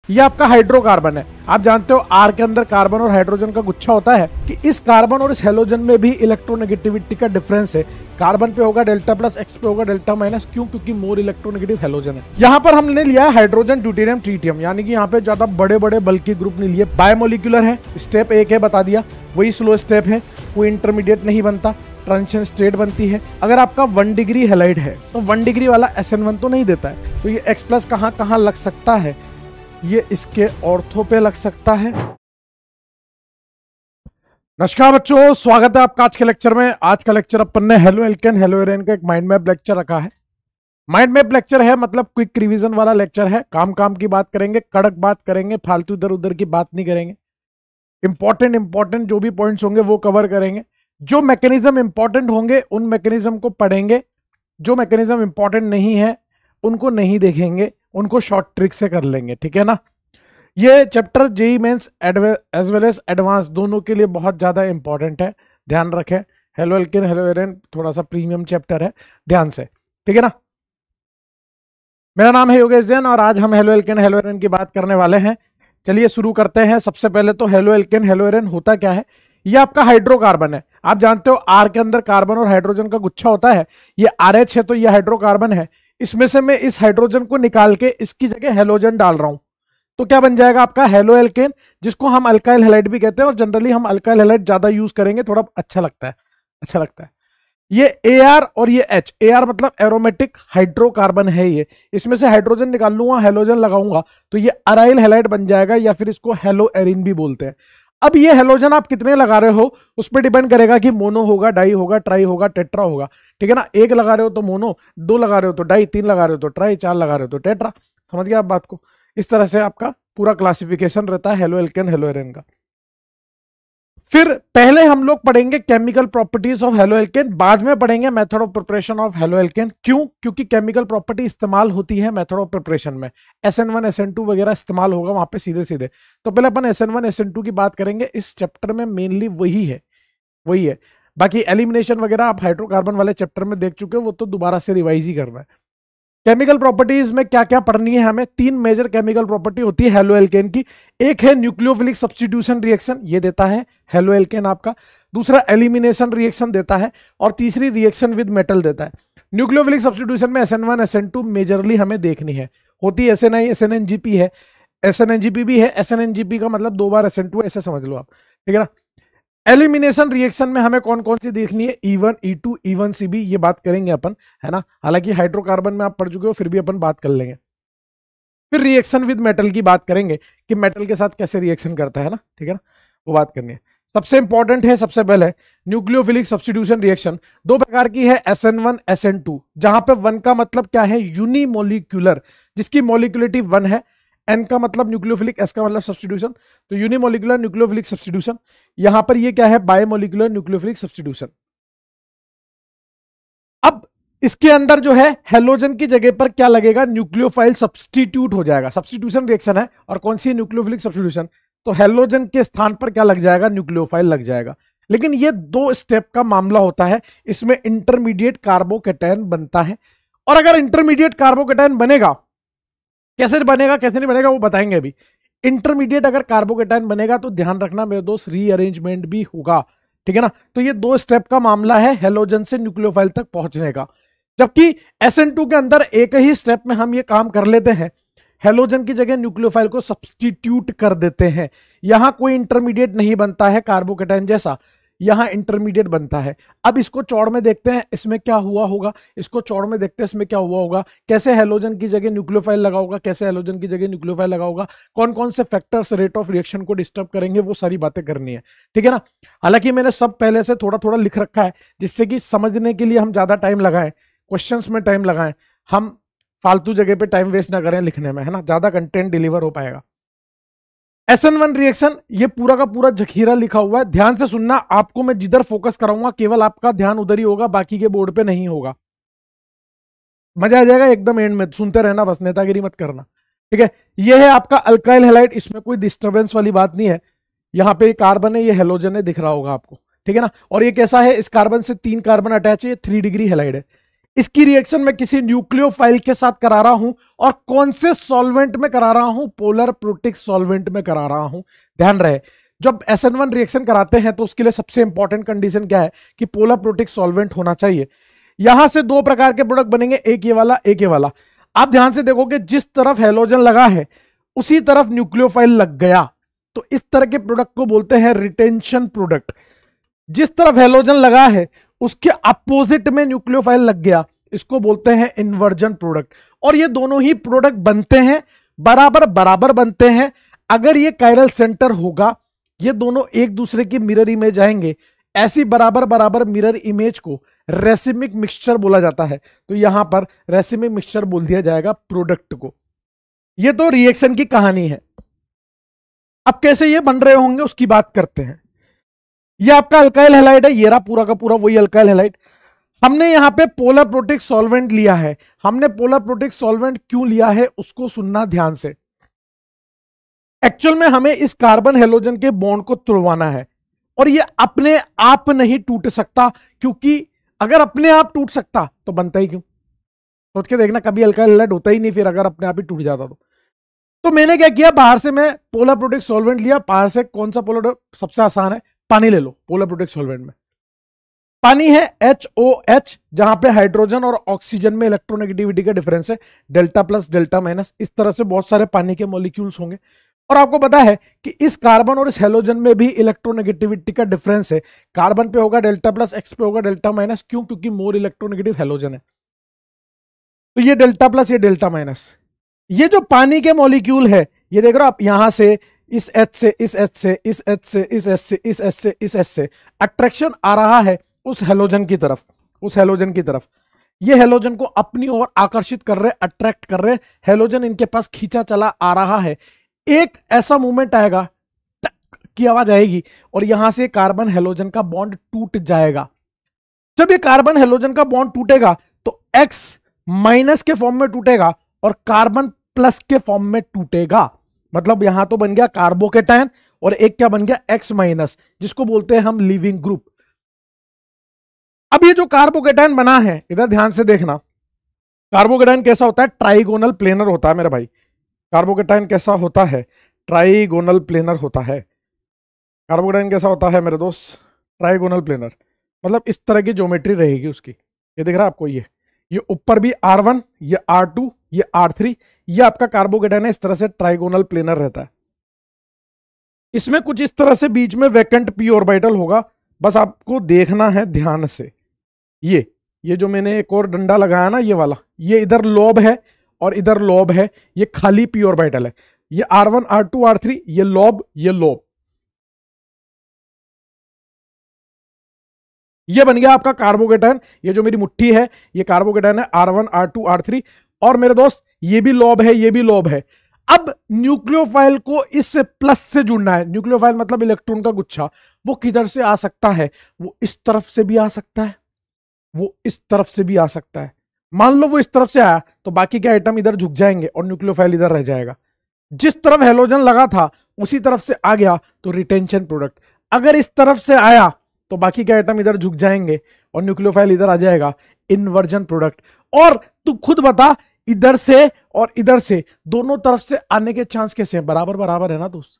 ये आपका हाइड्रोकार्बन है। आप जानते हो आर के अंदर कार्बन और हाइड्रोजन का गुच्छा होता है कि इस कार्बन और इस हेलोजन में भी इलेक्ट्रोनेगेटिविटी का डिफरेंस है। कार्बन पे होगा डेल्टा प्लस, एक्स पे होगा डेल्टा माइनस। क्यों? क्योंकि मोर इलेक्ट्रोनेगेटिव हेलोजन है। यहाँ पर हमने लिया है हाइड्रोजन, ड्यूटेरियम, ट्रीटियम, यानी कि यहाँ पे ज्यादा बड़े बड़े बल्कि ग्रुप नहीं लिए। बायोमोलिकुलर है, स्टेप 1 है, बता दिया, वही स्लो स्टेप है, कोई इंटरमीडिएट नहीं बनता, ट्रांजिशन स्टेट बनती है। अगर आपका 1 डिग्री हेलाइड है तो 1 डिग्री वाला SN1 तो नहीं देता है, तो ये X प्लस कहाँ कहाँ लग सकता है? ये इसके ऑर्थो पे लग सकता है। नमस्कार बच्चों, स्वागत है आपका आज के लेक्चर में। आज का लेक्चर अपन ने हेलो एल्केन हेलो एरेन का एक माइंड मैप लेक्चर रखा है। माइंड मैप लेक्चर है मतलब क्विक रिवीजन वाला लेक्चर है। काम की बात करेंगे, कड़क बात करेंगे, फालतू इधर उधर की बात नहीं करेंगे। इंपॉर्टेंट जो भी पॉइंट्स होंगे वो कवर करेंगे। जो मैकेनिज्म इंपॉर्टेंट होंगे उन मैकेनिज्म को पढ़ेंगे, जो मैकेनिज्म इंपॉर्टेंट नहीं है उनको नहीं देखेंगे, उनको शॉर्ट ट्रिक से कर लेंगे, ठीक है ना। ये chapter JEE Mains as well as advance दोनों के लिए बहुत ज्यादा इंपॉर्टेंट है, ध्यान रखें। हेलो एल्केन हेलो एरेन थोड़ा सा प्रीमियम चैप्टर है, ध्यान से, ठीक है ना। मेरा नाम है योगेश जैन और आज हम हेलो एल्केन हेलो एरेन की बात करने वाले हैं। चलिए शुरू करते हैं। सबसे पहले तो हेलो एल्केन हेलो एरेन होता क्या है? ये आपका हाइड्रोकार्बन है। आप जानते हो आर के अंदर कार्बन और हाइड्रोजन का गुच्छा होता है। ये RH है तो ये हाइड्रोकार्बन है। इसमें से मैं इस हाइड्रोजन को निकाल के इसकी जगह हेलोजन डाल रहा हूं, तो क्या बन जाएगा आपका हेलो एल्केन, जिसको हम अल्काइल हैलाइड भी कहते हैं। और जनरली हम अल्काइल हैलाइड ज्यादा यूज करेंगे, थोड़ा अच्छा लगता है। ये AR और ये H, AR मतलब एरोमेटिक हाइड्रोकार्बन है। ये इसमें से हाइड्रोजन निकाल लूंगा, हेलोजन लगाऊंगा तो ये अराइल हैलाइड बन जाएगा, या फिर इसको हेलो एरिन भी बोलते हैं। अब ये हेलोजन आप कितने लगा रहे हो उस पर डिपेंड करेगा कि मोनो होगा, डाई होगा, ट्राई होगा, टेट्रा होगा, ठीक है ना। 1 लगा रहे हो तो मोनो, 2 लगा रहे हो तो डाई, 3 लगा रहे हो तो ट्राई, 4 लगा रहे हो तो टेट्रा। समझ गया आप बात को? इस तरह से आपका पूरा क्लासिफिकेशन रहता है हेलो एल्केन हेलो एरेन का। फिर पहले हम लोग पढ़ेंगे chemical properties of halo alkane, बाद में पढ़ेंगे method of preparation of halo alkane. क्यों? क्योंकि केमिकल प्रॉपर्टी इस्तेमाल होती है मेथड ऑफ प्रिपरेशन में। SN1 SN2 वगैरह इस्तेमाल होगा वहां पे सीधे सीधे। तो पहले अपन SN1 SN2 की बात करेंगे। इस चैप्टर में मेनली वही है। बाकी एलिमिनेशन वगैरह आप हाइड्रोकार्बन वाले चैप्टर में देख चुके हो, वो तो दोबारा से रिवाइज ही करना है। केमिकल प्रॉपर्टीज में क्या क्या पढ़नी है हमें? 3 मेजर केमिकल प्रॉपर्टी होती है हेलो एल्केन की। एक है न्यूक्लियोफिलिक सब्स्टिट्यूशन रिएक्शन, ये देता है हेलो एल्केन आपका। दूसरा एलिमिनेशन रिएक्शन देता है और तीसरी रिएक्शन विद मेटल देता है। न्यूक्लियोफिलिक सब्स्टिट्यूशन में SN1 SN2 मेजरली हमें देखनी है। होती है SNI SNNGP है, SNNGP भी है। SNNGP का मतलब 2 बार SN2 ऐसे समझ लो आप, ठीक है ना। एलिमिनेशन रिएक्शन में हमें कौन कौन सी देखनी है? E1 E2 E1CB, ये बात करेंगे अपन, है ना। हालांकि हाइड्रोकार्बन में आप पढ़ चुके हो, फिर भी अपन बात कर लेंगे। फिर रिएक्शन विद मेटल की बात करेंगे कि मेटल के साथ कैसे रिएक्शन करता है ना, ठीक है ना, वो बात करनी है। सबसे इंपॉर्टेंट है सबसे पहले न्यूक्लियोफिलिक सब्स्टिट्यूशन रिएक्शन। 2 प्रकार की है, SN1 SN2, जहां पे 1 का मतलब क्या है? यूनिमोलिक्यूलर, जिसकी मोलिकुलरिटी 1 है। N का मतलब न्यूक्लियोफिलिक, S का मतलब सब्स्टिट्यूशन, तो यूनिमोलिकुलर न्यूक्लियोफिलिक सब्स्टिट्यूशन। यहां पर ये क्या है? Biomolecular nucleophilic substitution. अब इसके अंदर जो है हेलोजन की जगह पर क्या लगेगा? न्यूक्लियोफाइल सब्स्टिट्यूट हो जाएगा। सब्स्टिट्यूशन रिएक्शन है और कौन सी न्यूक्लियोफिलिक सब्स्टिट्यूशन, तो हेलोजन के स्थान पर क्या लग जाएगा? न्यूक्लियोफाइल लग जाएगा। लेकिन ये 2 स्टेप का मामला होता है। इसमें इंटरमीडिएट कार्बोकेटायन बनता है, और अगर इंटरमीडिएट कार्बोकेटायन बनेगा, कैसे बनेगा कैसे नहीं बनेगा वो बताएंगे अभी। इंटरमीडिएट अगर कार्बोकेटायन बनेगा तो ध्यान रखना मेरे दोस्त, रीअरेंजमेंट भी होगा, ठीक है ना। तो ये 2 स्टेप का मामला है हेलोजन से न्यूक्लियोफाइल तक पहुंचने का। जबकि SN2 के अंदर एक ही स्टेप में हम ये काम कर लेते हैं, हेलोजन की जगह न्यूक्लियोफाइल को सब्स्टिट्यूट कर देते हैं। यहां कोई इंटरमीडिएट नहीं बनता है कार्बोकेटायन जैसा, यहां इंटरमीडिएट बनता है। अब इसको चौड़ में देखते हैं, इसमें क्या हुआ होगा। इसको चौड़ में देखते हैं, इसमें क्या हुआ होगा। कैसे हेलोजन की जगह न्यूक्लियोफाइल लगा होगा, कैसे हेलोजन की जगह न्यूक्लियोफाइल लगा होगा, कौन कौन से फैक्टर्स रेट ऑफ रिएक्शन को डिस्टर्ब करेंगे, वो सारी बातें करनी है, ठीक है ना। हालांकि मैंने सब पहले से थोड़ा थोड़ा लिख रखा है, जिससे कि समझने के लिए हम ज्यादा टाइम लगाएं, क्वेश्चंस में टाइम लगाएं, हम फालतू जगह पे टाइम वेस्ट ना करें लिखने में, है ना, ज्यादा कंटेंट डिलीवर हो पाएगा। SN1 रिएक्शन, ये पूरा का पूरा जखीरा लिखा हुआ है, ध्यान से सुनना। आपको मैं जिधर फोकस कराऊंगा केवल आपका ध्यान उधर ही होगा, बाकी के बोर्ड पे नहीं होगा। मजा आ जाएगा एकदम एंड में, सुनते रहना बस, नेतागिरी मत करना, ठीक है। ये है आपका अल्काइल हैलाइड, इसमें कोई डिस्टर्बेंस वाली बात नहीं है। यहाँ पे कार्बन है, ये हेलोजन है, दिख रहा होगा आपको, ठीक है ना। और ये कैसा है? इस कार्बन से 3 कार्बन अटैच है, 3 डिग्री हैलाइड है। इसकी रिएक्शन मैं किसी न्यूक्लियोफाइल के साथ करा रहा हूं और कौन से सॉल्वेंट में करा रहा हूं, पोलर प्रोटिक सॉल्वेंट में करा रहा हूं। ध्यान रहे, जब SN1 रिएक्शन कराते हैं तो उसके लिए सबसे इंपॉर्टेंट कंडीशन क्या है कि पोलर प्रोटिक सॉल्वेंट होना चाहिए। यहां से दो प्रकार के प्रोडक्ट बनेंगे, एक ये वाला एक ये वाला। आप ध्यान से देखोगे जिस तरफ हेलोजन लगा है उसी तरफ न्यूक्लियोफाइल लग गया, तो इस तरह के प्रोडक्ट को बोलते हैं रिटेंशन प्रोडक्ट। जिस तरफ हेलोजन लगा है उसके अपोजिट में न्यूक्लियोफाइल लग गया, इसको बोलते हैं इन्वर्जन प्रोडक्ट। और ये दोनों ही प्रोडक्ट बनते हैं बराबर बराबर बनते हैं। अगर ये कायरल सेंटर होगा, ये दोनों एक दूसरे की मिरर इमेज आएंगे, ऐसी बराबर बराबर मिरर इमेज को रेसिमिक मिक्सचर बोला जाता है। तो यहां पर रेसिमिक मिक्सचर बोल दिया जाएगा प्रोडक्ट को। ये तो रिएक्शन की कहानी है। अब कैसे ये बन रहे होंगे उसकी बात करते हैं। ये आपका अल्काइल हैलाइड है, ये रहा पूरा का पूरा वही अल्काइल हैलाइड। हमने यहां पे पोलर प्रोटिक सॉल्वेंट लिया है। हमने पोलर प्रोटिक सॉल्वेंट क्यों लिया है उसको सुनना ध्यान से। एक्चुअल में हमें इस कार्बन हेलोजन के बॉन्ड को तोड़वाना है और ये अपने आप नहीं टूट सकता, क्योंकि अगर अपने आप टूट सकता तो बनता ही क्यों। सोच के देखना, कभी अल्काइल हैलाइड होता ही नहीं फिर अगर अपने आप ही टूट जाता तो मैंने क्या किया, बाहर से मैं पोलर प्रोटिक सॉल्वेंट लिया। बाहर से कौन सा पोलर, सबसे आसान है पानी ले लो। पोलर प्रोटिक सॉल्वेंट में पानी है HOH, जहां पे हाइड्रोजन और ऑक्सीजन में इलेक्ट्रोनेगेटिविटी का डिफरेंस है डेल्टा प्लस डेल्टा माइनस। इस तरह से बहुत सारे पानी के मॉलिक्यूल्स होंगे। और आपको पता है कि इस कार्बन और इस हेलोजन में भी इलेक्ट्रोनेगेटिविटी का डिफरेंस है। कार्बन पे होगा डेल्टा प्लस, X पे होगा डेल्टा माइनस। क्यों? क्योंकि मोर इलेक्ट्रोनेगेटिव हेलोजन है। तो ये डेल्टा प्लस, ये डेल्टा माइनस। ये जो पानी के मॉलिक्यूल है, ये देख रहे हो आप, यहां से इस H से, इस H से, इस H से, इस S से, इस S से, इस S से अट्रैक्शन आ रहा है उस हेलोजन की तरफ, उस हेलोजन की तरफ। ये हेलोजन को अपनी ओर आकर्षित कर रहे, अट्रैक्ट कर रहे। हेलोजन इनके पास खींचा चला आ रहा है। एक ऐसा मूवमेंट आएगा, टक की आवाज आएगी और यहां से कार्बन हेलोजन का बॉन्ड टूट जाएगा। जब ये कार्बन हेलोजन का बॉन्ड टूटेगा तो X माइनस के फॉर्म में टूटेगा और कार्बन प्लस के फॉर्म में टूटेगा। मतलब यहां तो बन गया कार्बोकेटायन और एक क्या बन गया, X माइनस, जिसको बोलते हैं हम लीविंग ग्रुप। अब ये जो कार्बोकेटायन बना है, इधर ध्यान से देखना, कार्बोकेटायन कैसा होता है, ट्राइगोनल प्लेनर होता है मेरे भाई। कार्बोकेटायन कैसा होता है, ट्राइगोनल प्लेनर होता है। कार्बोकेटायन कैसा होता है मेरे दोस्त, ट्राइगोनल प्लेनर। मतलब इस तरह की ज्योमेट्री रहेगी उसकी। ये दिख रहा है आपको, ये ऊपर भी R1, ये R2, ये R3, ये आपका कार्बोकेटायन है। इस तरह से ट्राइगोनल प्लेनर रहता है। इसमें कुछ इस तरह से बीच में वैकेंट p ऑर्बिटल होगा, बस आपको देखना है ध्यान से। ये जो मैंने एक और डंडा लगाया ना, ये वाला, ये इधर लोब है और इधर लोब है। ये खाली p ऑर्बिटल है। ये R1, R2, R3, ये लोब, ये लोब। ये बन गया आपका कार्बोकेटायन। ये जो मेरी मुट्ठी है ये कार्बोकेटायन है, R1, R2, R3। और मेरे दोस्त ये भी लोब है, ये भी लोब है। अब न्यूक्लियोफाइल को इस प्लस से जुड़ना है। न्यूक्लियोफाइल मतलब इलेक्ट्रॉन का गुच्छा। वो किधर से आ सकता है, वो इस तरफ से भी आ सकता है, वो इस तरफ से भी आ सकता है। मान लो वो इस तरफ से आया तो बाकी के आइटम इधर झुक जाएंगे और न्यूक्लियोफाइल इधर रह जाएगा। जिस तरफ हेलोजन लगा था उसी तरफ से आ गया तो रिटेंशन प्रोडक्ट। अगर इस तरफ से आया तो बाकी के आइटम इधर झुक जाएंगे और न्यूक्लियोफाइल इधर आ जाएगा, इन्वर्जन प्रोडक्ट। और तू खुद बता, इधर से और इधर से दोनों तरफ से आने के चांस कैसे हैं, बराबर बराबर है ना दोस्त,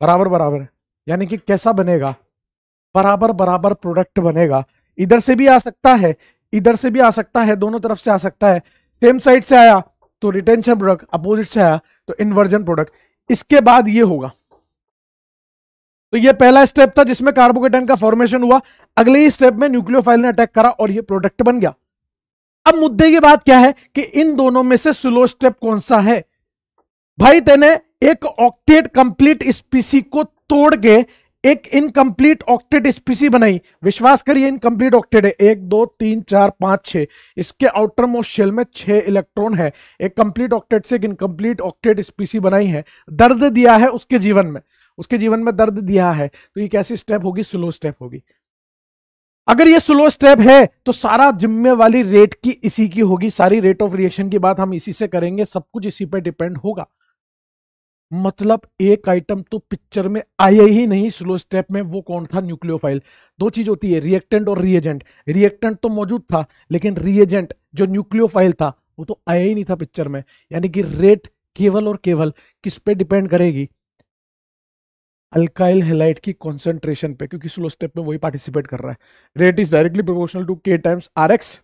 बराबर बराबर है। यानी कि कैसा बनेगा, बराबर बराबर प्रोडक्ट बनेगा। इधर से भी आ सकता है, इधर से भी आ सकता है, दोनों तरफ से आ सकता है। सेम साइड से आया तो रिटेंशन प्रोडक्ट, अपोजिट से आया तो इन्वर्जन प्रोडक्ट। इसके बाद ये होगा। तो ये पहला स्टेप था जिसमें कार्बोकेटायन का फॉर्मेशन हुआ। अगले ही स्टेप में न्यूक्लियोफाइल ने अटैक करा और ये प्रोडक्ट बन गया। अब मुद्दे की बात क्या है कि इन दोनों में से स्लो स्टेप कौन सा है। भाई तेने एक ऑक्टेट कंप्लीट स्पीसी को तोड़ के एक इनकंप्लीट ऑक्टेट स्पीसी बनाई। विश्वास करिए इनकंप्लीट ऑक्टेट है। 1 2 3 4 5 6, इसके आउटर मोस्ट शेल में 6 इलेक्ट्रॉन है। एक कंप्लीट ऑक्टेट से एक इनकंप्लीट ऑक्टेट स्पीसी बनाई है। दर्द दिया है उसके जीवन में, उसके जीवन में दर्द दिया है। तो ये कैसी स्टेप होगी, स्लो स्टेप होगी। अगर ये स्लो स्टेप है तो सारा जिम्मे वाली रेट की इसी की होगी। सारी रेट ऑफ रिएक्शन की बात हम इसी से करेंगे, सब कुछ इसी पर डिपेंड होगा। मतलब एक आइटम तो पिक्चर में आया ही नहीं स्लो स्टेप में, वो कौन था? न्यूक्लियोफाइल। दो चीज होती है, रिएक्टेंट और रिएजेंट। रिएक्टेंट तो मौजूद था, लेकिन रिएजेंट जो न्यूक्लियोफाइल था वो तो आया ही नहीं था पिक्चर में। यानी कि रेट केवल और केवल किस पे डिपेंड करेगी? अल्काइल हैलाइड की कॉन्सेंट्रेशन पे, क्योंकि स्लो स्टेप में वही पार्टिसिपेट कर रहा है। Rate is directly proportional to K times R X.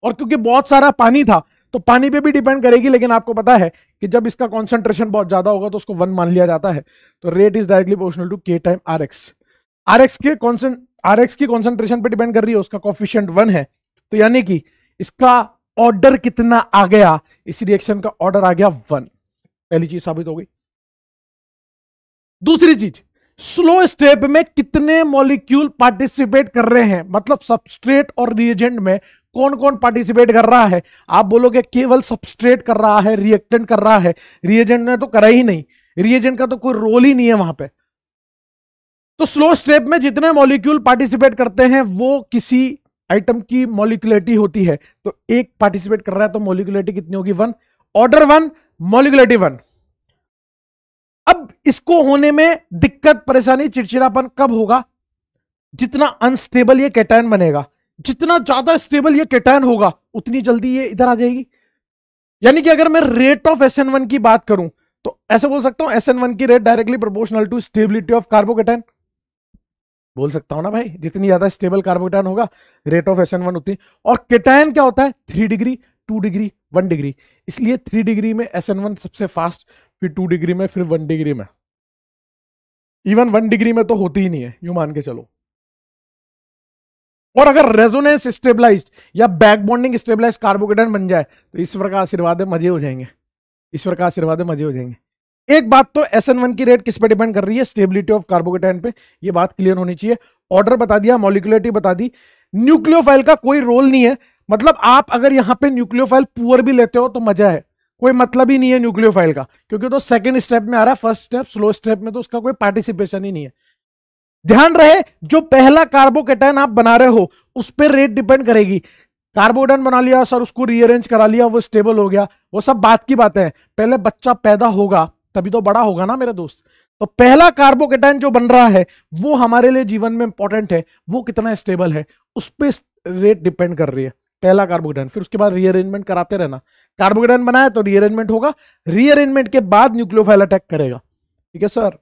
और क्योंकि बहुत सारा पानी था तो पानी पे भी डिपेंड करेगी, लेकिन आपको पता है कि जब इसका कॉन्सेंट्रेशन बहुत ज्यादा होगा तो उसको 1 मान लिया जाता है। तो rate is directly proportional to K times R X. R X की कॉन्सेंट्रेशन पे डिपेंड कर रही है, उसका कॉफिशिएंट 1 है। तो यानी कि इसका ऑर्डर कितना आ गया? इस रिएक्शन का ऑर्डर आ गया 1। पहली चीज साबित हो गई। दूसरी चीज, स्लो स्टेप में कितने मॉलिक्यूल पार्टिसिपेट कर रहे हैं, मतलब सबस्ट्रेट और रिएजेंट में कौन कौन पार्टिसिपेट कर रहा है? आप बोलोगे केवल सबस्ट्रेट कर रहा है, रिएक्टेंट कर रहा है, रिएजेंट ने तो करा ही नहीं, रिएजेंट का तो कोई रोल ही नहीं है वहां पे। तो स्लो स्टेप में जितने मॉलिक्यूल पार्टिसिपेट करते हैं वो किसी आइटम की मॉलिक्युलरिटी होती है। तो एक पार्टिसिपेट कर रहा है तो मॉलिक्युलरिटी कितनी होगी? 1। ऑर्डर 1, मॉलिक्युलरिटी 1। अब इसको होने में दिक्कत, परेशानी, चिड़चिड़ापन कब होगा? जितना अनस्टेबल ये कैटायन बनेगा। जितना ज्यादा स्टेबल ये कैटायन होगा उतनी जल्दी ये इधर आ जाएगी। यानी कि अगर मैं रेट ऑफ SN1 की बात करूं तो ऐसे बोल सकता हूं SN1 की rate directly proportional to stability of carbocation. बोल सकता हूं ना भाई, जितनी ज्यादा स्टेबल कार्बोकेटायन होगा रेट ऑफ SN1 उतनी। और केटायन क्या होता है? 3 डिग्री, 2 डिग्री, 1 डिग्री। इसलिए 3 डिग्री में SN1 सबसे फास्ट, फिर 2 डिग्री में, फिर 1 डिग्री में। इवन 1 डिग्री में तो होती ही नहीं है, यूं मान के चलो। और अगर रेजोनेंस स्टेबलाइज्ड या बैक बॉन्डिंग स्टेबलाइज्ड कार्बोकेटायन बन जाए तो ईश्वर का आशीर्वाद है, मजे हो जाएंगे। ईश्वर का आशीर्वाद है, मजे हो जाएंगे। एक बात तो SN1 की रेट किस पे डिपेंड कर रही है? स्टेबिलिटी ऑफ कार्बोकेटायन पे। ये बात क्लियर होनी चाहिए। ऑर्डर बता दिया, मॉलिक्युलरिटी बता दी। न्यूक्लियोफाइल का कोई रोल नहीं है। मतलब आप अगर यहां पे न्यूक्लियोफाइल पुअर भी लेते हो तो मजा है, कोई मतलब ही नहीं है न्यूक्लियोफाइल का, क्योंकि तो सेकंड स्टेप में आ रहा है। फर्स्ट स्टेप स्लो स्टेप में तो उसका कोई पार्टिसिपेशन ही नहीं है। ध्यान रहे, जो पहला कार्बोकेटायन आप बना रहे हो उस पर रेट डिपेंड करेगी। कार्बोकेटायन बना लिया सर, उसको रीअरेंज करा लिया, वो स्टेबल हो गया, वो सब बात की बात है। पहले बच्चा पैदा होगा तभी तो बड़ा होगा ना मेरे दोस्त। तो पहला कार्बोकेटायन जो बन रहा है वो हमारे लिए जीवन में इंपॉर्टेंट है, वो कितना स्टेबल है उस पर रेट डिपेंड कर रही है। पहला कार्बोकेटायन, फिर उसके बाद रीअरेंजमेंट कराते रहना। कार्बोकेटायन बनाया तो रीअरेंजमेंट होगा, रीअरेंजमेंट के बाद न्यूक्लियोफाइल अटैक करेगा। ठीक है सर।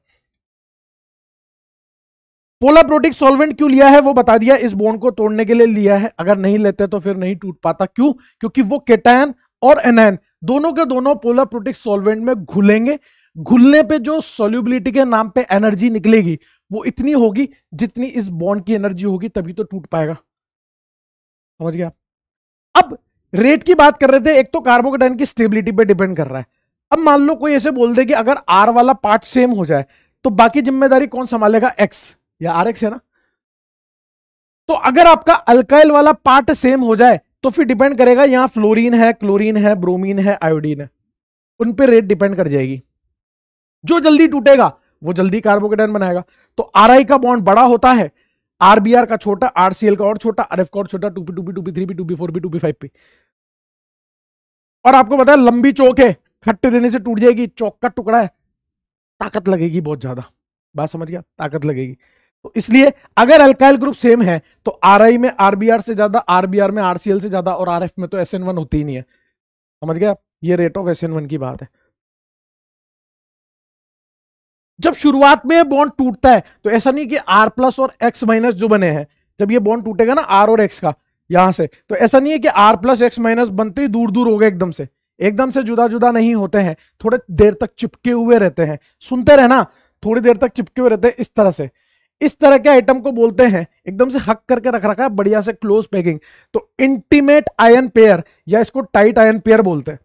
पोलर प्रोटिक सॉल्वेंट क्यों लिया है वो बता दिया, इस बॉन्ड को तोड़ने के लिए लिया है। अगर नहीं लेते तो फिर नहीं टूट पाता। क्यों? क्योंकि वो केटायन और एनायन दोनों के दोनों पोलर प्रोटिक सॉल्वेंट में घुलेंगे। घुलने पे जो सॉल्युबिलिटी के नाम पे एनर्जी निकलेगी वो इतनी होगी जितनी इस बॉन्ड की एनर्जी होगी, तभी तो टूट पाएगा। समझ गया? अब रेट की बात कर रहे थे, एक तो कार्बोकेटायन की स्टेबिलिटी पे डिपेंड कर रहा है। अब मान लो कोई ऐसे बोल दे कि अगर आर वाला पार्ट सेम हो जाए तो बाकी जिम्मेदारी कौन संभालेगा? एक्स या आर एक्स है ना। तो अगर आपका अल्काइल वाला पार्ट सेम हो जाए तो फिर डिपेंड करेगा, यहां फ्लोरीन है, क्लोरीन है, ब्रोमीन है, आयोडीन है, उन पे रेट डिपेंड कर जाएगी। जो जल्दी टूटेगा वो जल्दी कार्बोकेटायन बनाएगा। तो आर का बॉन्ड बड़ा होता है, आरबीआर का छोटा, आरसीएल का और छोटा, आरएफ का और छोटा, 2p 2p 2p 3p 2p 4p 2p 5p। और आपको पता है लंबी चौक है, खट्टे देने से टूट जाएगी। चौक का टुकड़ा है, ताकत लगेगी बहुत ज्यादा। बात समझ गया? ताकत लगेगी। तो इसलिए अगर अल्काइल ग्रुप सेम है तो आरआई में आरबीआर से ज्यादा, आरबीआर में आरसीएल से ज्यादा, और आरएफ में तो SN1 होती ही नहीं है। समझ गया? ये रेट ऑफ SN1 की बात है। जब शुरुआत में बॉन्ड टूटता है तो ऐसा नहीं कि R प्लस और X माइनस जो बने हैं, जब ये बॉन्ड टूटेगा ना R और X का यहां से, तो ऐसा नहीं है कि R प्लस X माइनस बनते ही दूर दूर हो गए एकदम से जुदा जुदा नहीं होते हैं, थोड़े देर तक चिपके हुए रहते हैं। सुनते रहना, थोड़ी देर तक चिपके हुए रहते हैं इस तरह से। इस तरह के आइटम को बोलते हैं, एकदम से हक करके रख रखा है बढ़िया से क्लोज पैकिंग, तो इंटीमेट आयन पेयर या इसको टाइट आयन पेयर बोलते हैं।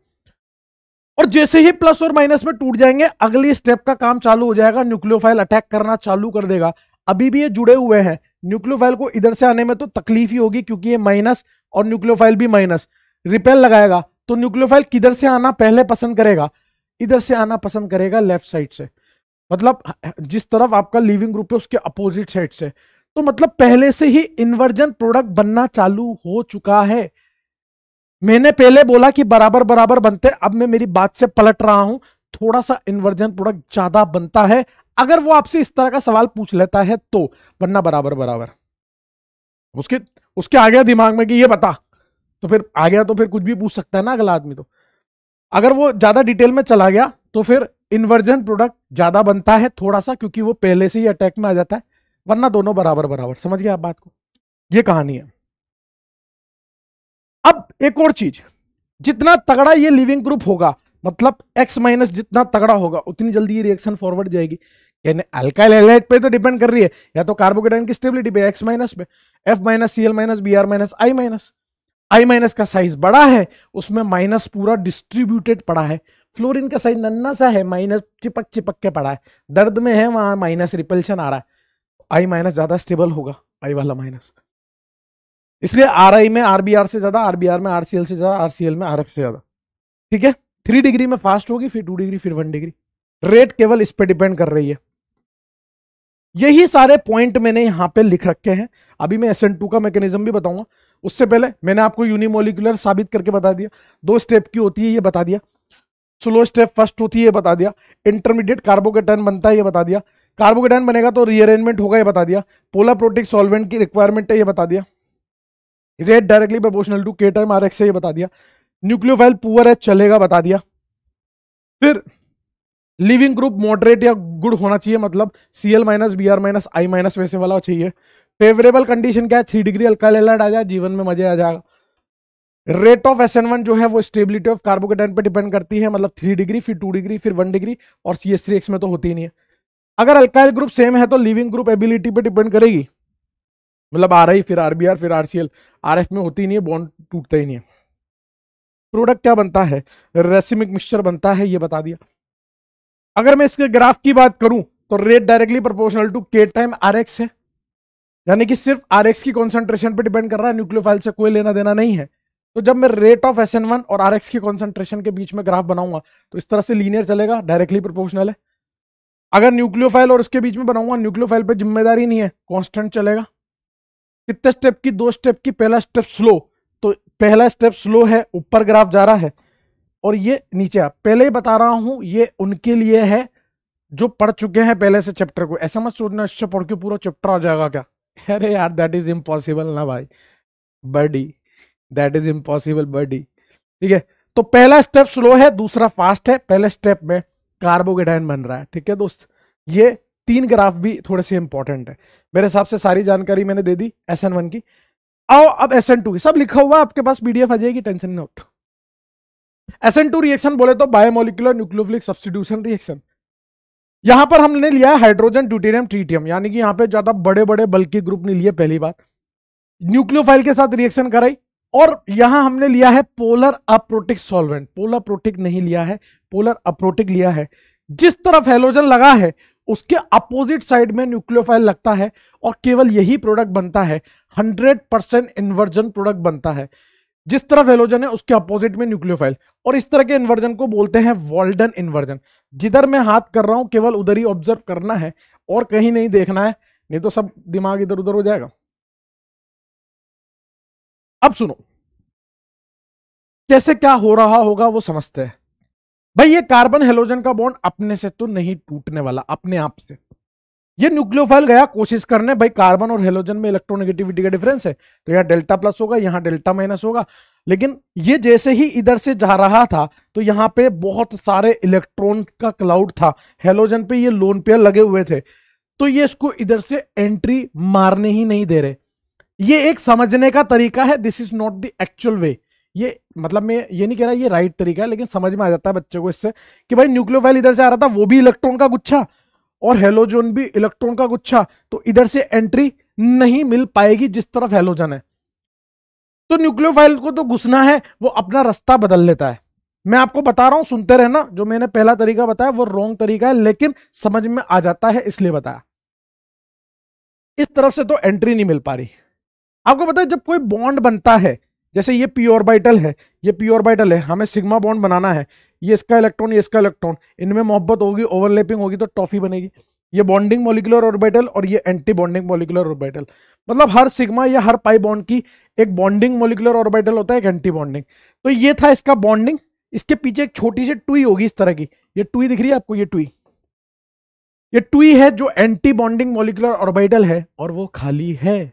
और जैसे ही प्लस और माइनस में टूट जाएंगे अगली स्टेप का काम चालू हो जाएगा, न्यूक्लियोफाइल अटैक करना चालू कर देगा। अभी भी ये जुड़े हुए हैं, न्यूक्लियोफाइल को इधर से आने में तो तकलीफ ही होगी क्योंकि ये माइनस और न्यूक्लियोफाइल भी माइनस, रिपेल लगाएगा। तो न्यूक्लियोफाइल किधर से आना पहले पसंद करेगा? इधर से आना पसंद करेगा, लेफ्ट साइड से, मतलब जिस तरफ आपका लिविंग ग्रुप है उसके अपोजिट साइड से। तो मतलब पहले से ही इन्वर्जन प्रोडक्ट बनना चालू हो चुका है। मैंने पहले बोला कि बराबर बराबर बनते, अब मैं मेरी बात से पलट रहा हूं। थोड़ा सा इन्वर्जन प्रोडक्ट ज्यादा बनता है, अगर वो आपसे इस तरह का सवाल पूछ लेता है तो, वरना बराबर बराबर। उसके उसके आ गया दिमाग में कि ये बता, तो फिर आ गया तो फिर कुछ भी पूछ सकता है ना अगला आदमी। तो अगर वो ज्यादा डिटेल में चला गया तो फिर इन्वर्जन प्रोडक्ट ज्यादा बनता है थोड़ा सा, क्योंकि वो पहले से ही अटैक में आ जाता है, वरना दोनों बराबर बराबर। समझ गए आप बात को? ये कहानी है। अब एक और चीज, जितना तगड़ा ये लिविंग ग्रुप होगा, मतलब एक्स माइनस जितना तगड़ा होगा, उतनी जल्दी ये रिएक्शन फॉरवर्ड जाएगी। यानी अल्काइल हैलाइड पे तो डिपेंड कर रही है, या तो कार्बोकेटाइन की स्टेबिलिटी पे, एक्स माइनस पे, F minus, C L minus, B R minus, I minus. I minus का साइज बड़ा है, उसमें माइनस पूरा डिस्ट्रीब्यूटेड पड़ा है। फ्लोरीन का साइज नन्ना सा है, माइनस चिपक चिपक के पड़ा है, दर्द में है वहां माइनस रिपल्शन आ रहा है। आई माइनस ज्यादा स्टेबल होगा, आई वाला माइनस। इसलिए आर आई में आरबीआर से ज्यादा, आरबीआर में आरसीएल से ज्यादा, आरसीएल में आरएफ से ज्यादा। ठीक है, 3 डिग्री में फास्ट होगी, फिर 2 डिग्री, फिर 1 डिग्री। रेट केवल इस पे डिपेंड कर रही है। यही सारे पॉइंट मैंने यहां पे लिख रखे हैं। अभी मैं SN2 का मैकेनिज्म भी बताऊंगा। उससे पहले मैंने आपको यूनिमोलिकुलर साबित करके बता दिया, 2 स्टेप की होती है ये बता दिया, स्लो स्टेप फर्स्ट होती है ये बता दिया, इंटरमीडिएट कार्बोकेटाइन बनता है ये बता दिया, कार्बोकेटाइन बनेगा तो रीअरेंजमेंट होगा ये बता दिया, पोलर प्रोटिक सॉल्वेंट की रिक्वायरमेंट है ये बता दिया, rate directly proportional to K times R x है ये बता दिया, न्यूक्लियोफाइल पुअर है चलेगा बता दिया। फिर लिविंग ग्रुप मॉडरेट या गुड होना चाहिए, मतलब Cl minus, Br minus, I minus वैसे वाला चाहिए। फेवरेबल कंडीशन क्या है, 3 डिग्री अल्काइल हैलाइड आ जाए, जीवन में मजे आ जाएगा। रेट ऑफ SN1 जो है वो स्टेबिलिटी ऑफ कार्बोकेटाइन पे डिपेंड करती है, मतलब 3 डिग्री, फिर 2 डिग्री, फिर 1 डिग्री, और CH3X में तो होती ही नहीं है। अगर अल्काइल ग्रुप सेम है तो लिविंग ग्रुप एबिलिटी पे डिपेंड करेगी, मतलब RI, फिर RBr, फिर RCl, RF में होती नहीं है, बॉन्ड टूटता ही नहीं है। प्रोडक्ट क्या बनता है, रेसिमिक मिक्सचर बनता है ये बता दिया। अगर मैं इसके ग्राफ की बात करूं तो rate directly proportional to K time RX है, यानी कि सिर्फ RX की कॉन्सेंट्रेशन पे डिपेंड कर रहा है, न्यूक्लियोफाइल से कोई लेना देना नहीं है। तो जब मैं रेट ऑफ SN1 और RX की कॉन्सेंट्रेशन के बीच में ग्राफ बनाऊंगा तो इस तरह से लीनियर चलेगा, डायरेक्टली प्रोपोर्शनल है। अगर न्यूक्लियोफाइल और इसके बीच में बनाऊंगा, न्यूक्लियोफाइल पे जिम्मेदारी नहीं है, कांस्टेंट चलेगा। कितने स्टेप की, 2 स्टेप की। पहला स्टेप स्लो, तो पहला स्टेप स्लो है, ऊपर ग्राफ जा रहा है, और ये नीचे आ। पहले ही बता रहा हूं ये उनके लिए है जो पढ़ चुके हैं पहले से चैप्टर को। ऐसा मत सोचना इससे पढ़ के पूरा चैप्टर आ जाएगा क्या, अरे यार दैट इज इम्पॉसिबल ना भाई बडी, दैट इज इम्पॉसिबल बडी। ठीक है, तो पहला स्टेप स्लो है, दूसरा फास्ट है। पहले स्टेप में कार्बोकेटाइन बन रहा है। ठीक है दोस्त, ये 3 ग्राफ भी थोड़े से इंपॉर्टेंट है। मेरे हिसाब से सारी जानकारी मैंने दे दी SN1 की। आओ अब SN2 की, सब लिखा हुआ आपके पास, PDF आ जाएगी, टेंशन नहीं होता। SN2 रिएक्शन बोले तो बायोमोलिकुलर न्यूक्लियोफिलिक सब्स्टिट्यूशन रिएक्शन। यहां पर हमने लिया हाइड्रोजन, ड्यूटेरियम, ट्रीटियम, यानी कि यहां पे ज्यादा बड़े बड़े बल्कि ग्रुप नहीं लिए, पहली बात। न्यूक्लियोफाइल के साथ रिएक्शन कराई, और यहां हमने लिया है polar aprotic solvent. Polar protic नहीं लिया है, पोलर अप्रोटिक लिया है। जिस तरफ हेलोजन लगा है उसके अपोजिट साइड में न्यूक्लियोफाइल लगता है, और केवल यही प्रोडक्ट बनता है, 100% इन्वर्जन प्रोडक्ट बनता है। जिस तरफ हेलोजन है उसके अपोजिट में न्यूक्लियोफाइल, और इस तरह के इन्वर्जन को बोलते हैं वॉल्डन इन्वर्जन। जिधर मैं हाथ कर रहा हूं केवल उधर ही ऑब्जर्व करना है, और कहीं नहीं देखना है, नहीं तो सब दिमाग इधर उधर हो जाएगा। अब सुनो कैसे क्या हो रहा होगा वो समझते हैं। भाई ये कार्बन हेलोजन का बॉन्ड अपने से तो नहीं टूटने वाला, अपने आप से। ये न्यूक्लियोफाइल गया कोशिश करने, भाई कार्बन और हेलोजन में इलेक्ट्रोनेगेटिविटी का डिफरेंस है, तो यहाँ डेल्टा प्लस होगा, यहाँ डेल्टा माइनस होगा। लेकिन ये जैसे ही इधर से जा रहा था तो यहाँ पे बहुत सारे इलेक्ट्रॉन का क्लाउड था, हेलोजन पे ये लोन पेयर लगे हुए थे, तो ये इसको इधर से एंट्री मारने ही नहीं दे रहे। ये एक समझने का तरीका है, this is not the actual way. ये मतलब मैं ये नहीं कह रहा ये राइट तरीका है, लेकिन समझ में आ जाता है बच्चों को इससे कि भाई न्यूक्लियोफाइल इधर से आ रहा था, वो भी इलेक्ट्रॉन का गुच्छा, और हेलोजन भी इलेक्ट्रॉन का गुच्छा, तो इधर से एंट्री नहीं मिल पाएगी जिस तरफ हेलोजन है। तो न्यूक्लियोफाइल को तो घुसना है, वो अपना रास्ता बदल लेता है। मैं आपको बता रहा हूं, सुनते रहना। जो मैंने पहला तरीका बताया वो रॉन्ग तरीका है, लेकिन समझ में आ जाता है इसलिए बताया। इस तरफ से तो एंट्री नहीं मिल पा रही। आपको पता है जब कोई बॉन्ड बनता है, जैसे ये पी ऑर्बिटल है, ये पी ऑर्बिटल है, हमें सिग्मा बॉन्ड बनाना है, ये इसका इलेक्ट्रॉन, ये इसका इलेक्ट्रॉन, इनमें मोहब्बत होगी, ओवरलैपिंग होगी तो टॉफी बनेगी। ये बॉन्डिंग मॉलिक्यूलर ऑर्बिटल और ये एंटी बॉन्डिंग मॉलिक्यूलर ऑर्बिटल, मतलब हर सिग्मा या हर पाई बॉन्ड की एक बॉन्डिंग मॉलिक्यूलर ऑर्बिटल होता है, एक एंटी बॉन्डिंग। तो ये था इसका बॉन्डिंग, इसके पीछे एक छोटी सी टुई होगी इस तरह की, ये टुई दिख रही है आपको, ये टुई है जो एंटी बॉन्डिंग मॉलिक्यूलर ऑर्बिटल है और वो खाली है।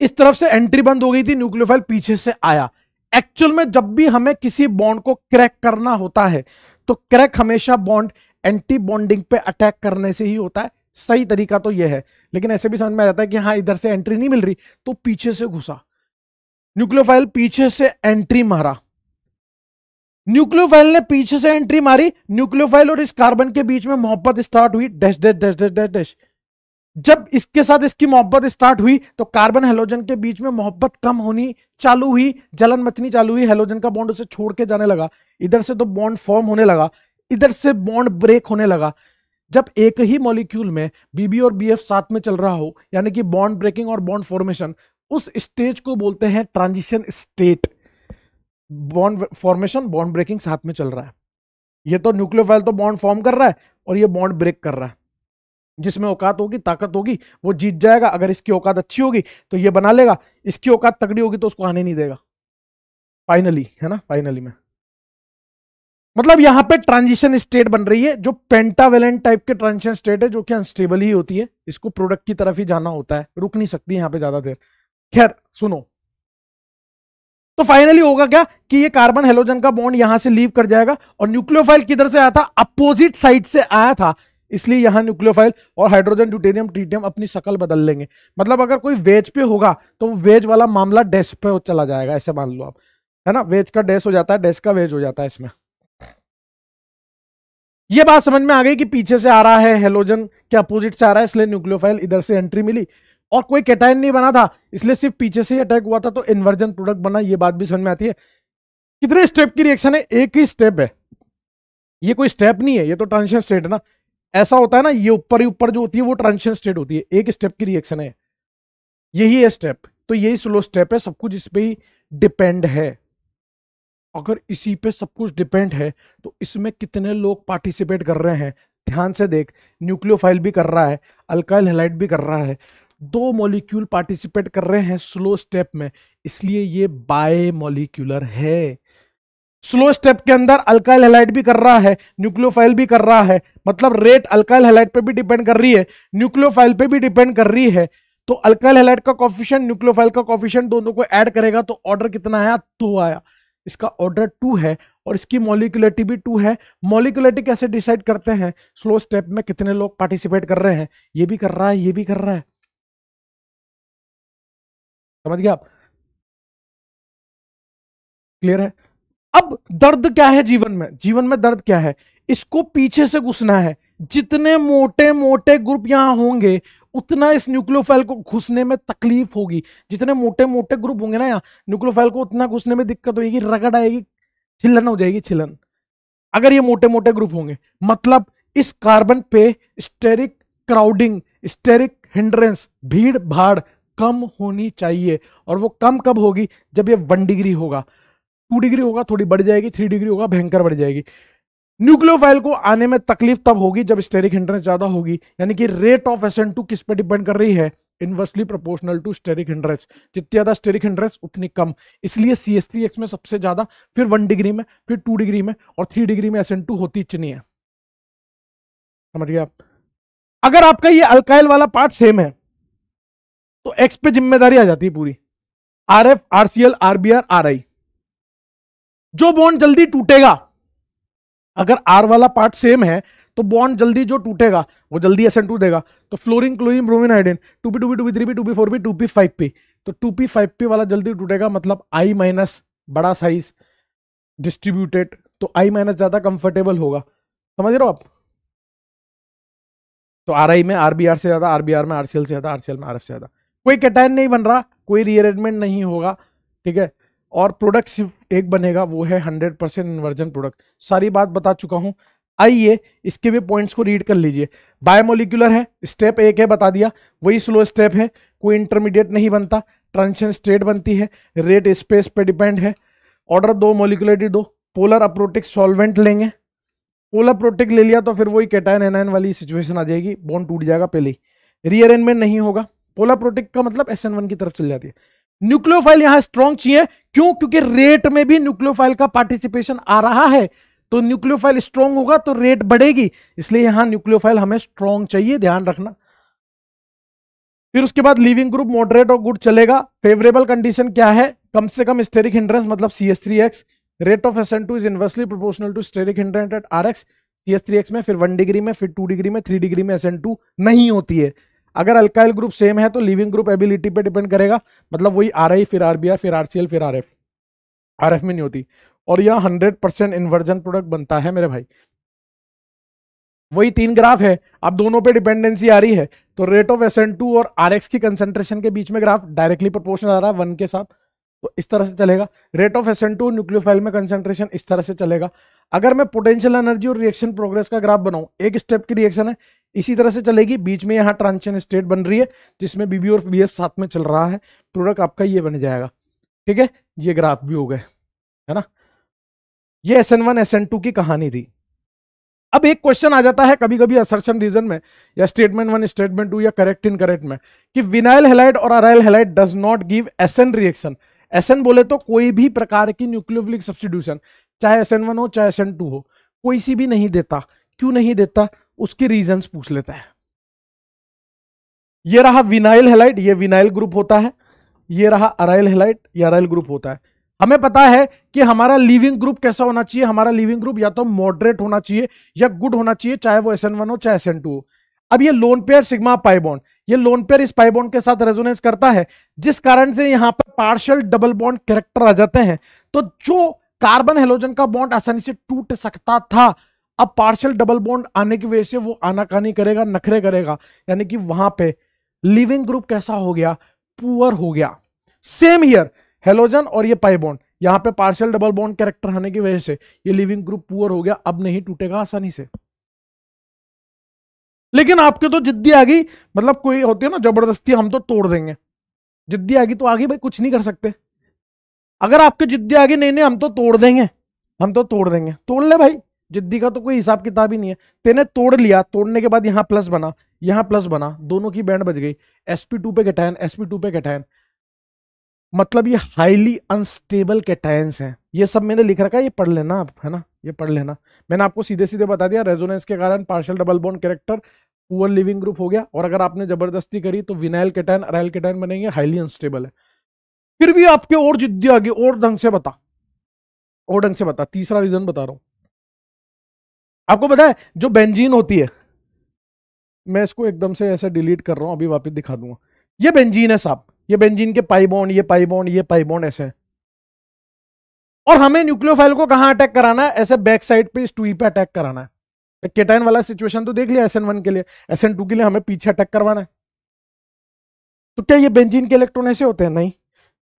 इस तरफ से एंट्री बंद हो गई थी, न्यूक्लियोफाइल पीछे से आया। एक्चुअल में जब भी हमें किसी बॉन्ड को क्रैक करना होता है तो क्रैक हमेशा बॉन्ड एंटी बॉन्डिंग पे अटैक करने से ही होता है। सही तरीका तो यह है, लेकिन ऐसे भी समझ में आ जाता है कि हाँ इधर से एंट्री नहीं मिल रही तो पीछे से घुसा, न्यूक्लियोफाइल पीछे से एंट्री मारा, न्यूक्लियोफाइल ने पीछे से एंट्री मारी, न्यूक्लियोफाइल और इस कार्बन के बीच में मोहब्बत स्टार्ट हुई, dash dash dash dash dash dash. जब इसके साथ इसकी मोहब्बत स्टार्ट हुई तो कार्बन हेलोजन के बीच में मोहब्बत कम होनी चालू हुई, जलन मचनी चालू हुई, हेलोजन का बॉन्ड उसे छोड़ के जाने लगा, इधर से तो बॉन्ड फॉर्म होने लगा, इधर से बॉन्ड ब्रेक होने लगा। जब एक ही मॉलिक्यूल में बीबी और बीएफ साथ में चल रहा हो, यानी कि बॉन्ड ब्रेकिंग और बॉन्ड फॉर्मेशन, उस स्टेज को बोलते हैं transition state. Bond formation bond breaking साथ में चल रहा है। ये तो न्यूक्लियोफाइल तो बॉन्ड फॉर्म कर रहा है और ये बॉन्ड ब्रेक कर रहा है। जिसमें औकात होगी, ताकत होगी, वो जीत जाएगा। अगर इसकी औकात अच्छी होगी तो ये बना लेगा, इसकी औकात तगड़ी होगी तो उसको आने नहीं देगा फाइनली, है ना। फाइनली में मतलब यहां पे ट्रांजिशन स्टेट बन रही है, जो पेंटावेलेंट टाइप के ट्रांजिशन स्टेट है, जो कि अनस्टेबल ही होती है। इसको प्रोडक्ट की तरफ ही जाना होता है, रुक नहीं सकती यहां पे ज्यादा देर। खैर सुनो, तो फाइनली होगा क्या कि ये कार्बन हेलोजन का बॉन्ड यहां से लीव कर जाएगा और न्यूक्लियोफाइल किधर से आया था, अपोजिट साइड से आया था, इसलिए यहां न्यूक्लियोफाइल और हाइड्रोजन ड्यूटेरियम ट्रीटियम अपनी शक्ल बदल लेंगे। मतलब अगर कोई वेज पे होगा तो वेज वाला मामला डैश पे चला जाएगा, ऐसे मान लो आप, है ना। वेज का डैश हो जाता है, डैश का वेज हो जाता है। इसमें ये बात समझ में आ गई कि पीछे से आ रहा है हेलोजन के अपोजिट से आ रहा है, इसलिए न्यूक्लियोफाइल इधर से एंट्री मिली और कोई कैटायन नहीं बना था, इसलिए सिर्फ पीछे से ही अटैक हुआ था, तो इन्वर्जन प्रोडक्ट बना। ये बात भी समझ में आती है। कितने स्टेप की रिएक्शन है, एक ही स्टेप है, ये कोई स्टेप नहीं है, ये तो ट्रांजिशन स्टेट है ना। ऐसा होता है ना, ये ऊपर ही ऊपर जो होती है वो ट्रांजिशन स्टेट होती है, एक स्टेप की रिएक्शन है, यही है स्टेप। तो यही स्लो स्टेप है, सब कुछ इस पे ही डिपेंड है। अगर इसी पे सब कुछ डिपेंड है तो इसमें कितने लोग पार्टिसिपेट कर रहे हैं, ध्यान से देख। न्यूक्लियोफाइल भी कर रहा है, अल्काइल हैलाइड भी कर रहा है, 2 मॉलिक्यूल पार्टिसिपेट कर रहे हैं स्लो स्टेप में, इसलिए ये बाय मॉलिक्यूलर है। स्लो स्टेप के अंदर अल्काइल हैलाइड भी कर रहा है, न्यूक्लियोफाइल भी कर रहा है, मतलब रेट अल्काइल हैलाइड पे भी डिपेंड कर रही है, न्यूक्लियोफाइल पे भी डिपेंड कर रही है। तो अल्काइल हैलाइड का कोफिशिएंट, न्यूक्लियोफाइल का कोफिशिएंट, दोनों को ऐड करेगा तो ऑर्डर कितना आया, 2 आया। इसका ऑर्डर 2 है और इसकी मॉलिक्यूलरिटी भी 2 है। मॉलिक्यूलरिटी कैसे डिसाइड करते हैं, स्लो स्टेप में कितने लोग पार्टिसिपेट कर रहे हैं, ये भी कर रहा है, ये भी कर रहा है। समझ गए आप, क्लियर है। अब दर्द क्या है जीवन में, जीवन में दर्द क्या है, इसको पीछे से घुसना है। जितने मोटे मोटे ग्रुप यहां होंगे उतना इस न्यूक्लियोफाइल को घुसने में तकलीफ होगी। जितने मोटे मोटे ग्रुप होंगे ना यहाँ, न्यूक्लियोफाइल को उतना घुसने में दिक्कत होगी, रगड़ आएगी, छिलन हो जाएगी, छिलन। अगर ये मोटे मोटे ग्रुप होंगे, मतलब इस कार्बन पे स्टेरिक क्राउडिंग, स्टेरिक हिंड्रेंस, भीड़ भाड़ कम होनी चाहिए। और वो कम कब होगी, जब ये 1 डिग्री होगा, 2 डिग्री होगा थोड़ी बढ़ जाएगी, 3 डिग्री होगा भयंकर बढ़ जाएगी। न्यूक्लियोफाइल को आने में तकलीफ तब होगी जब स्टेरिक हिंड्रेंस ज्यादा होगी, यानी कि रेट ऑफ SN2 किस पे डिपेंड कर रही है, inversely proportional to steric hindrance. जितनी ज्यादा स्टेरिक हिंड्रेंस उतनी कम, इसलिए CH3X में सबसे ज्यादा, फिर 1 डिग्री में, फिर 2 डिग्री में और 3 डिग्री में SN2 होती नहीं है। समझ गए आप। अगर आपका ये अल्काइल वाला पार्ट सेम है तो X पे जिम्मेदारी आ जाती है पूरी, RF, RCl, RBr, RI। जो बॉन्ड जल्दी टूटेगा, अगर R वाला पार्ट सेम है तो बॉन्ड जल्दी जो टूटेगा वो जल्दी SN2 देगा। तो fluorine, chlorine, bromine, iodine, 2p, 2p, 2p, 3p, 2p, 4p, 2p, 5p, तो 2p, 5p वाला जल्दी टूटेगा, मतलब I- बड़ा साइज डिस्ट्रीब्यूटेड, तो I- ज्यादा कंफर्टेबल होगा। समझ रहे हो आप। तो RI में RBr से ज्यादा, RBr में RCl से ज्यादा, RCl में RF से ज्यादा। कोई कैटायन नहीं बन रहा, कोई रीअरेंजमेंट नहीं होगा, ठीक है। और प्रोडक्ट सिर्फ एक बनेगा, वो है 100% इन्वर्जन प्रोडक्ट। सारी बात बता चुका हूं, आइए इसके भी पॉइंट्स को रीड कर लीजिए। बायोमोलिकुलर है, स्टेप 1 है, बता दिया, वही स्लो स्टेप है, कोई इंटरमीडिएट नहीं बनता, ट्रांजिशन स्टेट बनती है, रेट स्पेस पे डिपेंड है। Order 2, molecularity 2, polar aprotic solvent लेंगे, पोलर प्रोटिक ले लिया तो फिर वही कैटायन एनायन वाली सिचुएशन आ जाएगी, बॉन्ड टूट जाएगा पहले ही, रीअरेंजमेंट नहीं होगा। पोलर प्रोटिक का मतलब SN1 की तरफ चल जाती है। न्यूक्लियोफाइल यहां स्ट्रॉन्ग चाहिए, क्यों, क्योंकि रेट में भी न्यूक्लियोफाइल का पार्टिसिपेशन आ रहा है। तो न्यूक्लियोफाइल स्ट्रॉन्ग होगा तो रेट बढ़ेगी, इसलिए यहां न्यूक्लियोफाइल हमें स्ट्रॉन्ग चाहिए, ध्यान रखना। फिर उसके बाद लिविंग ग्रुप मॉडरेट और गुड चलेगा। फेवरेबल कंडीशन क्या है, कम से कम स्टेरिक हिंड्रेंस मतलब CH3X, rate of SN2 is inversely proportional to steric hindrance at RX। CH3X में फिर 1 डिग्री में, फिर 2 डिग्री में, 3 डिग्री में SN2 नहीं होती है। अगर अल्काइल ग्रुप सेम है तो लिविंग ग्रुप एबिलिटी पे डिपेंड करेगा, मतलब वही RI फिर RBr फिर RCl फिर RF, RF में नहीं होती। और यह 100% इन्वर्जन प्रोडक्ट बनता है मेरे भाई। वही 3 ग्राफ है, अब दोनों पे डिपेंडेंसी आ रही है, तो रेट ऑफ SN2 और RX की कंसेंट्रेशन के बीच में ग्राफ डायरेक्टली प्रोपोर्शनल आ रहा है 1 के साथ, तो इस तरह से चलेगा। रेट ऑफ SN2 न्यूक्लियोफाइल में कंसेंट्रेशन इस तरह से चलेगा। अगर मैं पोटेंशियल एनर्जी और रिएक्शन प्रोग्रेस का ग्राफ बनाऊं, एक स्टेप की रिएक्शन है, इसी तरह से चलेगी, बीच में यहाँ ट्रांजिशन स्टेट बन रही है जिसमें BB और BF साथ में चल रहा है, प्रोडक्ट आपका ये बन जाएगा। ठीक है, ये ग्राफ भी हो गए, है ना। ये SN1 SN2 की कहानी थी। अब एक क्वेश्चन आ जाता है कभी कभी असर्शन रीजन में, या स्टेटमेंट 1 स्टेटमेंट 2 या करेक्ट इनकरेक्ट में, कि विनाइल हैलाइड और aryl halide does not give SN reaction. SN बोले तो कोई भी प्रकार की न्यूक्लियोफिलिक सब्स्टिट्यूशन, चाहे SN1 हो चाहे SN2 हो, कोई सी भी नहीं देता। क्यों नहीं देता, उसके रीजंस पूछ लेता है। ये रहा विनाइल हैलाइड, ये विनाइल ग्रुप होता है। ये रहा अराइल हैलाइड, ये अराइल ग्रुप होता है। हमें पता है कि हमारा लिविंग ग्रुप कैसा होना चाहिए, हमारा लिविंग ग्रुप या तो मॉडरेट होना चाहिए या गुड होना चाहिए, चाहे वो SN1 हो चाहे SN2 हो। अब ये lone pair sigma pi bond, ये लोन पेयर इस पाई बॉन्ड के साथ रेजोनेंस करता है, जिस कारण से यहां पर पार्शियल डबल बॉन्ड कैरेक्टर आ जाते हैं। तो जो कार्बन हेलोजन का बॉन्ड आसानी से टूट सकता था, अब पार्शियल डबल बॉन्ड आने की वजह से वो आनाकानी करेगा, नखरे करेगा, यानी कि वहां पे लिविंग ग्रुप कैसा हो गया, पुअर हो गया। सेम हियर, हेलोजन और ये पाई बॉन्ड, यहां पे पार्शियल डबल बॉन्ड कैरेक्टर आने की वजह से ये लिविंग ग्रुप पुअर हो गया, अब नहीं टूटेगा आसानी से। लेकिन आपके तो जिद्दी आ गई, मतलब कोई होती है ना जबरदस्ती, हम तो तोड़ देंगे, जिद्दी आ गई तो आगे भाई कुछ नहीं कर सकते। अगर आपके जिद्दी आ गई, नहीं नहीं हम तो तोड़ देंगे, हम तो तोड़ देंगे, तोड़ ले भाई, जिद्दी का तो कोई हिसाब किताब ही नहीं है। तेने तोड़ लिया, तोड़ने के बाद यहां प्लस बना, यहां प्लस बना, दोनों की बैंड बच गई, sp2 पे कैटायन, sp2 पे कैटायन, मतलब ये हाईली अनस्टेबल कैटायंस हैं। ये सब मैंने लिख रखा है, ये पढ़ लेना आप, है ना, ये पढ़ लेना। मैंने आपको सीधे सीधे बता दिया, रेजोनेंस के कारण partial double bond character poor leaving group हो गया, और अगर आपने जबरदस्ती करी तो विनाइल कैटायन अराइल कैटायन बनेंगे, हाईली अनस्टेबल है। फिर भी आपके और जिद्दी आ गई, और ढंग से बता, और ढंग से बता। तीसरा रीजन बता रहा हूं आपको, पता है जो बेंजीन होती है, मैं इसको एकदम से ऐसे डिलीट कर रहा हूं, अभी वापस दिखा दूंगा। ये बेंजीन है साहब, ये बेंजीन के पाई बॉन्ड, ये पाई बॉन्ड, ये पाई बॉन्ड ऐसे है। और हमें न्यूक्लियोफाइल को कहां अटैक कराना है, ऐसे बैक साइड पे इस टूई पे अटैक कराना है। केटाइन वाला सिचुएशन तो देख लिया SN1 के लिए, SN2 के लिए हमें पीछे अटैक करवाना है। तो क्या ये बेंजीन के इलेक्ट्रॉन ऐसे होते हैं? नहीं।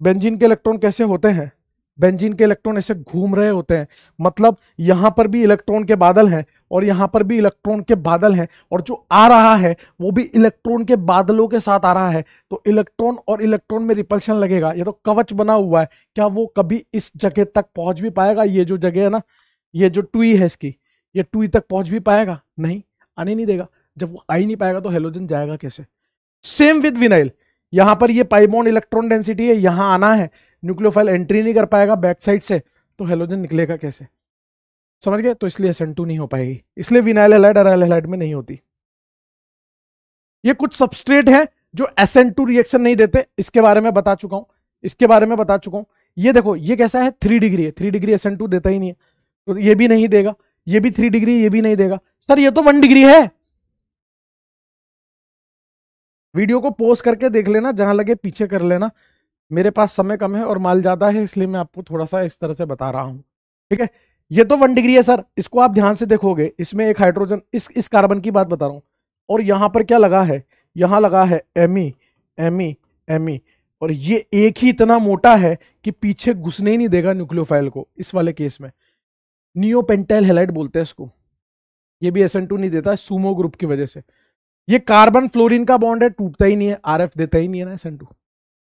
बेंजीन के इलेक्ट्रॉन कैसे होते हैं, बेंजीन के इलेक्ट्रॉन ऐसे घूम रहे होते हैं, मतलब यहां पर भी इलेक्ट्रॉन के बादल हैं और यहां पर भी इलेक्ट्रॉन के बादल हैं, और जो आ रहा है वो भी इलेक्ट्रॉन के बादलों के साथ आ रहा है। तो इलेक्ट्रॉन और इलेक्ट्रॉन में रिपल्शन लगेगा, ये तो कवच बना हुआ है, क्या वो कभी इस जगह तक पहुंच भी पाएगा? ये जो जगह है ना, ये जो टुई है इसकी, ये टुई तक पहुंच भी पाएगा? नहीं, आने नहीं देगा। जब वो आ ही नहीं पाएगा तो हेलोजन जाएगा कैसे? सेम विद विनाइल, यहां पर ये पाई बॉन्ड इलेक्ट्रॉन डेंसिटी है, यहां आना है, न्यूक्लियोफाइल एंट्री नहीं कर पाएगा बैक साइड से, तो हेलोजन निकलेगा कैसे? समझ गए? तो इसलिए SN2 नहीं हो पाएगी, इसलिए विनाइल हैलाइड अराइल हैलाइड में नहीं होती। ये कुछ सबस्ट्रेट है जो SN2 रिएक्शन नहीं देते, इसके बारे में बता चुका हूं, इसके बारे में बता चुका हूं। ये देखो, ये कैसा है, 3 डिग्री है, 3 डिग्री SN2 देता ही नहीं है, तो ये भी नहीं देगा, ये भी 3 डिग्री, ये भी नहीं देगा। सर ये तो 1 डिग्री है। वीडियो को पॉज करके देख लेना, जहां लगे पीछे कर लेना। मेरे पास समय कम है और माल ज्यादा है, इसलिए मैं आपको थोड़ा सा इस तरह से बता रहा हूं, ठीक है। ये तो 1 डिग्री है सर, इसको आप ध्यान से देखोगे, इसमें एक हाइड्रोजन, इस कार्बन की बात बता रहा हूं, और यहां पर क्या लगा है, यहां लगा है एमी एमी एमी, और ये एक ही इतना मोटा है कि पीछे घुसने ही नहीं देगा न्यूक्लियोफाइल को। इस वाले केस में नियोपेंटाइल हैलाइड बोलते हैं इसको। ये भी SN2 नहीं देता, सुमो ग्रुप की वजह से। ये कार्बन फ्लोरीन का बॉन्ड है, टूटता ही नहीं है, RF देता ही नहीं है ना SN2।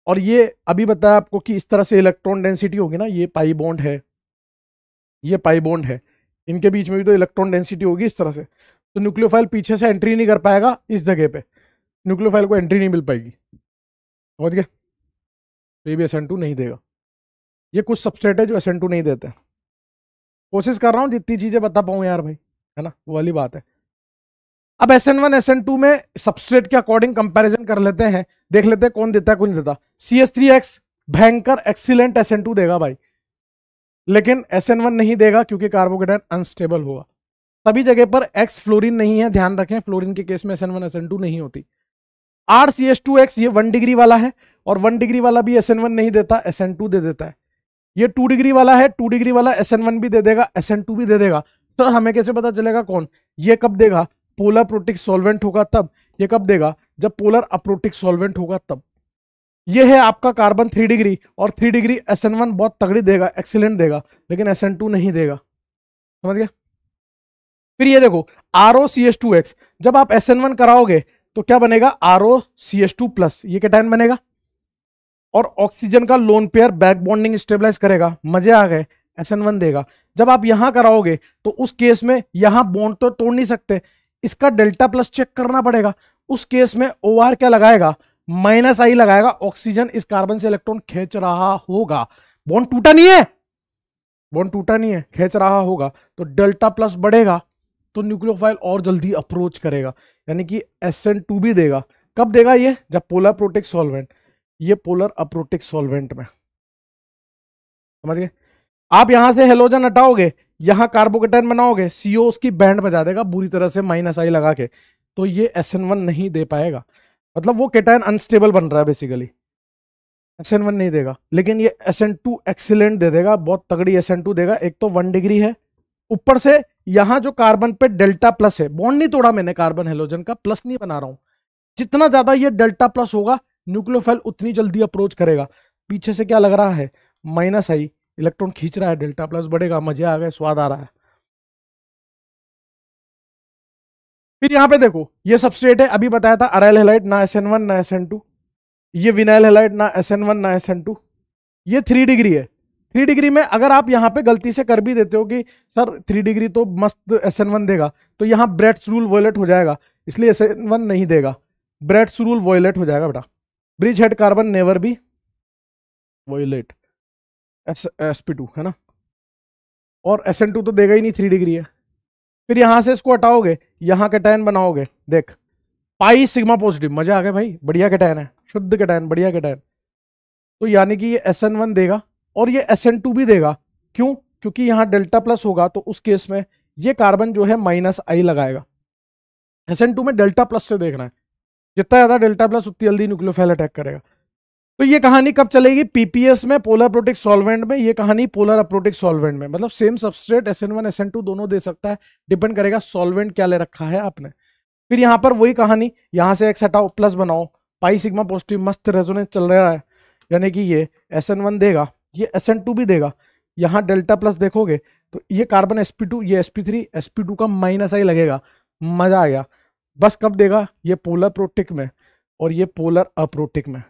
और ये अभी बताया आपको कि इस तरह से इलेक्ट्रॉन डेंसिटी होगी ना, ये पाई बॉन्ड है, ये पाई बॉन्ड है, इनके बीच में भी तो इलेक्ट्रॉन डेंसिटी होगी इस तरह से, तो न्यूक्लियोफाइल पीछे से एंट्री नहीं कर पाएगा, इस जगह पे न्यूक्लियोफाइल को एंट्री नहीं मिल पाएगी। समझ गए? तो ये भी SN2 नहीं देगा। ये कुछ सबस्ट्रेट है जो SN2 नहीं देते। कोशिश कर रहा हूं जितनी चीजें बता पाऊं यार भाई, है ना, वो वाली बात है। अब SN1 SN2 में सबस्ट्रेट के अकॉर्डिंग कंपैरिजन कर लेते हैं, देख लेते हैं कौन देता है कौन नहीं देता। CH3X भयंकर एक्सीलेंट SN2 देगा भाई, लेकिन SN1 नहीं देगा क्योंकि कार्बोकेटाइन अनस्टेबल होगा। सभी जगह पर X फ्लोरीन नहीं है, ध्यान रखें, फ्लोरीन के केस में SN1 SN2 नहीं होती। RCH2X ये 1 डिग्री वाला है, और 1 डिग्री वाला भी SN1 नहीं देता, SN2 दे देता है। ये 2 डिग्री वाला है, 2 डिग्री वाला SN1 भी दे देगा, SN2 भी दे देगा। तो हमें कैसे पता चलेगा कौन? ये कब देगा? पोलर प्रोटिक सॉल्वेंट होगा तब। ये कब देगा? जब पोलर अप्रोटिक सॉल्वेंट होगा तब। ये है आपका कार्बन 3 डिग्री, और 3 डिग्री SN1 बहुत तगड़ी देगा, एक्सीलेंट देगा, लेकिन SN2 नहीं देगा। समझ गया? फिर ये देखो ROCH2X, जब आप SN1 कराओगे तो क्या बनेगा? ROCH2+, ये कैटायन बनेगा, और ऑक्सीजन का lone pair back bonding stabilise करेगा। मजे आ गए, SN1 देगा। जब आप यहां कराओगे तो उस केस में यहां बॉन्ड तो तोड़ नहीं सकते, इसका डेल्टा प्लस चेक करना पड़ेगा। उस केस में OR क्या लगाएगा? -I लगाएगा। ऑक्सीजन इस कार्बन से इलेक्ट्रॉन खींच रहा होगा, बॉन्ड टूटा नहीं है, बॉन्ड टूटा नहीं है, खींच रहा होगा, तो डेल्टा प्लस बढ़ेगा, तो न्यूक्लियोफाइल और जल्दी अप्रोच करेगा, यानी कि SN2 भी देगा। कब देगा ये? जब पोलर प्रोटिक सॉल्वेंट, ये पोलर अप्रोटिक सॉल्वेंट में। समझ गए? आप यहां से हेलोजन हटाओगे, यहां कार्बोकेटाइन बनाओगे, CO उसकी बैंड बजा देगा बुरी तरह से -I लगा के, तो ये SN1 नहीं दे पाएगा। मतलब वो केटायन अनस्टेबल बन रहा है बेसिकली, SN1 नहीं देगा। लेकिन ये SN2 एक्सीलेंट दे देगा, बहुत तगड़ी SN2 देगा। एक तो 1 डिग्री है, ऊपर से यहां जो कार्बन पे डेल्टा प्लस है, बॉन्ड नहीं तोड़ा मैंने कार्बन हेलोजन का, प्लस नहीं बना रहा हूं। जितना ज्यादा ये डेल्टा प्लस होगा, न्यूक्लियोफाइल उतनी जल्दी अप्रोच करेगा। पीछे से क्या लग रहा है? -I, इलेक्ट्रॉन खींच रहा है, डेल्टा प्लस बढ़ेगा। मजे आ गए, स्वाद आ रहा है। फिर यहां पे देखो, ये सबस्ट्रेट है, अभी बताया था अराइल हैलाइड, ना SN1 ना SN2। ये विनाइल हैलाइड, ना SN1 ना SN2। ये 3 डिग्री है। 3 डिग्री में अगर आप यहाँ पे गलती से कर भी देते हो कि सर 3 डिग्री तो मस्त SN1 देगा, तो यहाँ ब्रेड्स रूल वॉयलेट हो जाएगा, इसलिए SN1 नहीं देगा। ब्रेड्स रूल वॉयलेट हो जाएगा बेटा। Bridgehead carbon never be violate, sp2 है ना, और SN2 तो देगा ही नहीं, 3 डिग्री है। फिर यहां से इसको हटाओगे, यहां कैटायन बनाओगे, देख पाई सिग्मा पॉजिटिव। मजा आ गया भाई, बढ़िया कैटायन है, शुद्ध कैटायन, बढ़िया कैटायन। तो यानी कि ये SN1 देगा, और ये SN2 भी देगा। क्यों? क्योंकि यहां डेल्टा प्लस होगा, तो उस केस में ये कार्बन जो है -I लगाएगा। SN2 में डेल्टा प्लस से देखना है, जितना ज्यादा डेल्टा प्लस उतनी जल्दी न्यूक्लियोफाइल अटैक करेगा। तो ये कहानी कब चलेगी? PPS में, पोलर प्रोटिक सॉल्वेंट में। ये कहानी पोलर अप्रोटिक सॉल्वेंट में, मतलब सेम सबस्ट्रेट SN1 SN2 दोनों दे सकता है, डिपेंड करेगा सॉल्वेंट क्या ले रखा है आपने। फिर यहां पर वही कहानी, यहां से X हटाओ, प्लस बनाओ, पाई सिग्मा पॉजिटिव, मस्त रेजोनेंस चल रहा है, यानी कि ये SN1 देगा, ये SN2 भी देगा। यहां डेल्टा प्लस देखोगे तो ये कार्बन sp2, ये sp3, sp2 का -I लगेगा। मजा आ गया। बस कब देगा? ये पोलर प्रोटिक में, और ये पोलर अप्रोटिक में।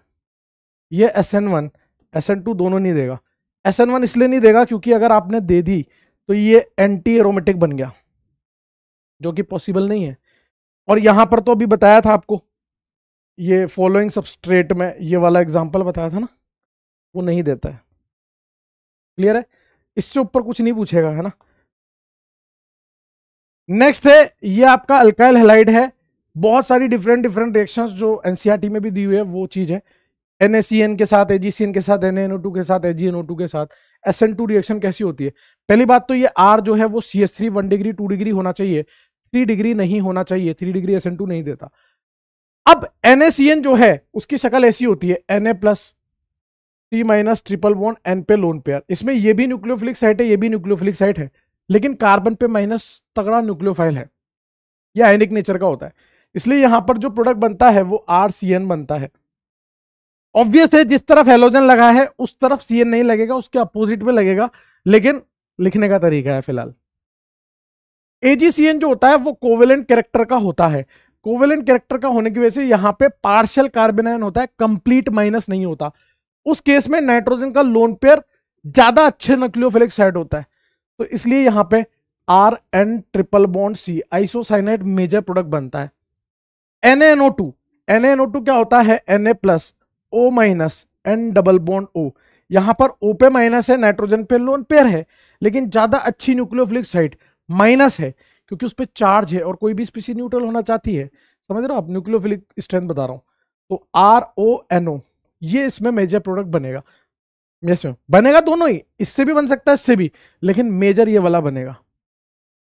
ये SN1 SN2 दोनों नहीं देगा। SN1 इसलिए नहीं देगा क्योंकि अगर आपने दे दी तो ये एंटी एरोमेटिक बन गया, जो कि पॉसिबल नहीं है। और यहां पर तो अभी बताया था आपको, ये फॉलोइंग सबस्ट्रेट में ये वाला एग्जांपल बताया था ना, वो नहीं देता है। क्लियर है? इससे ऊपर कुछ नहीं पूछेगा, है ना। नेक्स्ट है, ये आपका अल्काइल हैलाइड है। बहुत सारी डिफरेंट रिएक्शंस जो एनसीईआरटी में भी दी हुई है, वो चीज है। NaCN के साथ, AgCN के साथ, NaNO2 के साथ, AgNO2 के साथ SN2 रिएक्शन कैसी होती है? पहली बात तो ये R जो है वो CH3 1 डिग्री 2 डिग्री होना चाहिए, 3 डिग्री नहीं होना चाहिए। 3 डिग्री SN2 नहीं देता। अब NaCN जो है उसकी शक्ल ऐसी होती है, Na+T- ट्रिपल बॉन्ड N पे लोन पेयर। इसमें ये भी न्यूक्लियोफिलिक साइट है, ये भी न्यूक्लियोफिलिक साइट है, लेकिन कार्बन पे माइनस तगड़ा न्यूक्लियोफाइल है, यह आयनिक नेचर का होता है। इसलिए यहां पर जो प्रोडक्ट बनता है वो RCN बनता है। ऑब्वियस है, जिस तरफ हेलोजन लगा है उस तरफ CN नहीं लगेगा, उसके अपोजिट में लगेगा, लेकिन लिखने का तरीका है फिलहाल। AgCN जो होता है वो कोवेलेंट कैरेक्टर का होता है। कोवेलेंट कैरेक्टर का होने की वजह से यहां पे पार्शियल कार्बन आयन होता है, कंप्लीट माइनस नहीं होता। उस केस में नाइट्रोजन का लोन पेयर ज्यादा अच्छे न्यूक्लियोफिलिक साइट होता है, तो इसलिए यहां पे RN triple bond C isocyanide major product बनता है। NaNO2 क्या होता है? Na+O- N double bond O। यहां पर O पे माइनस है, नाइट्रोजन पे लोन पेयर है, लेकिन ज्यादा अच्छी न्यूक्लियोफिलिक साइट माइनस है क्योंकि उस पर चार्ज है और कोई भी स्पीसी न्यूट्रल होना चाहती है। समझ रहे हो आप, न्यूक्लियोफिलिक स्ट्रेंथ बता रहा हूं। तो RONO ये इसमें मेजर प्रोडक्ट बनेगा। यस में बनेगा दोनों ही, इससे भी बन सकता है इससे भी, लेकिन मेजर ये वाला बनेगा।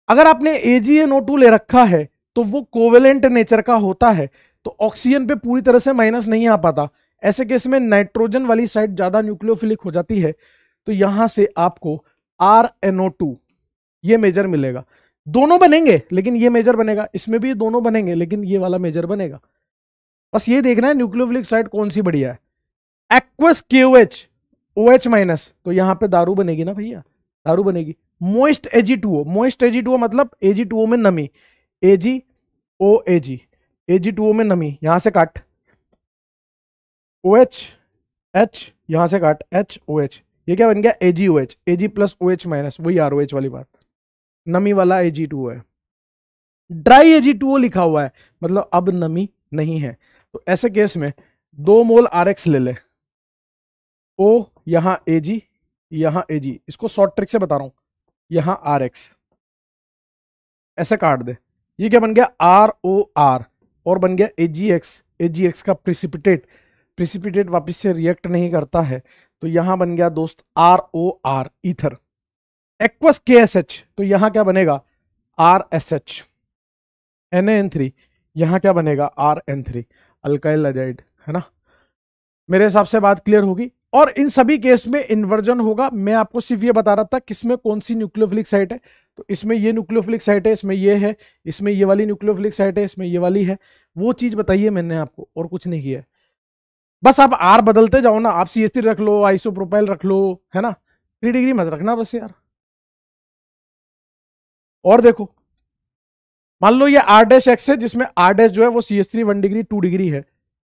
अगर आपने AgNO2 ले रखा है तो वो कोवेलेंट नेचर का होता है, तो ऑक्सीजन पे पूरी तरह से माइनस नहीं आ पाता। ऐसे केस में नाइट्रोजन वाली साइड ज्यादा न्यूक्लियोफिलिक हो जाती है, तो यहां से आपको RNO2 ये मेजर मिलेगा। दोनों बनेंगे लेकिन ये मेजर बनेगा, इसमें भी दोनों बनेंगे लेकिन ये वाला मेजर बनेगा। बस ये देखना है न्यूक्लियोफिलिक साइड कौन सी बढ़िया है। एक्वस KOH OH माइनस, तो यहां पे दारू बनेगी ना भैया, दारू बनेगी। मोइस्ट Ag2O, मोइस्ट Ag2O मतलब Ag2O में नमी, AgOAg, Ag2O में नमी, यहां से काट OH H, यहां से काट HOH, ये क्या बन गया AgOH, Ag plus OH minus, वही ROH वाली बात, नमी वाला Ag2O है। ड्राई Ag2O लिखा हुआ है मतलब अब नमी नहीं है, तो ऐसे केस में 2 मोल RX ले ले, O यहां Ag यहां Ag, इसको शॉर्ट ट्रिक से बता रहा हूं, यहां RX ऐसे काट दे, ये क्या बन गया ROR और बन गया AgX, AgX का प्रिसिपिटेट, प्रिसिपिटेट वापस से रिएक्ट नहीं करता है, तो यहां बन गया दोस्त ROR ईथर। एक्वस KSH, तो यहां क्या बनेगा RSH, NaN3, यहां क्या बनेगा RN3, अल्काइल अजाइड, है ना। मेरे हिसाब से बात क्लियर होगी। और इन सभी केस में इन्वर्जन होगा। मैं आपको सिर्फ ये बता रहा था किसमें कौन सी न्यूक्लियोफिलिक साइट है, तो इसमें ये न्यूक्लियोफिलिक साइट है, इसमें ये है, इसमें ये वाली न्यूक्लियोफिलिक साइट है, इसमें ये वाली है। वो चीज बताइए मैंने आपको, और कुछ नहीं किया। बस आप R बदलते जाओ ना, आप CH3 रख लो, आइसोप्रोपाइल रख लो, है ना, 3 डिग्री मत रखना बस यार। और देखो मान लो ये R-X है, जिसमें R- जो है वो CH3 1 डिग्री 2 डिग्री है,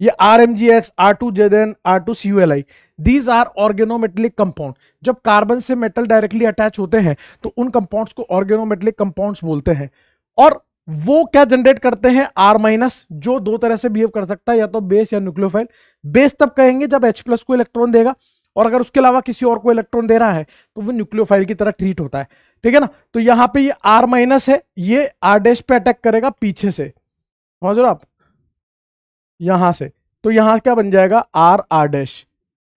ये RMgX, R2ZN, R2CuLi, these are organometallic compound. जब कार्बन से मेटल डायरेक्टली अटैच होते हैं तो उन कंपाउंड्स को ऑर्गेनोमेटेलिक कंपाउंड्स बोलते हैं। और वो क्या जनरेट करते हैं R-, जो दो तरह से बिहेव कर सकता है, या तो बेस या न्यूक्लियोफाइल। बेस तब कहेंगे जब H+ को इलेक्ट्रॉन देगा, और अगर उसके अलावा किसी और को इलेक्ट्रॉन दे रहा है तो वो न्यूक्लियोफाइल की तरह ट्रीट होता है, ठीक है ना। तो यहां पे ये R- है, ये R- पे अटैक करेगा पीछे से, समझ रहे हो आप, यहां से, तो यहां क्या बन जाएगा R-।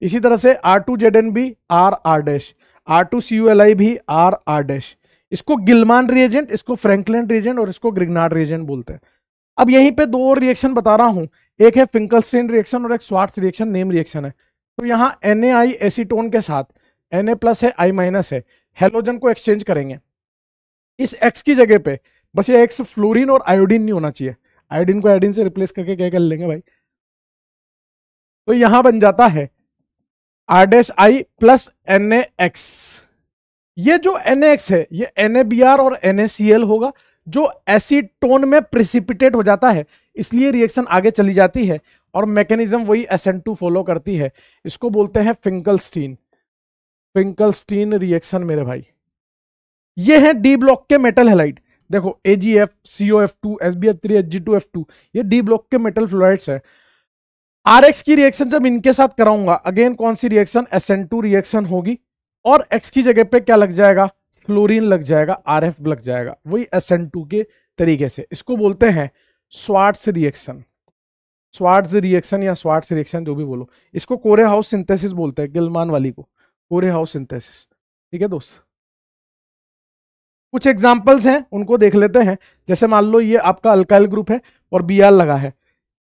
इसी तरह से R2ZN भी R-, R2CuLi भी R-। इसको गिलमान रिएजेंट, इसको फ्रैंकलिन रिएजेंट और इसको ग्रिग्नार्ड रिएजेंट बोलते हैं। अब यहीं पे दो और रिएक्शन बता रहा हूं, एक है फिंकलस्टीन रिएक्शन और एक स्वार्ट्ज रिएक्शन, नेम रिएक्शन है। तो यहां NaI एसीटोन के साथ Na+ है, I- है, हेलोजन को एक्सचेंज करेंगे। इस X की जगह पे बस ये X फ्लोरीन और आयोडीन नहीं होना चाहिए, आयोडीन को आयोडीन से रिप्लेस करके क्या कर लेंगे भाई, तो यहां बन जाता है R-I प्लस NaX। ये जो NaX है ये NaBr और NaCl होगा, जो एसीटोन में प्रिसिपिटेट हो जाता है, इसलिए रिएक्शन आगे चली जाती है और मैकेनिज्म वही SN2 फॉलो करती है। इसको बोलते हैं फिंकलस्टीन, फिंकलस्टीन रिएक्शन मेरे भाई। ये है डी ब्लॉक के मेटल हैलाइड, देखो AgF, COF2, SbF3, Hg2F2, ये डी ब्लॉक के मेटल फ्लोराइड्स है। RX की रिएक्शन जब इनके साथ कराऊंगा, अगेन कौन सी रिएक्शन, SN2 रिएक्शन होगी, और X की जगह पे क्या लग जाएगा, फ्लोरीन लग जाएगा, RF लग जाएगा, वही SN2 के तरीके से। इसको बोलते हैं स्वार्ट्ज रिएक्शन, स्वार्ट्ज रिएक्शन या स्वार्ट्ज रिएक्शन जो भी बोलो। इसको कोरे हाउस सिंथेसिस बोलते हैं, गिलमान वाली को कोरे हाउस सिंथेसिस, ठीक है दोस्त। कुछ एग्जांपल्स हैं उनको देख लेते हैं। जैसे मान लो ये आपका अल्काइल ग्रुप है और Br लगा है,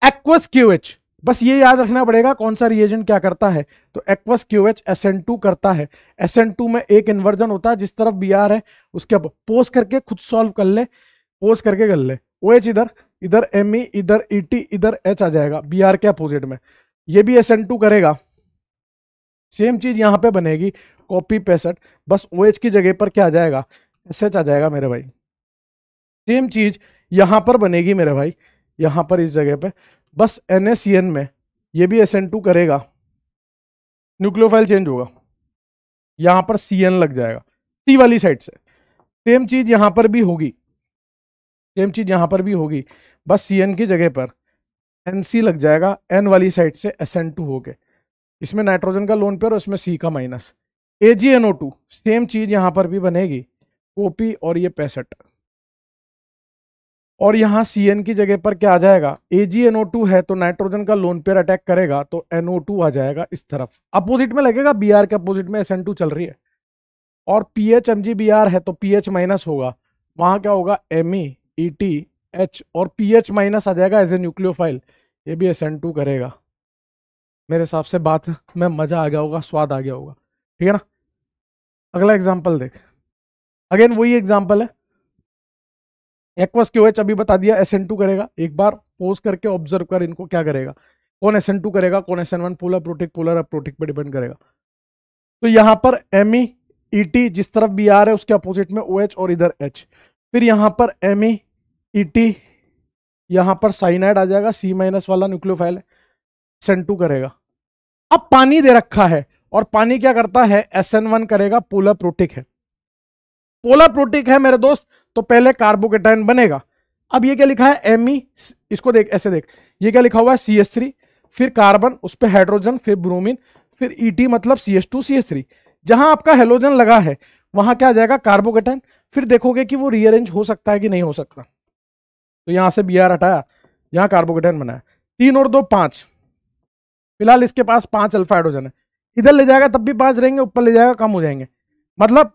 एक्वस QH, बस ये याद रखना पड़ेगा कौन सा रिएजेंट क्या करता है। तो एक्वस QH SN2 करता है, SN2 में एक इन्वर्जन होता है, जिस तरफ Br है उसके पोज करके खुद सॉल्व कर ले, पोज करके कर ले, OH इधर, इधर Me, इधर Et, इधर H आ जाएगा Br के अपोजिट में, ये भी SN2 करेगा। सेम चीज यहां पे बनेगी, कॉपी पेस्ट, बस OH की जगह पर क्या आ जाएगा, SH आ जाएगा मेरे भाई। सेम चीज यहां पर बनेगी मेरे भाई, यहां पर इस जगह पे बस NaCN में ये भी SN2 करेगा, न्यूक्लियोफाइल चेंज होगा, यहां पर CN लग जाएगा C वाली साइड से। सेम चीज यहां पर भी होगी, सेम चीज यहां पर भी होगी, बस CN की जगह पर NC लग जाएगा, N वाली साइड से SN2 हो गए, इसमें नाइट्रोजन का लोन पेयर और इसमें सी का माइनस। AgNO2 सेम चीज यहां पर भी बनेगी, कॉपी और ये 65, और यहां CN की जगह पर क्या आ जाएगा, AgNO2 है तो नाइट्रोजन का लोन पेयर अटैक करेगा तो NO2 आ जाएगा इस तरफ, अपोजिट में लगेगा, Br के अपोजिट में SN2 चल रही है, और पीएच MgBr है तो पीएच माइनस होगा, वहां क्या होगा MEETH, और पीएच माइनस आ जाएगा एज ए न्यूक्लियोफाइल, ये भी SN2 करेगा। मेरे हिसाब से बात में मजा आ गया होगा, स्वाद आ गया होगा, ठीक है ना। अगला एग्जांपल देख, अगेन वही एग्जांपल है, एक्वस क्यूएच अभी बता दिया SN2 करेगा, एक बार पोज करके ऑब्जर्व कर इनको क्या करेगा, कौन SN2 करेगा कौन SN1, पोलर प्रोटिक पे डिपेंड करेगा। तो यहां पर MEET जिस तरफ Br है उसके अपोजिट में OH और इधर H, फिर यहां पर MEET, यहां पर साइनाइड आ जाएगा, C माइनस वाला न्यूक्लियोफाइल है, SN2 करेगा। अब पानी दे रखा है और पानी क्या करता है, SN1 करेगा, पोलर प्रोटिक है, पोलर प्रोटिक है मेरे दोस्त, तो पहले कार्बोकेटाइन बनेगा। अब ये क्या लिखा है Me, इसको देख ऐसे देख, ये क्या लिखा हुआ है CH3, फिर कार्बन, उस पर हाइड्रोजन, फिर ब्रोमीन, फिर ET मतलब CH2 CH3, जहां आपका हेलोजन लगा है वहां क्या आ जाएगा कार्बोकेटाइन, फिर देखोगे कि वो रीअरेंज हो सकता है कि नहीं हो सकता, तो यहां से Br हटाया, यहां कार्बोकेटाइन बनाया, 3 और 2 5, फिलहाल इसके पास 5 अल्फा हाइड्रोजन है, इधर ले जाएगा तब भी 5 रहेंगे, ऊपर ले जाएगा कम हो जाएंगे, मतलब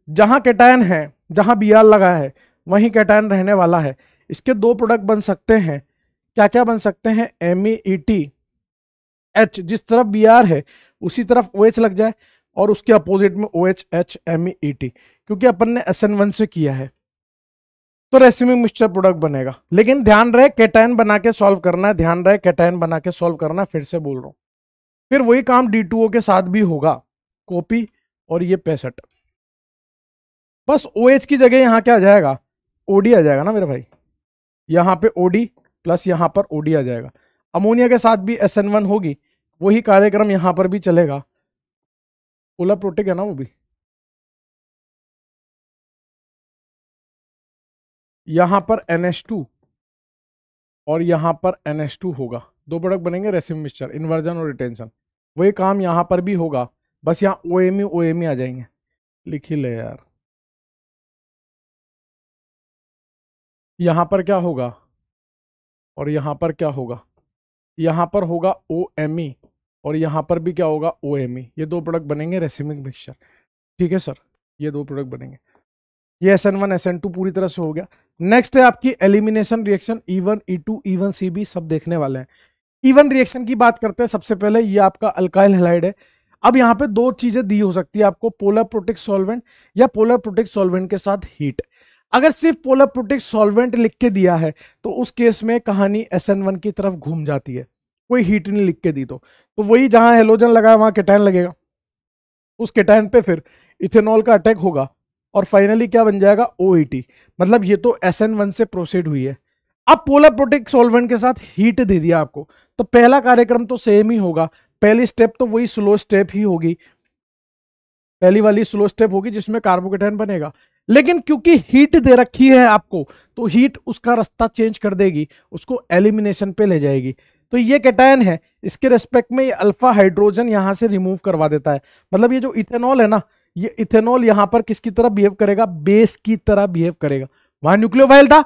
जहां कैटायन है, जहां Br लगा है वहीं कैटायन रहने वाला है। इसके दो प्रोडक्ट बन सकते हैं, क्या क्या बन सकते हैं, MEETH, जिस तरफ Br है उसी तरफ OH लग जाए और उसके अपोजिट में OH MEET, क्योंकि अपन ने SN1 से किया है, तो रेसिमिक मिक्सचर प्रोडक्ट बनेगा। लेकिन ध्यान रहे कैटायन बना के सॉल्व करना है, ध्यान रहे कैटायन बना के सॉल्व करना है, फिर से बोल रहा हूं। फिर वही काम D2O के साथ भी होगा, कॉपी और ये 65, बस OH की जगह यहां क्या आ जाएगा, OD आ जाएगा ना मेरे भाई, यहां पे OD प्लस यहां पर OD आ जाएगा। अमोनिया के साथ भी SN1 होगी, वही कार्यक्रम यहां पर भी चलेगा, पोलर प्रोटिक है ना वो भी, यहां पर NH2 और यहां पर NH2 होगा, दो प्रोडक्ट बनेंगे रेसिमिक मिक्सचर, इन्वर्जन और रिटेंशन, वही काम यहां पर भी होगा, बस यहां OMe आ जाएंगे, लिख ही ले यार। यहां पर क्या होगा और यहां पर क्या होगा, यहां पर होगा OMe और यहां पर भी क्या होगा OMe, ये दो प्रोडक्ट बनेंगे रेसिमिक मिक्सचर, ठीक है सर, ये दो प्रोडक्ट बनेंगे। ये SN1 SN2 पूरी तरह से हो गया। नेक्स्ट है आपकी elimination reaction, E1 E2 E1 CB सब देखने वाले हैं। E1 रिएक्शन की बात करते हैं, सबसे पहले ये आपका अल्काइल हैलाइड है। अब यहाँ पे दो चीजें दी हो सकती है आपको, पोलर प्रोटिक सॉल्वेंट या पोलर प्रोटिक सॉल्वेंट के साथ हीट। अगर सिर्फ पोलर प्रोटिक सॉल्वेंट लिख के दिया है तो उस केस में कहानी SN1 की तरफ घूम जाती है, कोई हीट नहीं लिख के दी तो वही जहां हेलोजन लगा है वहां केटायन लगेगा, उस केटायन पे फिर इथेनॉल का अटैक होगा और फाइनली क्या बन जाएगा OET, मतलब ये तो SN1 से प्रोसीड हुई है। अब पोलर प्रोटिक सॉल्वेंट के साथ हीट दे दिया आपको, तो पहला कार्यक्रम तो सेम ही होगा, पहली स्टेप तो वही स्लो स्टेप ही होगी, पहली वाली स्लो स्टेप होगी जिसमें कार्बोकेटायन बनेगा। लेकिन क्योंकि हीट दे रखी है आपको तो हीट उसका रास्ता चेंज कर देगी, उसको एलिमिनेशन पे ले जाएगी। तो ये कैटायन है, इसके रेस्पेक्ट में ये अल्फा हाइड्रोजन यहां से रिमूव करवा देता है, मतलब ये जो इथेनॉल है ना, ये इथेनॉल यहां पर किसकी तरह बिहेव करेगा, बेस की तरह बिहेव करेगा। वहां न्यूक्लियोफाइल था,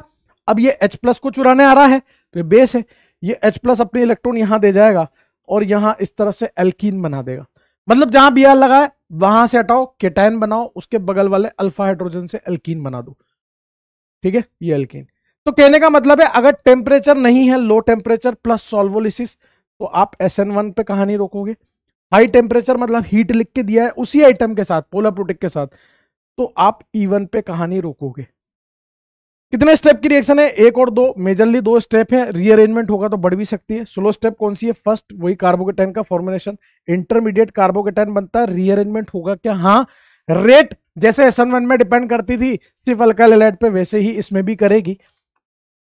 अब ये H+ को चुराने आ रहा है तो ये बेस है, ये H+ अपने इलेक्ट्रॉन यहां दे जाएगा और यहां इस तरह से एल्कीन बना देगा, मतलब जहां Br लगा है वहां से हटाओ, केटायन बनाओ, उसके बगल वाले अल्फा हाइड्रोजन से एल्कीन बना दो, ठीक है, ये एल्कीन। तो कहने का मतलब है अगर टेम्परेचर नहीं है, लो टेम्परेचर प्लस सॉल्वोलिसिस, तो आप SN1 पे कहानी रोकोगे। हाई टेम्परेचर मतलब हीट लिख के दिया है उसी आइटम के साथ, पोलर प्रोटिक के साथ, तो आप E1 पे कहानी रोकोगे। कितने स्टेप की रिएक्शन है, एक और दो, मेजरली दो स्टेप है, रीअरेंजमेंट होगा तो बढ़ भी सकती है। स्लो स्टेप कौन सी है, फर्स्ट वही कार्बोकेटायन का फॉर्मुलेशन, इंटरमीडिएट कार्बोकेटायन बनता है, रीअरेंजमेंट होगा क्या, हाँ, रेट जैसे SN1 में डिपेंड करती थी सिर्फ अल्काइल हैलाइड पे, वैसे ही इसमें भी करेगी।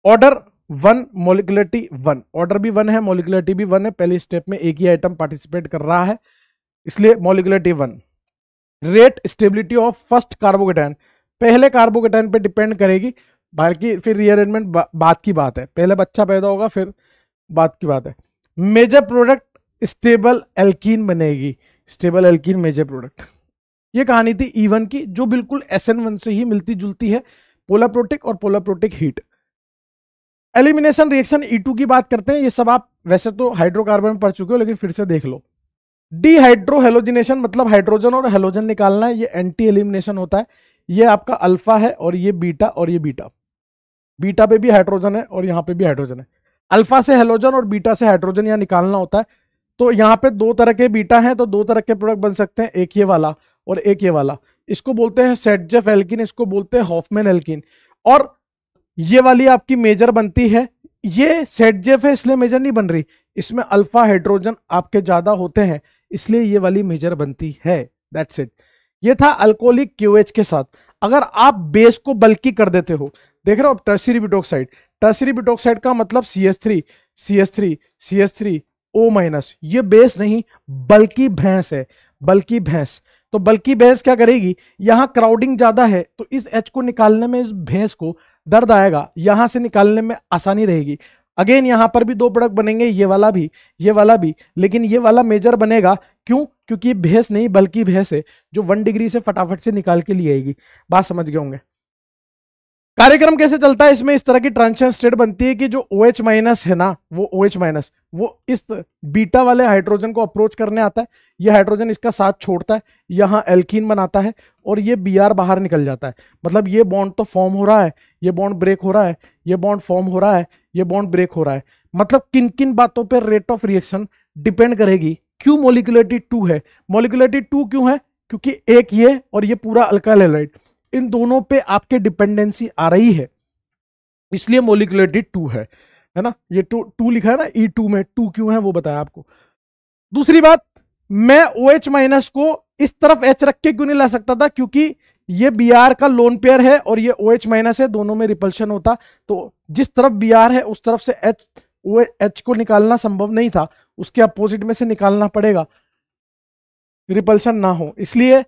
ऑर्डर 1, मोलिकुलरिटी 1, ऑर्डर भी 1 है, मोलिकुलरिटी भी 1 है, पहली स्टेप में एक ही आइटम पार्टिसिपेट कर रहा है इसलिए molecularity 1। Rate stability of first carbocation पहले कार्बोकेटायन पे डिपेंड करेगी, बाकी फिर रीअरेंजमेंट बात की बात है, पहले बच्चा पैदा होगा फिर बात की बात है। मेजर प्रोडक्ट स्टेबल एल्कीन बनेगी, स्टेबल एल्कीन मेजर प्रोडक्ट। ये कहानी थी E1 की, जो बिल्कुल SN1 से ही मिलती जुलती है, पोलर प्रोटिक और polar protic heat. Elimination reaction E2 की बात करते हैं। ये सब आप वैसे तो हाइड्रोकार्बन में पढ़ चुके हो, लेकिन फिर से देख लो। डिहाइड्रोहेलोजिनेशन मतलब हाइड्रोजन और हेलोजन निकालना है, ये एंटी एलिमिनेशन होता है। ये आपका अल्फा है और ये बीटा और ये बीटा। बीटा पे भी हाइड्रोजन है और यहाँ पे भी हाइड्रोजन है। अल्फा से हेलोजन और बीटा से हाइड्रोजन यहाँ निकालना होता है। तो यहाँ पे दो तरह के बीटा हैं, तो दो तरह के प्रोडक्ट बन सकते हैं, एक ये वाला और एक ये वाला। इसको बोलते हैं सेटजेफ एल्कीन, इसको बोलते हैं हॉफमैन एल्कीन। और ये वाली आपकी मेजर बनती है, ये सेटजेफ है इसलिए मेजर नहीं बन रही, इसमें अल्फा हाइड्रोजन आपके ज्यादा होते हैं इसलिए ये वाली मेजर बनती है। That's it. ये था अल्कोहलिक क्यूएच के साथ। अगर आप बेस को बल्कि कर देते हो, देख रहे हो आप, टर्शियरी ब्यूटोक्साइड, टर्शियरी ब्यूटोक्साइड का मतलब CH3 CH3 CH3 O-, ये बेस नहीं बल्कि भैंस है, बल्कि भैंस। तो बल्कि भैंस क्या करेगी, यहां क्राउडिंग ज्यादा है तो इस H को निकालने में इस भैंस को दर्द आएगा, यहां से निकालने में आसानी रहेगी। अगेन यहां पर भी दो प्रोडक्ट बनेंगे, ये वाला भी, ये वाला भी, लेकिन ये वाला मेजर बनेगा। क्यों? क्योंकि ये भैंस नहीं बल्कि भैंस है, जो 1 डिग्री से फटाफट से निकाल के लिए आएगी। बात समझ गए होंगे। कार्यक्रम कैसे चलता है इसमें? इस तरह की ट्रांजिशन स्टेट बनती है कि जो OH- है ना, वो OH- वो इस बीटा वाले हाइड्रोजन को अप्रोच करने आता है, ये हाइड्रोजन इसका साथ छोड़ता है, यहां एल्कीन बनाता है और ये Br बाहर निकल जाता है। मतलब ये बॉन्ड तो फॉर्म हो रहा है, ये बॉन्ड ब्रेक हो रहा है, ये बॉन्ड फॉर्म हो रहा है, ये बॉन्ड ब्रेक हो रहा है। मतलब किन किन बातों पर रेट ऑफ रिएक्शन डिपेंड करेगी। क्यों मोलिकुलरिटी 2 है? मोलिकुलरिटी 2 क्यों है? क्योंकि एक ये और ये पूरा अल्काइल हैलाइड, इन दोनों पे आपके डिपेंडेंसी आ रही है, इसलिए मोलिकुलरिटी 2 है ना। ये 2 लिखा है ना E2 में, 2 क्यों है वो बताया आपको। दूसरी बात, मैं OH- को इस तरफ H रख के क्यों नहीं ला सकता था? क्योंकि ये Br का लोन पेयर है और ये OH- है, दोनों में रिपल्शन होता। तो जिस तरफ Br है उस तरफ से H को निकालना संभव नहीं था, उसके अपोजिट में से निकालना पड़ेगा, रिपल्शन ना हो। इसलिए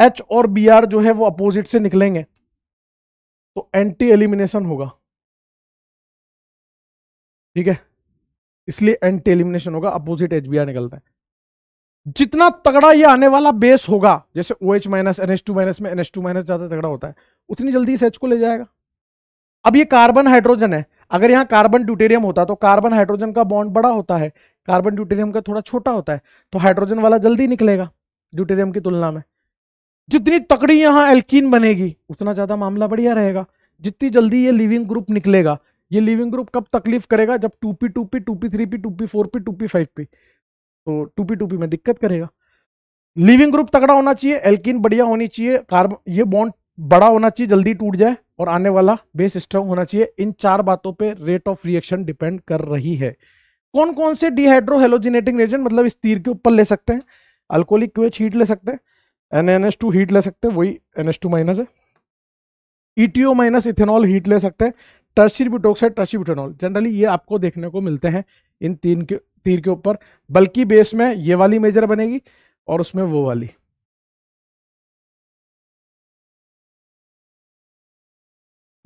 H और Br जो है वो अपोजिट से निकलेंगे, तो एंटी एलिमिनेशन होगा। ठीक है, इसलिए एंटी एलिमिनेशन होगा, अपोजिट HBr निकलता है। जितना तगड़ा ये आने वाला बेस होगा, जैसे OH- NH2- में NH2- ज्यादा तगड़ा होता है, उतनी जल्दी इस H को ले जाएगा। अब ये कार्बन हाइड्रोजन है, अगर यहां कार्बन ड्यूटेरियम होता तो कार्बन हाइड्रोजन का बॉन्ड बड़ा होता है, कार्बन ड्यूटेरियम का थोड़ा छोटा होता है, तो हाइड्रोजन वाला जल्दी निकलेगा ड्यूटेरियम की तुलना में। जितनी तकड़ी यहां एल्कीन बनेगी उतना ज्यादा मामला बढ़िया रहेगा। जितनी जल्दी ये लिविंग ग्रुप निकलेगा, ये लिविंग ग्रुप कब तकलीफ करेगा? जब 2p 2p 2p 3p 2p 4p 2p 5p, तो 2p 2p में दिक्कत करेगा। लिविंग ग्रुप तगड़ा होना चाहिए, एल्कीन बढ़िया होनी चाहिए, कार्बन ये बॉन्ड बड़ा होना चाहिए, जल्दी टूट जाए, और आने वाला बेस स्ट्रांग होना चाहिए। इन चार बातों पे रेट ऑफ रिएक्शन डिपेंड कर रही है। कौन कौन से डिहाइड्रो हेलोजिनेटिंग एजेंट, मतलब इस तीर के ऊपर ले सकते हैं? अल्कोहलिक क्यूएच हीट ले सकते हैं, NaNH2 हीट ले सकते हैं, वही NH2- है। ETO- इथेनॉल हीट ले सकते हैं, tertiary butoxide, tertiary butanol. Generally ये आपको देखने को मिलते हैं इन तीर के ऊपर, बल्कि बेस में ये वाली मेजर बनेगी और उसमें वो वाली।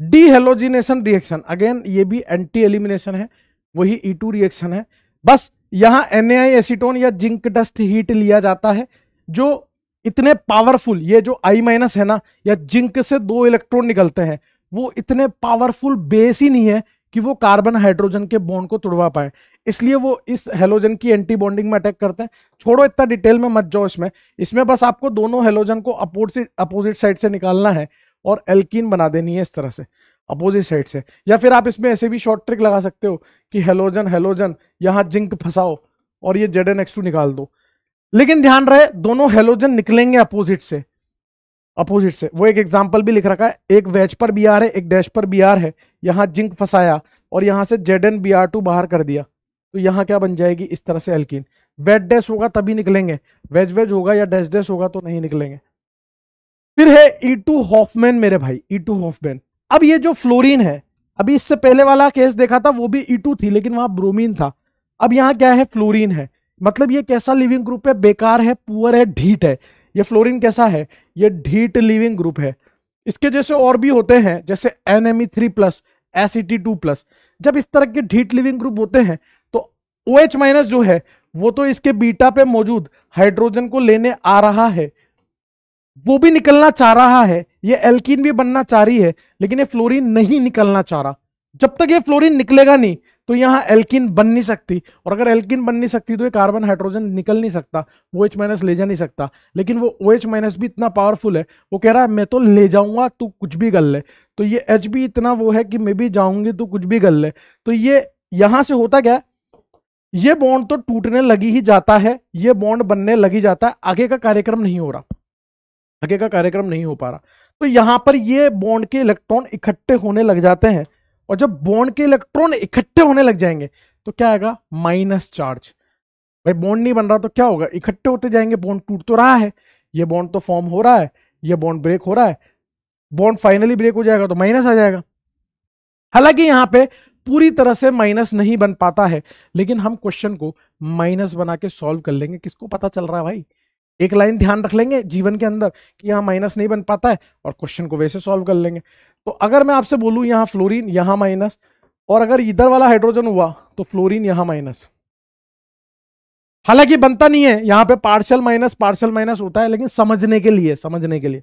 डीहेलोजिनेशन रिएक्शन, अगेन ये भी एंटी एलिमिनेशन है, वही E2 रिएक्शन है। बस यहां NaI एसीटोन या जिंक डस्ट हीट लिया जाता है, जो इतने पावरफुल, ये जो I- है ना, या जिंक से 2 इलेक्ट्रॉन निकलते हैं, वो इतने पावरफुल बेस ही नहीं है कि वो कार्बन हाइड्रोजन के बॉन्ड को तोड़वा पाए, इसलिए वो इस हेलोजन की एंटी बॉन्डिंग में अटैक करते हैं। छोड़ो, इतना डिटेल में मत जाओ इसमें बस आपको दोनों हेलोजन को अपोजिट साइड से निकालना है और एल्कीन बना देनी है इस तरह से, अपोजिट साइड से। या फिर आप इसमें ऐसे भी शॉर्ट ट्रिक लगा सकते हो कि हेलोजन यहां जिंक फंसाओ और ये ZnX2 निकाल दो। लेकिन ध्यान रहे, दोनों हेलोजन निकलेंगे अपोजिट से। वो एक एग्जांपल भी लिख रखा है, एक वेज पर Br है, एक डैश पर Br है, यहां जिंक फंसाया और यहां से ZnBr2 बाहर कर दिया, तो यहां क्या बन जाएगी? इस तरह से एल्कीन। वेज डैश होगा तभी निकलेंगे, वेज होगा या डैश डैश होगा तो नहीं निकलेंगे। फिर है E2 हॉफमैन मेरे भाई, E2 हॉफमैन। अब ये जो फ्लोरीन है, अभी इससे पहले वाला केस देखा था वो भी E2 थी, लेकिन वहां ब्रोमीन था। अब यहां क्या है? फ्लोरीन है। मतलब ये कैसा लिविंग ग्रुप है? बेकार है, पुअर है, ढीठ है। ये फ्लोरीन कैसा है? ये ढीठ लिविंग ग्रुप है। इसके जैसे और भी होते हैं, जैसे NMe3+, SET2+। जब इस तरह के ढीठ लिविंग ग्रुप होते हैं तो OH- जो है वो तो इसके बीटा पे मौजूद हाइड्रोजन को लेने आ रहा है, वो भी निकलना चाह रहा है, ये एल्कीन भी बनना चाह रही है, लेकिन ये फ्लोरीन नहीं निकलना चाह रहा। जब तक ये फ्लोरीन निकलेगा नहीं तो यहां एल्कीन बन नहीं सकती, और अगर एल्कीन बन नहीं सकती तो ये कार्बन हाइड्रोजन निकल नहीं सकता, वो OH- ले जा नहीं सकता। लेकिन वो OH- भी इतना पावरफुल है, वो कह रहा है मैं तो ले जाऊंगा, तू कुछ भी कर ले। तो ये H भी इतना वो है कि मैं भी जाऊंगी, तू कुछ भी कर ले। तो ये यहां से होता क्या है, ये बॉन्ड तो टूटने लगी ही जाता है, ये बॉन्ड बनने लगी जाता है, आगे का कार्यक्रम नहीं हो रहा, आगे का कार्यक्रम नहीं हो पा रहा। तो यहां पर ये बॉन्ड के इलेक्ट्रॉन इकट्ठे होने लग जाते हैं, और जब बॉन्ड के इलेक्ट्रॉन इकट्ठे होने लग जाएंगे तो क्या आएगा, माइनस चार्ज। भाई बॉन्ड नहीं बन रहा तो क्या होगा, इकट्ठे होते जाएंगे, बॉन्ड टूट तो रहा है, ये बॉन्ड तो फॉर्म हो रहा है, ये बॉन्ड ब्रेक हो रहा है, बॉन्ड फाइनली ब्रेक हो जाएगा तो माइनस आ जाएगा। हालांकि यहां पे पूरी तरह से माइनस नहीं बन पाता है, लेकिन हम क्वेश्चन को माइनस बना के सॉल्व कर लेंगे। किसको पता चल रहा है भाई, एक लाइन ध्यान रख लेंगे जीवन के अंदर कि यहां माइनस नहीं बन पाता है, और क्वेश्चन को वैसे सॉल्व कर लेंगे। तो अगर मैं आपसे बोलूं यहां फ्लोरीन यहां माइनस, और अगर इधर वाला हाइड्रोजन हुआ तो फ्लोरीन यहां माइनस, हालांकि बनता नहीं है, यहां पे पार्शियल माइनस होता है, लेकिन समझने के लिए, समझने के लिए।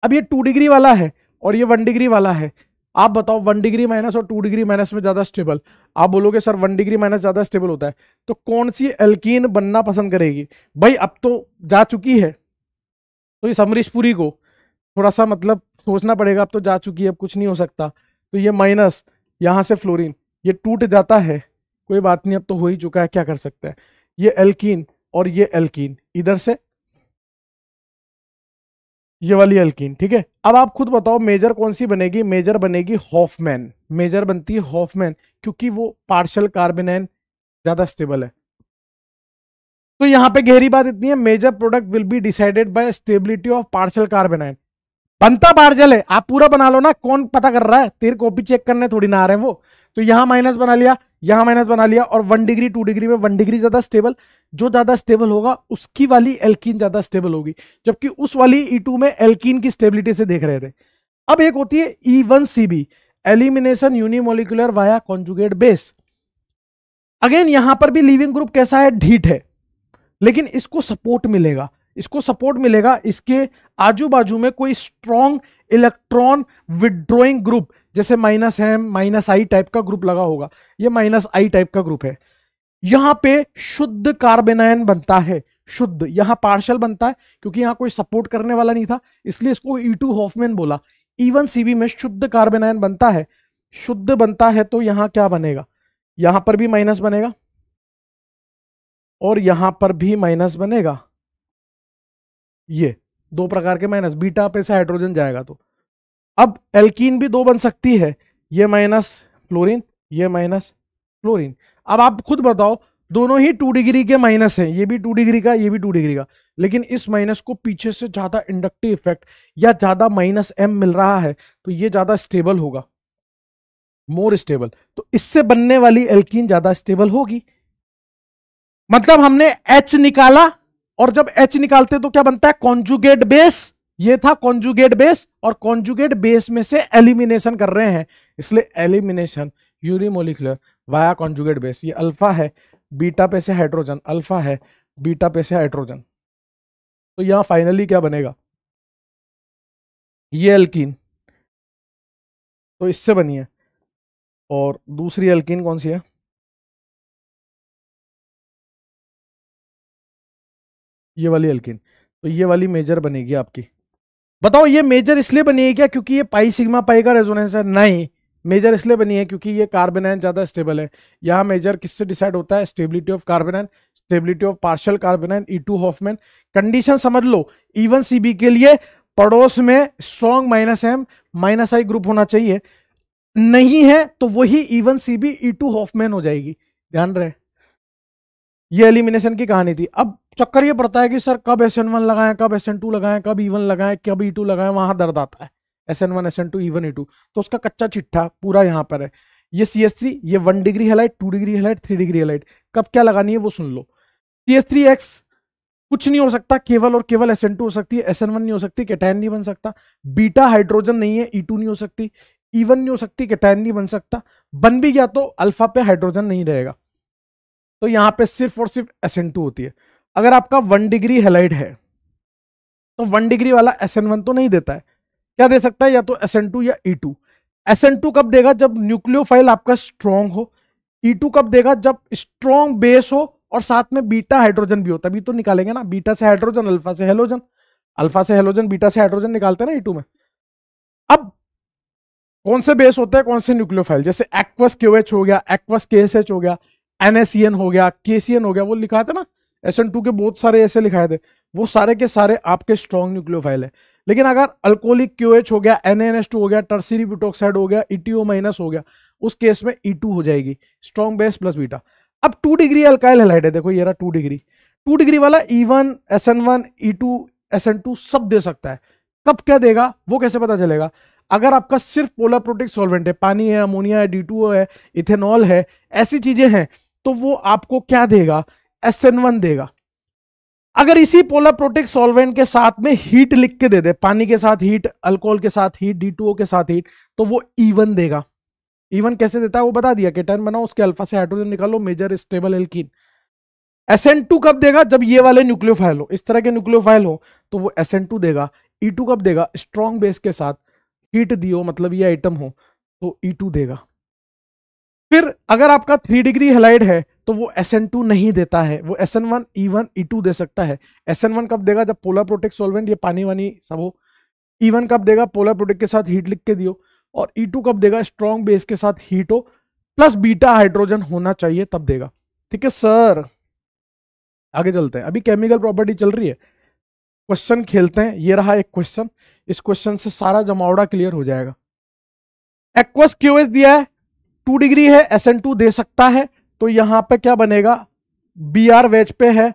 अब ये 2 डिग्री वाला है और ये 1 डिग्री वाला है, आप बताओ 1 डिग्री माइनस और 2 डिग्री माइनस में ज्यादा स्टेबल? आप बोलोगे सर 1 डिग्री माइनस ज्यादा स्टेबल होता है, तो कौन सी एल्कीन बनना पसंद करेगी? भाई अब तो जा चुकी है, तो इस अमरीशपुरी को थोड़ा सा मतलब सोचना पड़ेगा, अब तो जा चुकी है, अब कुछ नहीं हो सकता। तो ये माइनस, यहां से फ्लोरीन, ये टूट जाता है, कोई बात नहीं, अब तो हो ही चुका है, क्या कर सकते हैं। ये एल्कीन और ये एल्कीन, इधर से ये वाली एल्कीन, ठीक है। अब आप खुद बताओ मेजर कौन सी बनेगी? मेजर बनेगी हॉफमैन, मेजर बनती है हॉफमैन, क्योंकि वो पार्शियल कार्बोनाइन ज्यादा स्टेबल है। तो यहां पे गहरी बात इतनी है, major product will be decided by stability of partial carbanion. बनता पार्शियल है, आप पूरा बना लो ना, कौन पता कर रहा है, तेरे कॉपी चेक करने थोड़ी ना आ रहे हैं वो। तो यहां माइनस बना लिया, यहां माइनस बना लिया, और 1 डिग्री 2 डिग्री में 1 डिग्री ज्यादा स्टेबल, जो ज्यादा स्टेबल होगा उसकी वाली एल्कीन ज्यादा स्टेबल होगी, जबकि उस वाली E2 में एल्कीन की स्टेबिलिटी से देख रहे थे। अब एक होती है E1CB, elimination unimolecular via conjugate base. Again यहां पर भी लिविंग ग्रुप कैसा है, ढीठ है, लेकिन इसको सपोर्ट मिलेगा, इसको सपोर्ट मिलेगा, इसके आजू बाजू में कोई स्ट्रॉन्ग इलेक्ट्रॉन विड्रॉइंग ग्रुप, जैसे -M -I टाइप का ग्रुप लगा होगा, ये -I टाइप का ग्रुप है। यहां पे शुद्ध कार्बेनायन बनता है, शुद्ध, यहां पार्शियल बनता है क्योंकि यहां कोई सपोर्ट करने वाला नहीं था, इसलिए इसको E2 हॉफमैन बोला। E1CB में शुद्ध कार्बेनायन बनता है, शुद्ध बनता है, तो यहां क्या बनेगा, यहां पर भी माइनस बनेगा और यहां पर भी माइनस बनेगा, ये 2 प्रकार के माइनस, बीटा पे से हाइड्रोजन जाएगा तो। अब एल्कीन भी 2 बन सकती है, ये माइनस फ्लोरीन, ये माइनस फ्लोरीन। अब आप खुद बताओ, दोनों ही 2 डिग्री के माइनस हैं, ये भी 2 डिग्री का, ये भी 2 डिग्री का, लेकिन इस माइनस को पीछे से ज्यादा इंडक्टिव इफेक्ट या ज्यादा -M मिल रहा है, तो ये ज्यादा स्टेबल होगा, मोर स्टेबल, तो इससे बनने वाली एल्कीन ज्यादा स्टेबल होगी। मतलब हमने H निकाला, और जब H निकालते तो क्या बनता है, कॉन्जुगेट बेस, ये था कॉन्जुगेट बेस, और कॉन्जुगेट बेस में से एलिमिनेशन कर रहे हैं, इसलिए elimination unimolecular via conjugate base. ये अल्फा है, बीटा पे से हाइड्रोजन, अल्फा है, बीटा पे से हाइड्रोजन, तो यहां फाइनली क्या बनेगा, ये एल्कीन तो इससे बनी है, और दूसरी एल्कीन कौन सी है, ये वाली एल्कीन, तो ये वाली मेजर बनेगी आपकी। बताओ ये मेजर इसलिए बनी है क्या क्योंकि ये पाई सिग्मा पाई का रेजोनेंस है? नहीं, मेजर इसलिए बनी है क्योंकि ये कार्बोनाइन ज्यादा स्टेबल है। यहां मेजर किससे डिसाइड होता है, stability of carbanion, stability of partial carbanion, E2 Hofmann. Condition समझ लो, E1CB के लिए पड़ोस में स्ट्रॉन्ग -M -I ग्रुप होना चाहिए, नहीं है तो वही E1CB E2 हॉफमैन हो जाएगी, ध्यान रहे। ये एलिमिनेशन की कहानी थी। अब चक्कर ये पड़ता है कि सर कब SN1 लगाएं, कब SN2 लगाएं, कब E1 लगाएं, कब E2 लगाएं, वहां दर्द आता है। SN1 SN2 E1 E2, तो उसका कच्चा चिट्ठा पूरा यहां पर है। ये CH3, ये 1 degree halide, 2 degree halide, 3 degree halide, कब क्या लगानी है वो सुन लो। CH3X कुछ नहीं हो सकता, केवल और केवल SN2 हो सकती है, SN1 नहीं हो सकती, कैटायन नहीं बन सकता। बीटा हाइड्रोजन नहीं है, E2 नहीं हो सकती, E1 नहीं हो सकती, कैटायन नहीं बन सकता। बन भी गया तो अल्फा पे हाइड्रोजन नहीं रहेगा। तो यहां पे सिर्फ और सिर्फ SN2 होती है। अगर आपका 1 डिग्री हेलाइड है तो 1 डिग्री वाला SN1 तो नहीं देता है, क्या दे सकता है, या तो SN2 या E2। SN2 कब देगा, जब न्यूक्लियोफाइल आपका स्ट्रॉन्ग हो। E2 कब देगा, जब स्ट्रॉन्ग बेस हो और साथ में बीटा हाइड्रोजन भी हो, तभी तो निकालेंगे ना, बीटा से हाइड्रोजन, अल्फा से हेलोजन, अल्फा से हेलोजन, बीटा से हाइड्रोजन निकालते हैं ना E2 में। अब कौन से बेस होते हैं, कौन से न्यूक्लियोफाइल, जैसे एक्वस KOH हो गया, एक्वस KSH हो गया, NaCN हो गया, KCN हो गया, वो लिखा था ना, SN2 के बहुत सारे ऐसे लिखाए थे, वो सारे के सारे आपके स्ट्रॉन्ग न्यूक्लियोफाइल है। लेकिन अगर अल्कोहलिक KOH हो गया, NaNH2 हो गया, टर्सरी ब्यूटोक्साइड हो गया, ETO माइनस हो गया, उस केस में E2 हो जाएगी, स्ट्रॉन्ग बेस प्लस बीटा। अब 2 डिग्री अल्काइल हैलाइड है, देखो ये रहा 2 डिग्री, 2 डिग्री वाला E1 SN1 E2 SN2 सब दे सकता है। कब क्या देगा वो कैसे पता चलेगा, अगर आपका सिर्फ पोलर प्रोटिक सॉल्वेंट है, पानी है, अमोनिया है, D2O है, इथेनॉल है, ऐसी चीजें हैं, तो वो आपको क्या देगा, SN1 देगा। अगर इसी पोलर प्रोटिक सॉल्वेंट के साथ में हीट लिख के दे दे, पानी के साथ हीट, अल्कोहल के साथ हीट, D2O के साथ हीट, तो वो E1 देगा। E1 कैसे देता है वो बता दिया, केटायन बनाओ, उसके अल्फा से हाइड्रोजन निकालो, मेजर स्टेबल एल्कीन। SN2 कब देगा, जब ये वाले न्यूक्लियोफाइल हो, इस तरह के न्यूक्लियोफाइल हो, तो वो SN2 देगा। E2 कब देगा, स्ट्रॉन्ग बेस के साथ हीट दियो, मतलब ये आइटम हो, तो E2 देगा। फिर अगर आपका 3 डिग्री हेलाइड है तो वो SN2 नहीं देता है, वो SN1 E1 E2 दे सकता है। SN1 कब देगा, जब पोलर प्रोटिक सॉल्वेंट, ये पानी वानी सब हो। E1 कब देगा, पोलर प्रोटिक के साथ हीट लिख के दियो। और E2 कब देगा, स्ट्रॉन्ग बेस के साथ हीट हो प्लस बीटा हाइड्रोजन होना चाहिए, तब देगा। ठीक है सर, आगे चलते हैं, अभी केमिकल प्रॉपर्टी चल रही है, क्वेश्चन खेलते हैं। ये रहा एक क्वेश्चन, इस क्वेश्चन से सारा जमावड़ा क्लियर हो जाएगा। एक्वस QH दिया है, 2 डिग्री है, SN2 दे सकता है, तो यहां पे क्या बनेगा, Br वेज पे है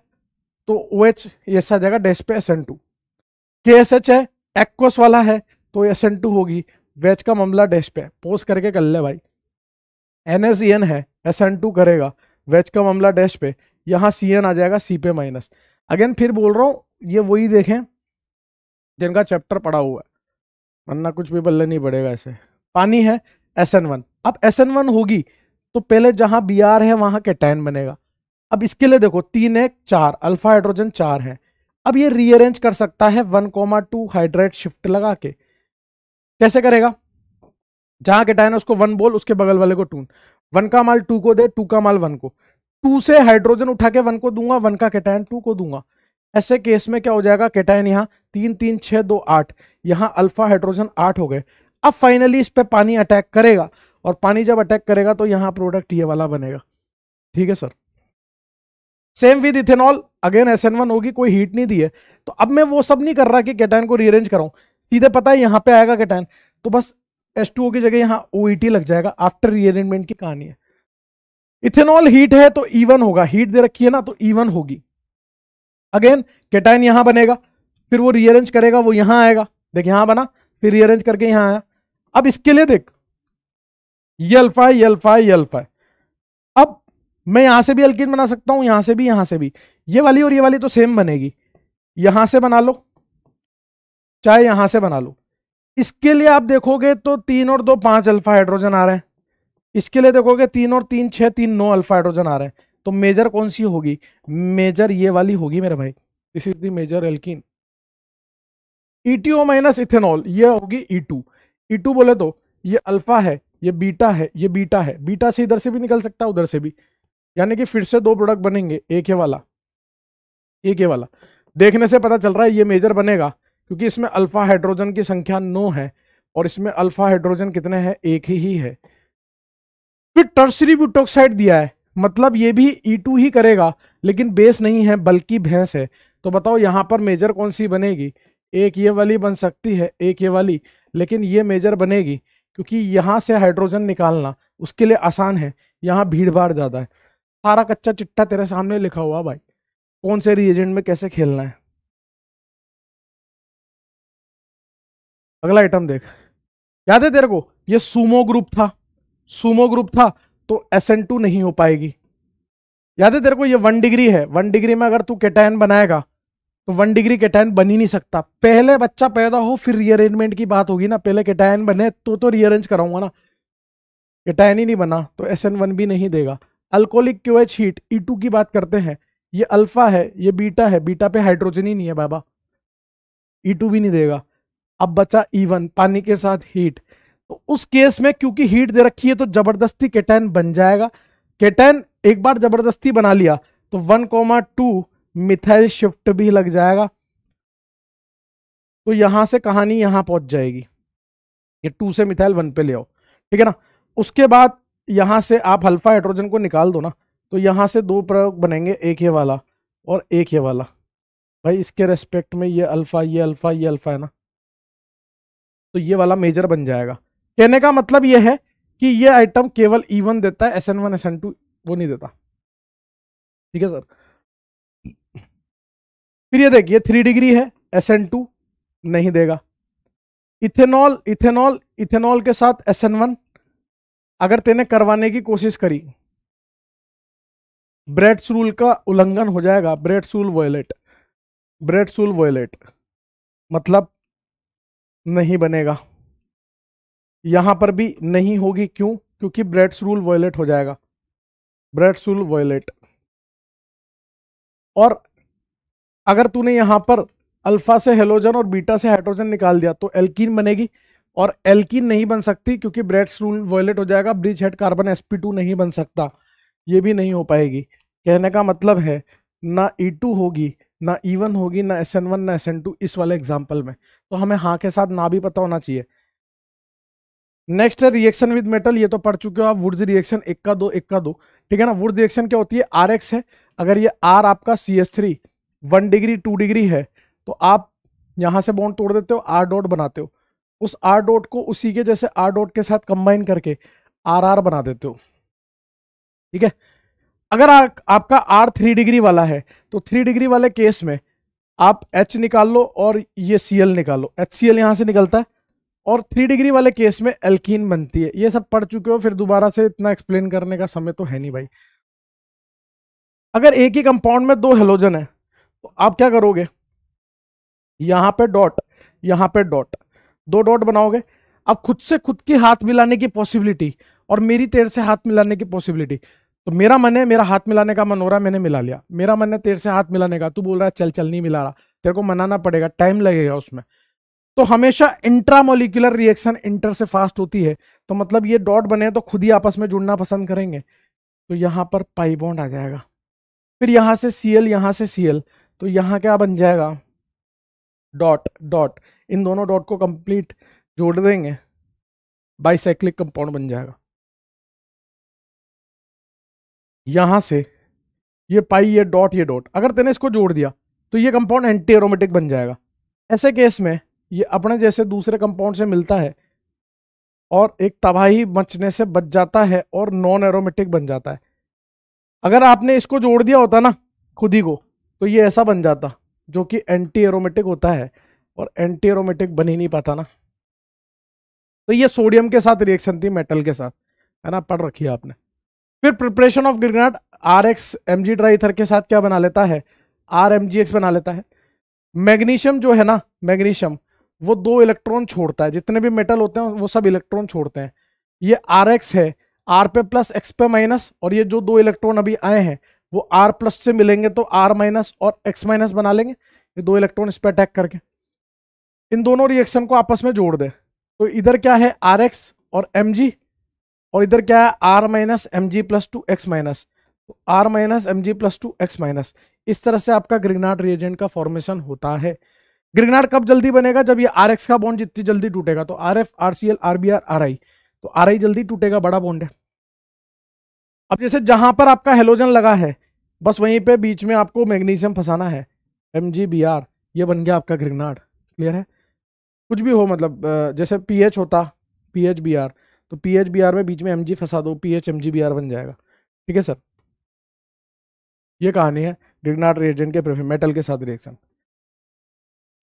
तो OH ऐसा जाएगा, डैश पे SN2। KSH है, एक्वस वाला है, तो SN2 होगी, वेज का मामला डैश पे, पोज करके कर ले भाई। NaCN है, SN2 करेगा, वेज का मामला डैश पे, यहां CN आ जाएगा C पे माइनस। अगेन फिर बोल रहा हूं, ये वही देखें जिनका चैप्टर पढ़ा हुआ है, वरना कुछ भी बल्ले नहीं पड़ेगा। ऐसे पानी है, SN1, अब SN1 होगी तो पहले जहां Br है वहां कैटायन बनेगा। अब इसके लिए देखो 3 1 4, अल्फा हाइड्रोजन 4 है। अब ये रीअरेंज कर सकता है 1,2 हाइड्रेट शिफ्ट लगा के। कैसे करेगा, जहां कैटायन है उसको 1 बोल, उसके बगल वाले को 2, 1 का माल 2 को दे, 2 का माल 1 को, 2 से हाइड्रोजन उठा के 1 को दूंगा, 1 का कैटायन 2 को दूंगा। ऐसे केस में क्या हो जाएगा, कैटायन यहाँ 3 3 6 2 8, यहाँ अल्फा हाइड्रोजन 8 हो गए। अब फाइनली इस पे पानी अटैक करेगा, और पानी जब अटैक करेगा तो यहां प्रोडक्ट ये वाला बनेगा। ठीक है sir, same with ethanol, again SN1 होगी, कोई हीट नहीं दी है, तो अब मैं वो सब नहीं कर रहा कि कैटायन को रीअरेंज कराऊं, सीधे पता है यहां पे आएगा कैटायन, तो बस H2O की जगह यहां OET लग जाएगा, आफ्टर रीअरेंजमेंट की कहानी है। इथेनॉल हीट है तो E1 होगा, हीट दे रखी है ना तो E1 होगी। अगेन कैटायन यहां बनेगा, फिर वो रीअरेंज करेगा, वो यहां आएगा, देख यहां बना, फिर रीअरेंज करके यहां आया। अब इसके लिए देख, ये अल्फा है, ये अल्फा है, ये अल्फा है। अब मैं यहां से भी अल्कीन बना सकता हूं, यहां से भी, यहां से भी, ये वाली और ये वाली तो सेम बनेगी, यहां से बना लो चाहे यहां से बना लो। इसके लिए आप देखोगे तो 3 और 2 5 अल्फा हाइड्रोजन आ रहे हैं, इसके लिए देखोगे 3 और 3 6 3 9 अल्फा हाइड्रोजन आ रहे हैं, तो मेजर कौन सी होगी, मेजर ये वाली होगी मेरे भाई, this is the major alkene. ETO minus ethanol, ये होगी E2। E2 बोले तो ये अल्फा है, ये बीटा है, ये बीटा है, बीटा से इधर से भी निकल सकता है, उधर से भी, यानी कि फिर से 2 प्रोडक्ट बनेंगे, एक ये वाला, एक ये वाला। देखने से पता चल रहा है ये मेजर बनेगा, क्योंकि इसमें अल्फा हाइड्रोजन की संख्या 9 है और इसमें अल्फा हाइड्रोजन कितने हैं, एक ही है। फिर टर्सरी ब्यूटोक्साइड दिया है, मतलब ये भी E2 ही करेगा, लेकिन बेस नहीं है बल्कि भैंस है। तो बताओ यहां पर मेजर कौन सी बनेगी, एक ये वाली बन सकती है, एक ये वाली, लेकिन ये मेजर बनेगी क्योंकि यहां से हाइड्रोजन निकालना उसके लिए आसान है, यहां भीड़ भाड़ ज्यादा है। सारा कच्चा चिट्ठा तेरे सामने लिखा हुआ भाई, कौन से रिएजेंट में कैसे खेलना है। अगला आइटम देख, याद है तेरे को ये सूमो ग्रुप था, सूमो ग्रुप था तो SN2 नहीं हो पाएगी। याद है तेरे को ये 1 डिग्री है, 1 डिग्री में अगर तू कैटायन बनाएगा तो 1 डिग्री कैटायन बन ही नहीं सकता, पहले बच्चा पैदा हो फिर रीअरेंजमेंट की बात होगी ना, पहले कैटायन बने तो रीअरेंज कराऊंगा ना, कैटायन ही नहीं बना तो SN1 भी नहीं देगा, अल्कोहलिक क्यूएच हीट E2 की बात करते हैं, ये अल्फा है, ये बीटा है, बीटा पे हाइड्रोजन ही नहीं है बाबा, E2 भी नहीं देगा। अब बचा E1 पानी के साथ हीट, तो उस केस में क्योंकि हीट दे रखी है तो जबरदस्ती केटायन बन जाएगा। केटायन एक बार जबरदस्ती बना लिया तो 1,2 मिथाइल शिफ्ट भी लग जाएगा, तो यहां से कहानी यहां पहुंच जाएगी, ये 2 से मिथाइल 1 पे ले आओ, ठीक है ना। उसके बाद यहां से आप अल्फा हाइड्रोजन को निकाल दो ना, तो यहां से दो प्रयोग बनेंगे, एक ये वाला और एक ये वाला। भाई इसके रेस्पेक्ट में ये अल्फा, ये अल्फा, ये अल्फा है ना, तो ये वाला मेजर बन जाएगा। कहने का मतलब ये है कि ये आइटम केवल E1 देता है, SN1 SN2 वो नहीं देता, ठीक है सर। फिर ये देखिए 3 डिग्री है, SN2 नहीं देगा। इथेनॉल इथेनॉल इथेनॉल के साथ SN1 अगर तेने करवाने की कोशिश करी, ब्रेड्स रूल का उल्लंघन हो जाएगा, Bredt's rule violate, Bredt's rule violate मतलब नहीं बनेगा। यहां पर भी नहीं होगी, क्यों? क्योंकि ब्रेड्स रूल वॉयलेट हो जाएगा, ब्रेड्स रूल वॉयलेट। और अगर तूने यहां पर अल्फा से हेलोजन और बीटा से हाइड्रोजन निकाल दिया तो एल्कीन बनेगी, और एल्कीन नहीं बन सकती क्योंकि ब्रेड्स रूल वॉयलेट हो जाएगा, ब्रिज हेड कार्बन sp2 नहीं बन सकता, ये भी नहीं हो पाएगी। कहने का मतलब है ना E2 होगी, ना E1 होगी, ना SN1 ना SN2 इस वाले एग्जाम्पल में, तो हमें हाँ के साथ ना भी पता होना चाहिए। नेक्स्ट है रिएक्शन विद मेटल, ये तो पढ़ चुके हो आप, वुड्स रिएक्शन 1 का 2 1 का 2, ठीक है ना। वुड्स रिएक्शन क्या होती है, RX है, अगर ये R आपका CH3 1 डिग्री 2 डिग्री है तो आप यहां से बॉन्ड तोड़ देते हो, R डॉट बनाते हो, उस R डॉट को उसी के जैसे R डॉट के साथ कंबाइन करके RR बना देते हो, ठीक है। अगर आपका R 3 डिग्री वाला है तो 3 डिग्री वाले केस में आप H निकाल लो और ये Cl निकालो, HCl यहां से निकलता है, और 3 डिग्री वाले केस में एल्कीन बनती है। ये सब पढ़ चुके हो, फिर दोबारा से इतना एक्सप्लेन करने का समय तो है नहीं भाई। अगर एक ही कंपाउंड में 2 हेलोजन है तो आप क्या करोगे, यहां पे डॉट, यहां पे डॉट, 2 डॉट बनाओगे। अब खुद से खुद की हाथ मिलाने की पॉसिबिलिटी और मेरी तेरे से हाथ मिलाने की पॉसिबिलिटी, तो मेरा मन है, मेरा हाथ मिलाने का मन हो रहा है, मैंने मिला लिया, मेरा मन है तेरे से हाथ मिलाने का, तू बोल रहा है चल चल नहीं मिला रहा, तेरे को मनाना पड़ेगा, टाइम लगेगा उसमें। तो हमेशा इंट्रामोलिकुलर रिएक्शन इंटर से फास्ट होती है, तो मतलब ये डॉट बने तो खुद ही आपस में जुड़ना पसंद करेंगे, तो यहां पर पाई बॉन्ड आ जाएगा। फिर यहां से Cl, यहां से Cl, तो यहां क्या बन जाएगा, डॉट डॉट, इन दोनों डॉट को कंप्लीट जोड़ देंगे, बाइसाइक्लिक कंपाउंड बन जाएगा। यहां से ये पाई, ये डॉट, ये डॉट, अगर तेने इसको जोड़ दिया तो ये कंपाउंड एंटी एरोमेटिक बन जाएगा। ऐसे केस में ये अपने जैसे दूसरे कंपाउंड से मिलता है और एक तबाही मचने से बच जाता है और नॉन एरोमेटिक बन जाता है। अगर आपने इसको जोड़ दिया होता ना खुद ही को, तो ये ऐसा बन जाता जो कि एंटी एरोमेटिक होता है, और एंटी एरोमेटिक बन ही नहीं पाता ना। तो ये सोडियम के साथ रिएक्शन थी, मेटल के साथ, है ना, पढ़ रखी है आपने। फिर preparation of Grignard, RX Mg ट्राइथर के साथ क्या बना लेता है, RMgX बना लेता है। मैग्नीशियम जो है ना, मैग्नीशियम वो 2 इलेक्ट्रॉन छोड़ता है, जितने भी मेटल होते हैं वो सब इलेक्ट्रॉन छोड़ते हैं। ये RX है, R पे प्लस X पे माइनस, और ये जो 2 इलेक्ट्रॉन अभी आए हैं वो R प्लस से मिलेंगे तो R माइनस और X माइनस बना लेंगे, ये 2 इलेक्ट्रॉन इस पर अटैक करके इन दोनों रिएक्शन को आपस में जोड़ दे, तो इधर क्या है RX और Mg, और इधर क्या है R minus Mg plus 2 X minus, तो R minus Mg plus 2 X minus. इस तरह से आपका ग्रिग्नार्ड रिएजेंट का फॉर्मेशन होता है। ग्रिग्नार्ड कब जल्दी बनेगा, जब ये RX का बॉन्ड जितनी जल्दी टूटेगा, तो RF RCl RBr RI, तो RI जल्दी टूटेगा, बड़ा बॉन्ड है। अब जैसे जहां पर आपका हेलोजन लगा है बस वहीं पे बीच में आपको मैग्नीशियम फंसाना है, MgBr, ये बन गया आपका ग्रिग्नार्ड। क्लियर है? कुछ भी हो, मतलब जैसे पीएच होता, PHBr, तो PHBr में बीच में Mg फंसा दो, PHMgBr बन जाएगा। ठीक है सर, ये कहानी है ग्रिग्नार्ड रिएजेंट के मेटल के साथ रिएक्शन।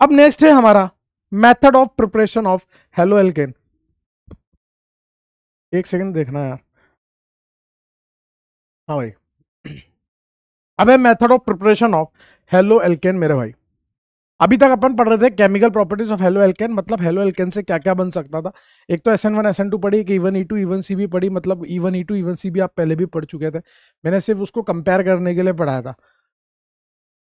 अब नेक्स्ट है हमारा method of preparation of halo alkane. एक सेकंड देखना यार, हाँ भाई। अब है method of preparation of halo alkane मेरे भाई। अभी तक अपन पढ़ रहे थे chemical properties of halo alkane, मतलब हेलो एल्केन से क्या क्या बन सकता था। एक तो SN1 SN2 पढ़ी, एक E1 E2 E1 C भी पढ़ी, मतलब E1 E2 E1 C भी आप पहले भी पढ़ चुके थे, मैंने सिर्फ उसको कंपेयर करने के लिए पढ़ाया था।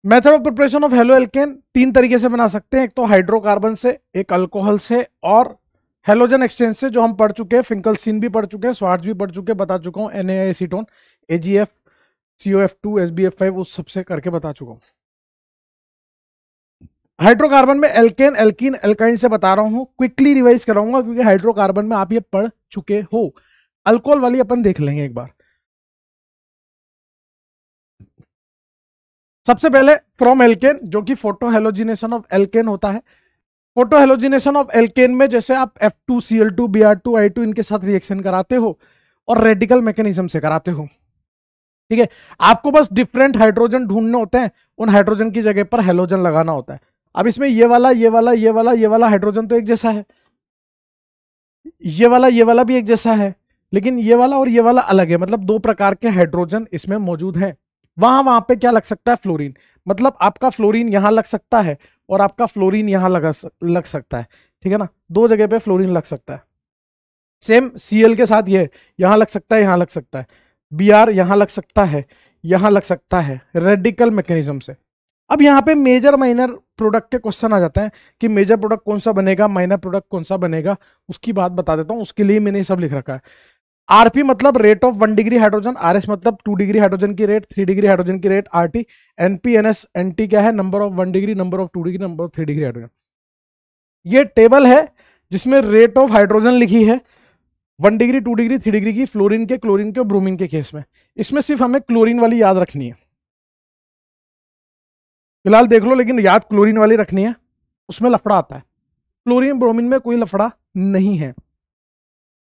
Method of preparation of halo alkane 3 तरीके से बना सकते हैं, एक तो हाइड्रोकार्बन से, एक अल्कोहल से, और हेलोजन एक्सचेंज से जो हम पढ़ चुके हैं, फिंकलसीन भी पढ़ चुके हैं, स्वार्ट्ज भी पढ़ चुके हैं, बता चुका हूँ, NaI acetone, AgF, COF2, SbF5 उस सबसे करके बता चुका हूँ। हाइड्रोकार्बन में एल्केन, एल्कीन, एल्काइन से बता रहा हूं, क्विकली रिवाइज कराऊंगा क्योंकि हाइड्रोकार्बन में आप ये पढ़ चुके हो। अल्कोहल वाली अपन देख लेंगे एक बार। सबसे पहले फ्रॉम एल्केन, जो कि फोटो हेलोजिनेशन ऑफ एल्केन होता है। फोटो हेलोजिनेशन ऑफ एल्केन में जैसे आप F2Cl2 Br2 I2 इनके साथ रिएक्शन कराते हो और रेडिकल मैकेनिज्म से कराते हो, ठीक है। आपको बस डिफरेंट हाइड्रोजन ढूंढने होते हैं, उन हाइड्रोजन की जगह पर हेलोजन लगाना होता है। अब इसमें ये वाला ये वाला ये वाला ये वाला हाइड्रोजन तो एक जैसा है, ये वाला भी एक जैसा है, लेकिन ये वाला और ये वाला अलग है, मतलब 2 प्रकार के हाइड्रोजन इसमें मौजूद हैं। वहां पे क्या लग सकता है, फ्लोरीन, मतलब आपका फ्लोरीन यहां लग सकता है और आपका फ्लोरीन यहां लग सकता है, ठीक है ना, 2 जगह पे फ्लोरीन लग सकता है। सेम Cl के साथ ये यहां लग सकता है, यहां लग सकता है, Br यहां लग सकता है, यहां लग सकता है, रेडिकल मैकेनिज्म से। अब यहाँ पे मेजर माइनर प्रोडक्ट के क्वेश्चन आ जाते हैं कि मेजर प्रोडक्ट कौन सा बनेगा, माइनर प्रोडक्ट कौन सा बनेगा, उसकी बात बता देता हूँ। उसके लिए मैंने सब लिख रखा है। RP मतलब rate of 1 degree hydrogen, RS मतलब 2 डिग्री हाइड्रोजन की रेट, 3 डिग्री हाइड्रोजन की rate RT, NP NS NT क्या है, number of 1 degree, number of 2 degree, number of 3 degree hydrogen. ये टेबल है जिसमें रेट ऑफ हाइड्रोजन लिखी है 1 डिग्री, 2 डिग्री, 3 डिग्री की, फ्लोरीन के, क्लोरीन के और ब्रोमीन के केस में। इसमें सिर्फ हमें क्लोरीन वाली याद रखनी है, फिलहाल देख लो, लेकिन याद क्लोरीन वाली रखनी है, उसमें लफड़ा आता है। क्लोरीन ब्रोमीन में कोई लफड़ा नहीं है।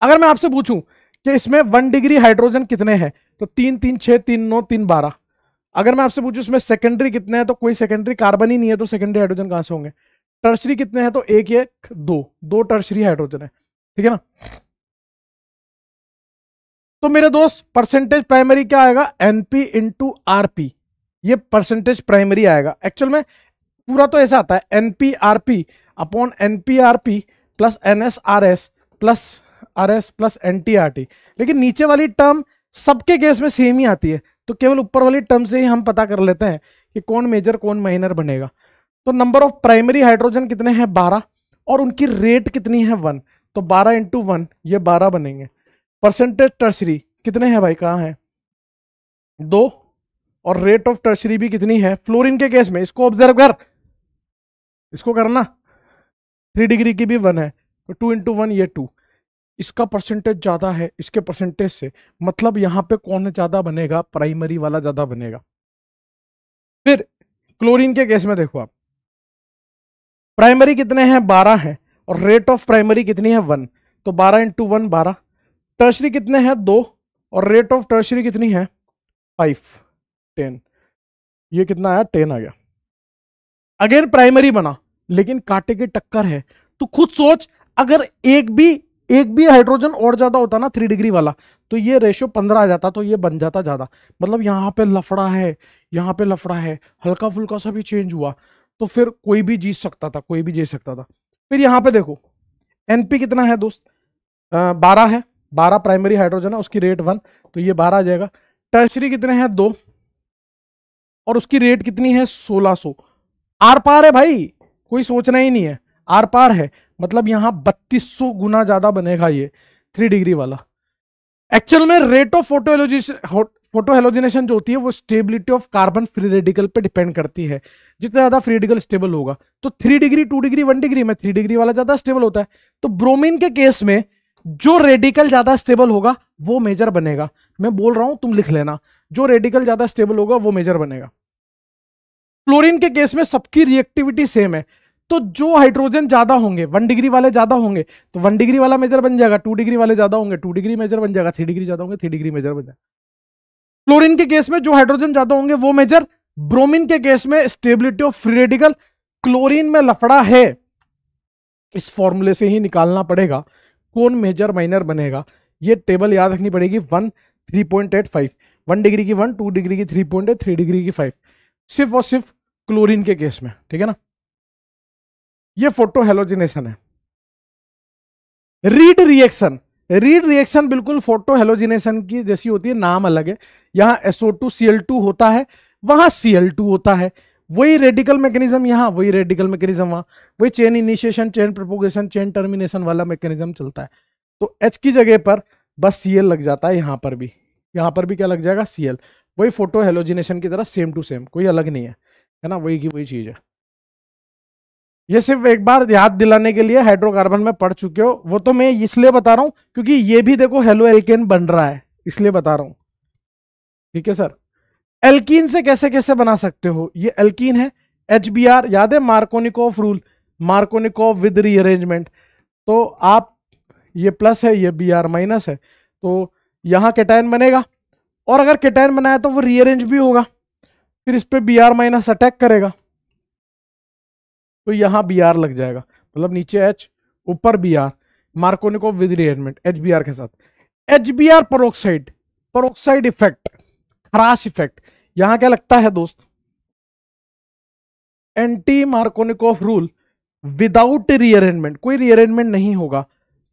अगर मैं आपसे पूछूं कि इसमें 1 डिग्री हाइड्रोजन कितने हैं, तो 3 3 6 3 9 3 12। अगर मैं आपसे पूछूं इसमें सेकेंडरी कितने हैं, तो कोई सेकेंडरी कार्बन ही नहीं है, तो सेकेंडरी हाइड्रोजन कहां से होंगे। टर्सरी कितने हैं, तो 1 1 2 टर्सरी हाइड्रोजन है, ठीक है ना। तो मेरे दोस्त परसेंटेज प्राइमरी क्या आएगा, NP इंटू RP, ये परसेंटेज प्राइमरी आएगा। एक्चुअल में पूरा तो ऐसा आता है NPRP upon NPRP plus NSRS plus RS plus NTRT, लेकिन नीचे वाली टर्म सबके केस में सेम ही आती है, तो केवल ऊपर वाली टर्म से ही हम पता कर लेते हैं कि कौन मेजर कौन माइनर बनेगा। तो नंबर ऑफ प्राइमरी हाइड्रोजन कितने हैं, 12, और उनकी रेट कितनी है, 1, तो 12 इंटू 1 ये 12 बनेंगे। परसेंटेज टर्सरी कितने हैं भाई, कहाँ है, 2, और रेट ऑफ टर्सरी भी कितनी है फ्लोरीन के केस में, इसको ऑब्जर्व कर, इसको करना, 3 डिग्री की भी 1 है, तो 2 इंटू 1 ये 2, इसका परसेंटेज ज्यादा है इसके परसेंटेज से, मतलब यहां पे कौन ज्यादा बनेगा, प्राइमरी वाला ज्यादा बनेगा। फिर क्लोरीन के केस में देखो आप, प्राइमरी कितने हैं, 12 हैं, और रेट ऑफ प्राइमरी कितनी है, 1, तो 12 इंटू 1 12। टर्सरी कितने हैं, 2, और रेट ऑफ टर्सरी कितनी है, 5 10, ये कितना आया, 10 आ गया। अगेन प्राइमरी बना, लेकिन कांटे की टक्कर है, तो खुद सोच, अगर एक भी हाइड्रोजन और ज्यादा होता ना 3 डिग्री वाला, तो ये रेशियो 15 आ जाता, तो ये बन जाता ज्यादा, मतलब यहां पे लफड़ा है, यहां पे लफड़ा है, हल्का फुल्का सा भी चेंज हुआ तो फिर कोई भी जीत सकता था, कोई भी जीत सकता था। फिर यहां पे देखो NP कितना है दोस्त, 12 है, 12 प्राइमरी हाइड्रोजन है, उसकी रेट 1, तो ये 12 आ जाएगा। टर्सरी कितने हैं, 2, और उसकी रेट कितनी है, 1600। आर पार है भाई, कोई सोचना ही नहीं है, आर पार है, मतलब यहां 3200 गुना ज्यादा बनेगा ये 3 डिग्री वाला। एक्चुअल में रेट ऑफ फोटो हेलोजिनेशन जो होती है वो stability of carbon free radical पे डिपेंड करती है। जितना ज्यादा फ्री रेडिकल स्टेबल होगा, तो 3 डिग्री 2 डिग्री 1 डिग्री में 3 डिग्री वाला ज्यादा स्टेबल होता है, तो ब्रोमीन के केस में जो रेडिकल ज्यादा स्टेबल होगा वो मेजर बनेगा। मैं बोल रहा हूं, तुम लिख लेना, जो रेडिकल ज्यादा स्टेबल होगा वो मेजर बनेगा। फ्लोरीन के केस में सबकी रिएक्टिविटी सेम है, तो जो हाइड्रोजन ज्यादा होंगे, 1 डिग्री वाले ज्यादा होंगे, तो 1 डिग्री वाला मेजर बन जाएगा, 2 डिग्री वाले ज्यादा होंगे 2 डिग्री मेजर बन जाएगा, 3 डिग्री ज्यादा होंगे 3 डिग्री मेजर बन जाएगा। फ्लोरीन के केस में जो हाइड्रोजन ज्यादा होंगे वो मेजर, ब्रोमीन के केस में stability of free radical. Chlorine में लफड़ा है, इस फॉर्मूले से ही निकालना पड़ेगा कौन मेजर माइनर बनेगा। ये टेबल याद रखनी पड़ेगी, 1 3.85, 1 डिग्री की 1, 2 डिग्री की 3.8, 3 डिग्री की 5, सिर्फ और सिर्फ क्लोरीन के केस में, ठीक है ना। ये फोटो हेलोजिनेशन है। रीड रिएक्शन, रीड रिएक्शन बिल्कुल फोटो हेलोजिनेशन की जैसी होती है, नाम अलग है। यहां SO2 Cl2 होता है, वहां Cl2 होता है। वही रेडिकल मैकेनिज्म यहां, वही रेडिकल मैकेनिज्म वहां, वही chain initiation, chain propagation, chain termination वाला मैकेनिज्म चलता है। तो H की जगह पर बस Cl लग जाता है, यहां पर भी क्या लग जाएगा, Cl। वही फोटो हेलोजिनेशन की तरह सेम टू सेम, कोई अलग नहीं है ना, वही की वही चीज है। ये सिर्फ एक बार याद दिलाने के लिए, हाइड्रोकार्बन में पढ़ चुके हो, वो तो मैं इसलिए बता रहा हूं क्योंकि ये भी देखो हेलो एल्केन बन रहा है, इसलिए बता रहा हूं। ठीक है सर। एल्कीन से कैसे कैसे बना सकते हो, ये एल्कीन है, HBr याद है, Markovnikov rule, Markovnikov with rearrangement. तो आप, ये प्लस है, ये Br माइनस है, तो यहां केटायन बनेगा, और अगर केटायन बनाया तो वो रीअरेंज भी होगा, फिर इस पे Br माइनस अटैक करेगा, तो यहां Br लग जाएगा, मतलब नीचे H ऊपर Br, Markovnikov with rearrangement HBr के साथ। HBr पेरोक्साइड, पेरोक्साइड इफेक्ट, खराश इफेक्ट, यहां क्या लगता है दोस्त, anti Markovnikov rule without rearrangement, कोई रीअरेंजमेंट नहीं होगा,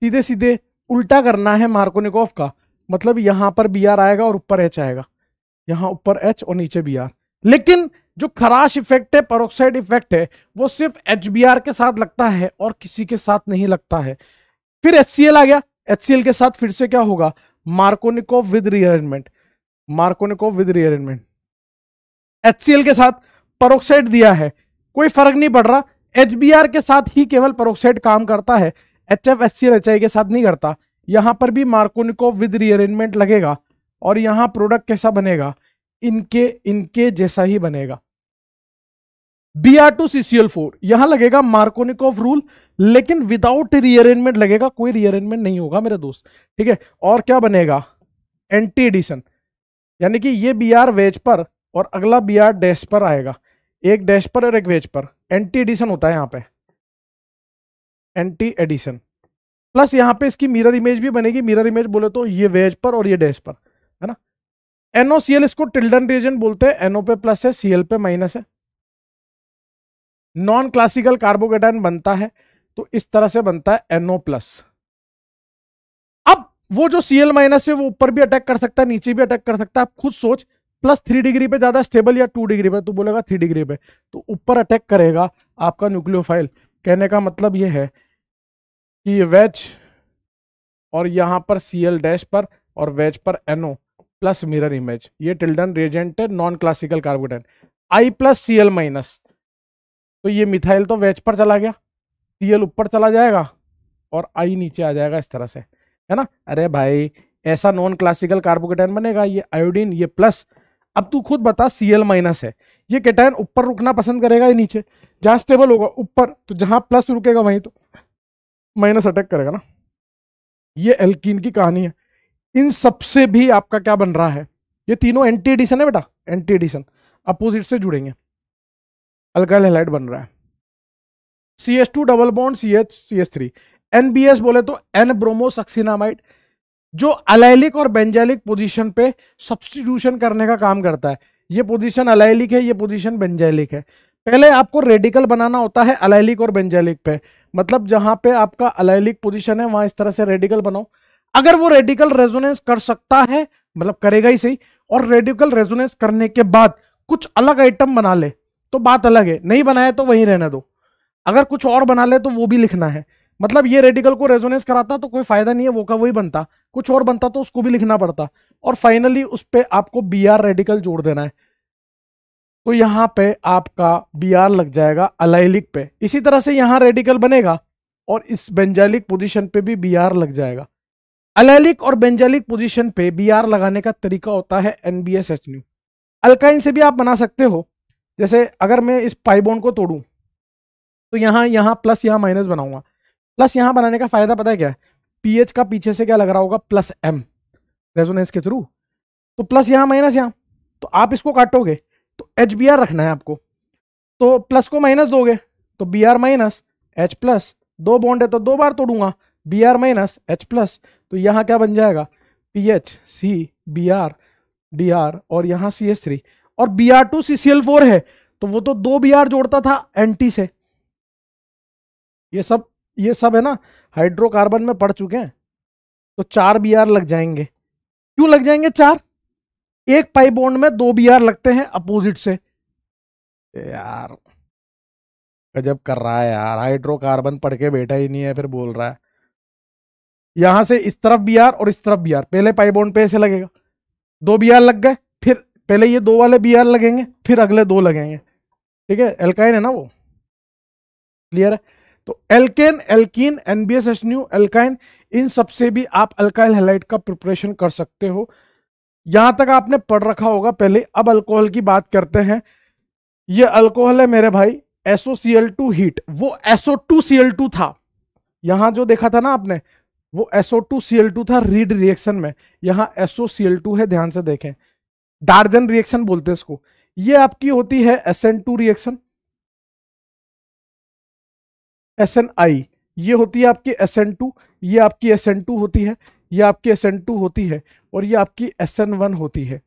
सीधे सीधे उल्टा करना है मार्कोनिकोव का, मतलब यहां पर Br आएगा और ऊपर H आएगा, यहां ऊपर H और नीचे Br। लेकिन जो खराश इफेक्ट है, पेरोक्साइड इफेक्ट है, वो सिर्फ HBr के साथ लगता है और किसी के साथ नहीं लगता है। फिर HCl आ गया, HCl के साथ फिर से क्या होगा, Markovnikov with rearrangement, Markovnikov with rearrangement. HCl के साथ पेरोक्साइड दिया है, कोई फर्क नहीं पड़ रहा, HBr के साथ ही केवल पेरोक्साइड काम करता है, HFHCl HI के साथ नहीं करता। यहां पर भी मार्कोनिकोव विद रीअरेंजमेंट लगेगा, और यहां प्रोडक्ट कैसा बनेगा, इनके जैसा ही बनेगा, Br2CCl4। यहां लगेगा मार्कोनिकोव रूल, लेकिन विदाउट रीअरेंजमेंट लगेगा, कोई रीअरेंजमेंट नहीं होगा मेरे दोस्त। ठीक है, और क्या बनेगा, एंटी एडिशन, यानी कि ये Br वेज पर और अगला Br डैश पर आएगा, एक डैश पर और एक वेज पर, एंटी एडिशन होता है यहां पे, एंटी एडिशन। प्लस यहां पे इसकी मिरर इमेज भी बनेगी, मिरर इमेज बोले तो ये वेज पर और ये डैश पर, है ना। NOCl इसको टिल्डन रिएजेंट बोलते हैं, NO पे प्लस है, Cl पे माइनस है, नॉन क्लासिकल कार्बोकेटायन बनता है तो इस तरह से बनता है NO प्लस। अब वो जो Cl माइनस है वो ऊपर भी अटैक कर सकता है, नीचे भी अटैक कर सकता है, आप खुद सोच, +3 डिग्री पे ज्यादा स्टेबल या 2 डिग्री पे, तू बोलेगा 3 डिग्री पे, तो ऊपर अटैक करेगा आपका न्यूक्लियोफाइल। कहने का मतलब ये है कि ये वेज और यहां पर Cl डैश पर और वेज पर NO प्लस मिरर इमेज, ये टिल्डन रिएजेंट है, non classical carbocation. I+Cl minus, तो ये मिथाइल तो वेज पर चला गया, Cl ऊपर चला जाएगा और I नीचे आ जाएगा इस तरह से, है ना। अरे भाई ऐसा नॉन क्लासिकल कार्बोकेटायन बनेगा, ये आयोडीन, ये प्लस। अब तू खुद बता, Cl माइनस है, ये केटायन ऊपर रुकना पसंद करेगा या नीचे, जहां स्टेबल होगा ऊपर, तो जहां प्लस रुकेगा वहीं तो माइनस अटैक करेगा ना। ये एल्कीन की कहानी है। इन सबसे भी आपका क्या बन रहा है, ये तीनों एंटी एडिशन है बेटा, एंटी एडिशन, अपोजिट से जुड़ेंगे, अल्काइल हैलाइड बन रहा है। CH2 double bond CH CH3, NBS बोले तो N ब्रोमोसक्सिनामाइड, जो अलाइलिक और बेंजाइलिक पोजीशन पे सब्स्टिट्यूशन करने का काम करता है। ये पोजीशन अलाइलिक है, ये पोजीशन बेंजाइलिक है। पहले आपको रेडिकल बनाना होता है अलाइलिक और बेंजाइलिक पे, मतलब जहां पे आपका अलाइलिक पोजीशन है वहां इस तरह से रेडिकल बनाओ। अगर वो रेडिकल रेजोनेंस कर सकता है, मतलब करेगा ही सही, और रेडिकल रेजोनेंस करने के बाद कुछ अलग आइटम बना ले तो बात अलग है, नहीं बनाया तो वहीं रहने दो। अगर कुछ और बना ले तो वो भी लिखना है, मतलब ये रेडिकल को रेजोनेंस कराता तो कोई फायदा नहीं है, वो का वही बनता, कुछ और बनता तो उसको भी लिखना पड़ता, और फाइनली उस पे आपको Br रेडिकल जोड़ देना है, तो यहां पे आपका Br लग जाएगा अलाइलिक पे। इसी तरह से यहां रेडिकल बनेगा और इस बेंजाइलिक पोजीशन पे भी Br लग जाएगा। अलाइलिक और बेंजाइलिक पोजीशन पे Br लगाने का तरीका होता है NBSH। अल्काइन से भी आप बना सकते हो, जैसे अगर मैं इस पाई बॉन्ड को तोड़ूं तो यहां प्लस यहां माइनस बनाऊंगा। प्लस यहां बनाने का फायदा पता है क्या है, पीएच का पीछे से क्या लग रहा होगा, +M रेजोनेंस के थ्रू, तो प्लस यहां माइनस यहां, तो आप इसको काटोगे तो HBr रखना है आपको, तो प्लस को माइनस दोगे तो Br minus H plus, 2 bond है तो 2 बार तोड़ूंगा, Br माइनस H प्लस, तो यहां क्या बन जाएगा, PH C Br और यहां CH3, और Br2CCl4 है तो वो तो 2 Br जोड़ता था एंटी से, ये सब है ना हाइड्रोकार्बन में पढ़ चुके हैं। तो 4 Br लग जाएंगे। क्यों लग जाएंगे 4? एक पाई बॉन्ड में 2 Br लगते हैं अपोजिट से। यार गजब कर रहा है यार, हाइड्रोकार्बन पढ़ के बैठा ही नहीं है फिर बोल रहा है। यहां से इस तरफ Br और इस तरफ Br, पहले पाई बॉन्ड पे ऐसे लगेगा, 2 Br लग गए, फिर पहले ये 2 वाले Br लगेंगे, फिर अगले 2 लगेंगे। ठीक है, एल्काइन है ना वो, क्लियर है। तो एल्केन, एल्कीन, NBSH एल्काइन, इन सबसे भी आप अल्काइल हैलाइड का प्रिपरेशन कर सकते हो। यहां तक आपने पढ़ रखा होगा पहले। अब अल्कोहल की बात करते हैं। ये अल्कोहल है मेरे भाई SOCl2 हीट, वो SO2Cl2 था। यहां जो देखा था ना आपने, वो SO2Cl2 था रीड रिएक्शन में, यहां SOCl2 है, ध्यान से देखें। डार्जन रिएक्शन बोलते हैं इसको। ये आपकी होती है SN2 रिएक्शन, SNI, ये होती है आपकी SN2, ये आपकी SN2 होती है, ये आपकी SN2 होती है, और ये आपकी SN1 होती है।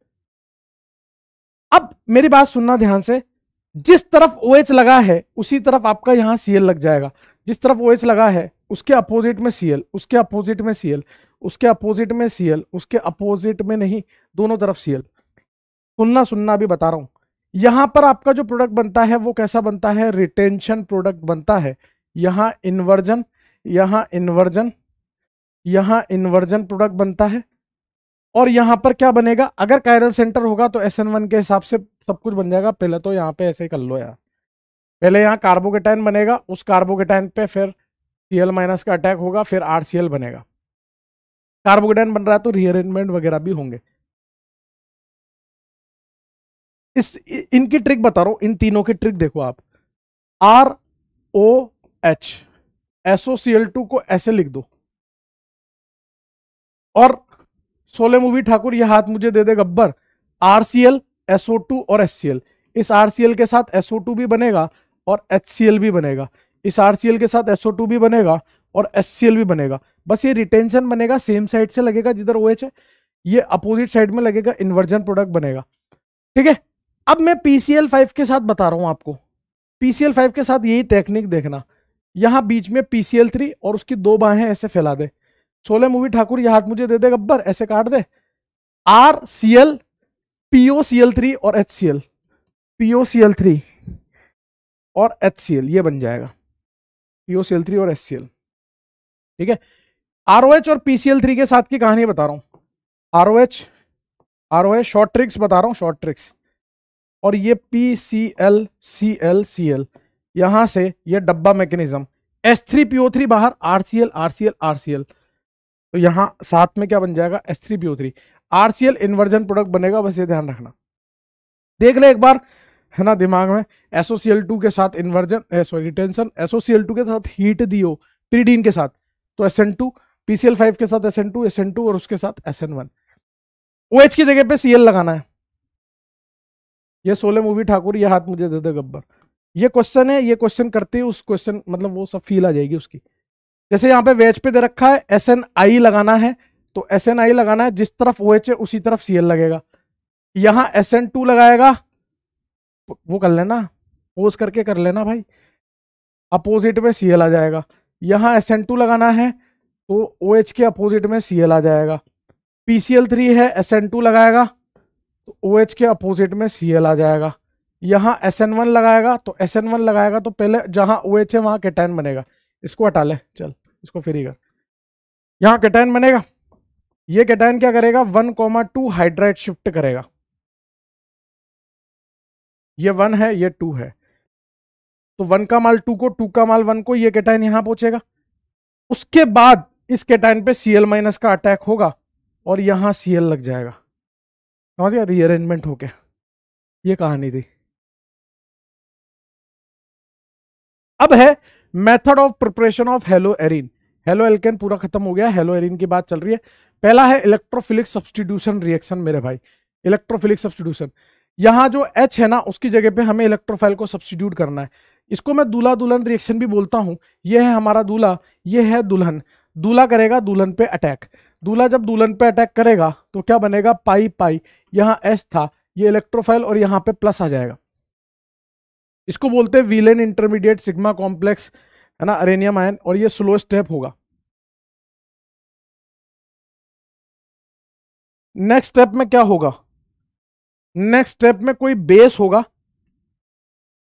अब मेरी बात सुनना ध्यान से, जिस तरफ OH लगा है उसी तरफ आपका यहां Cl लग जाएगा। जिस तरफ OH लगा है उसके अपोजिट में Cl, उसके अपोजिट में Cl, उसके अपोजिट में Cl, उसके अपोजिट में नहीं, दोनों तरफ Cl। सुनना अभी बता रहा हूं। यहां पर आपका जो प्रोडक्ट बनता है वो कैसा बनता है, रिटेंशन प्रोडक्ट बनता है। यहां इन्वर्जन, यहां इन्वर्जन, यहां इन्वर्जन प्रोडक्ट बनता है। और यहां पर क्या बनेगा, अगर कायरल सेंटर होगा तो SN1 के हिसाब से सब कुछ बन जाएगा। पहले तो यहां पे ऐसे ही कर लो यार, पहले यहां कार्बोकेटाइन बनेगा, उस कार्बोकेटाइन पे फिर Cl- का अटैक होगा, फिर RCl बनेगा। कार्बोकेटाइन बन रहा है तो रीअरेंजमेंट वगैरह भी होंगे। इनकी ट्रिक बता रहा हूं, इन तीनों की ट्रिक देखो आप। ROH, SOCl2 को ऐसे लिख दो, और सोले मूवी ठाकुर ये हाथ मुझे दे दे गब्बर, RCl, SO2 और HCl। इस RCl के साथ SO2 भी बनेगा और HCl भी बनेगा, इस RCl के साथ SO2 भी बनेगा और HCl भी बनेगा। बस ये रिटेंशन बनेगा, सेम साइड से लगेगा जिधर OH है, ये अपोजिट साइड में लगेगा, इन्वर्जन प्रोडक्ट बनेगा। ठीक है, अब मैं PCl5 के साथ बता रहा हूं आपको। PCl5 के साथ यही टेक्निक देखना, यहां बीच में PCl3 और उसकी 2 बाहें ऐसे फैला दे। सोले मूवी ठाकुर ये हाथ मुझे दे दे गब्बर, ऐसे काट दे, RCl, POCl3 और HCl, POCl3 और HCl, ये बन जाएगा POCl3 और HCl। ठीक है, ROH और PCl3 के साथ की कहानी बता रहा हूं। ROH शॉर्ट ट्रिक्स बता रहा हूं, शॉर्ट ट्रिक्स। और ये PCl, यहां से ये डब्बा मैकेनिज्म, H3PO3 बाहर, RCl, तो यहां साथ में क्या बन जाएगा, H3PO3। RCl इन्वर्जन प्रोडक्ट बनेगा, बस ये ध्यान रखना। देख ले एक बार, है ना दिमाग में। SOCl2 के साथ इन्वर्जन, सॉरी रिटेंशन, SOCl2 के साथ हीट दियो पिरीडीन के साथ, तो SN2, PCl5 के साथ SN2 और उसके साथ SN1। OH की जगह पे Cl लगाना है। ये सोले मूवी ठाकुर ये हाथ मुझे दे दे गब्बर, ये क्वेश्चन है, ये क्वेश्चन करते ही उस क्वेश्चन मतलब वो सब फील आ जाएगी उसकी। जैसे यहाँ पे वेज पे दे रखा है SNI लगाना है, तो SNI लगाना है, जिस तरफ OH है उसी तरफ Cl लगेगा। यहां SN2 लगाएगा, वो कर लेना, पोज करके कर लेना भाई, अपोजिट में Cl आ जाएगा। यहां SN2 लगाना है तो OH के अपोजिट में Cl आ जाएगा। PCl3 है, SN2 लगाएगा तो OH के अपोजिट में Cl आ जाएगा। यहां SN1 लगाएगा तो पहले जहां OH है वहां कैटायन बनेगा। इसको हटा ले, चल इसको फ्री कर। यहां कैटायन बनेगा, ये कैटायन क्या करेगा, 1,2 हाइड्राइड शिफ्ट करेगा। ये 1 है, ये 2 है, तो 1 का माल 2 को, 2 का माल 1 को, ये कैटायन यहां पहुंचेगा। उसके बाद इस कैटायन पे Cl- का अटैक होगा और यहां Cl लग जाएगा। समझ गया, रीअरेंजमेंट हो गया। ये कहानी थी। अब है method of preparation of hello Erin. Halo alkane पूरा खत्म हो गया, हेलो एरिन की बात चल रही है। पहला है इलेक्ट्रोफिलिक सब्स्टिट्यूशन रिएक्शन मेरे भाई, इलेक्ट्रोफिलिक सब्स्टिट्यूशन। यहां जो H है ना उसकी जगह पे हमें इलेक्ट्रोफाइल को सब्स्टिट्यूट करना है। इसको मैं दूल्हा दुल्हन रिएक्शन भी बोलता हूं। ये है हमारा दूल्हा, ये है दुल्हन। दूल्हा करेगा दुल्हन पे अटैक, दूल्हा जब दुल्हन पे अटैक करेगा तो क्या बनेगा, पाई पाई, यहां H था, ये इलेक्ट्रोफाइल और यहां पे प्लस आ जाएगा। इसको बोलते हैं विलेन इंटरमीडिएट सिग्मा कॉम्प्लेक्स है ना, अरेनियम आयन, और ये स्लो स्टेप होगा। नेक्स्ट स्टेप में क्या होगा, नेक्स्ट स्टेप में कोई बेस होगा,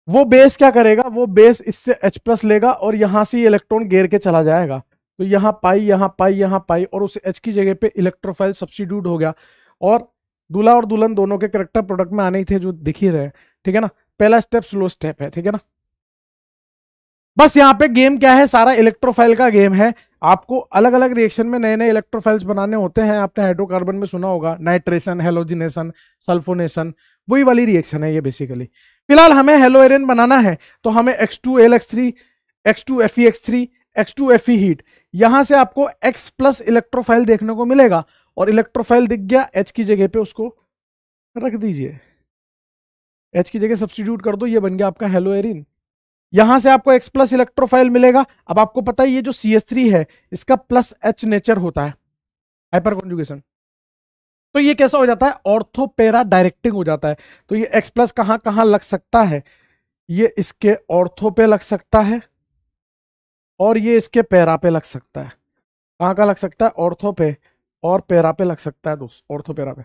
वो बेस क्या करेगा, वो बेस इससे H+ लेगा और यहां से इलेक्ट्रॉन घेर के चला जाएगा। तो यहां पाई, यहां पाई, यहां पाई, और उस H की जगह पे इलेक्ट्रोफाइल सब्स्टिट्यूट हो गया, और दूल्हा और दुल्हन दोनों के करेक्टर प्रोडक्ट में आने ही थे जो दिख ही रहे, ठीक है ना। पहला स्टेप स्लो स्टेप है, ठीक है ना। बस यहाँ पे गेम क्या है, सारा इलेक्ट्रोफाइल का गेम है। आपको अलग अलग रिएक्शन में नए नए इलेक्ट्रोफाइल्स बनाने होते हैं। आपने हाइड्रोकार्बन में सुना होगा नाइट्रेशन, हेलोजिनेशन, सल्फोनेशन, वही वाली रिएक्शन है ये बेसिकली। फिलहाल हमें हेलोएरिन बनाना है, तो हमें X2Lx3, X2Fex3, X2Fe हीट, यहां से आपको X+ इलेक्ट्रोफाइल देखने को मिलेगा, और इलेक्ट्रोफाइल दिख गया, H की जगह पे उसको रख दीजिए, H की जगह सब्स्टिट्यूट कर दो, ये बन गया आपका हेलोएरिन। यहां से आपको X+ इलेक्ट्रोफाइल मिलेगा। अब आपको पता है ये जो CH3 है इसका +H नेचर होता है, हाइपर कॉन्जुगेशन। तो ये कैसा हो जाता है, ऑर्थो पैरा डायरेक्टिंग हो जाता है। तो ये X+ कहां कहां लग सकता है, ये इसके ऑर्थो पे लग सकता है, और ये इसके पैरा पे लग सकता है। कहां कहां लग सकता है, ऑर्थो पे और पैरा पे लग सकता है दोस्त, ऑर्थो पैरा पे।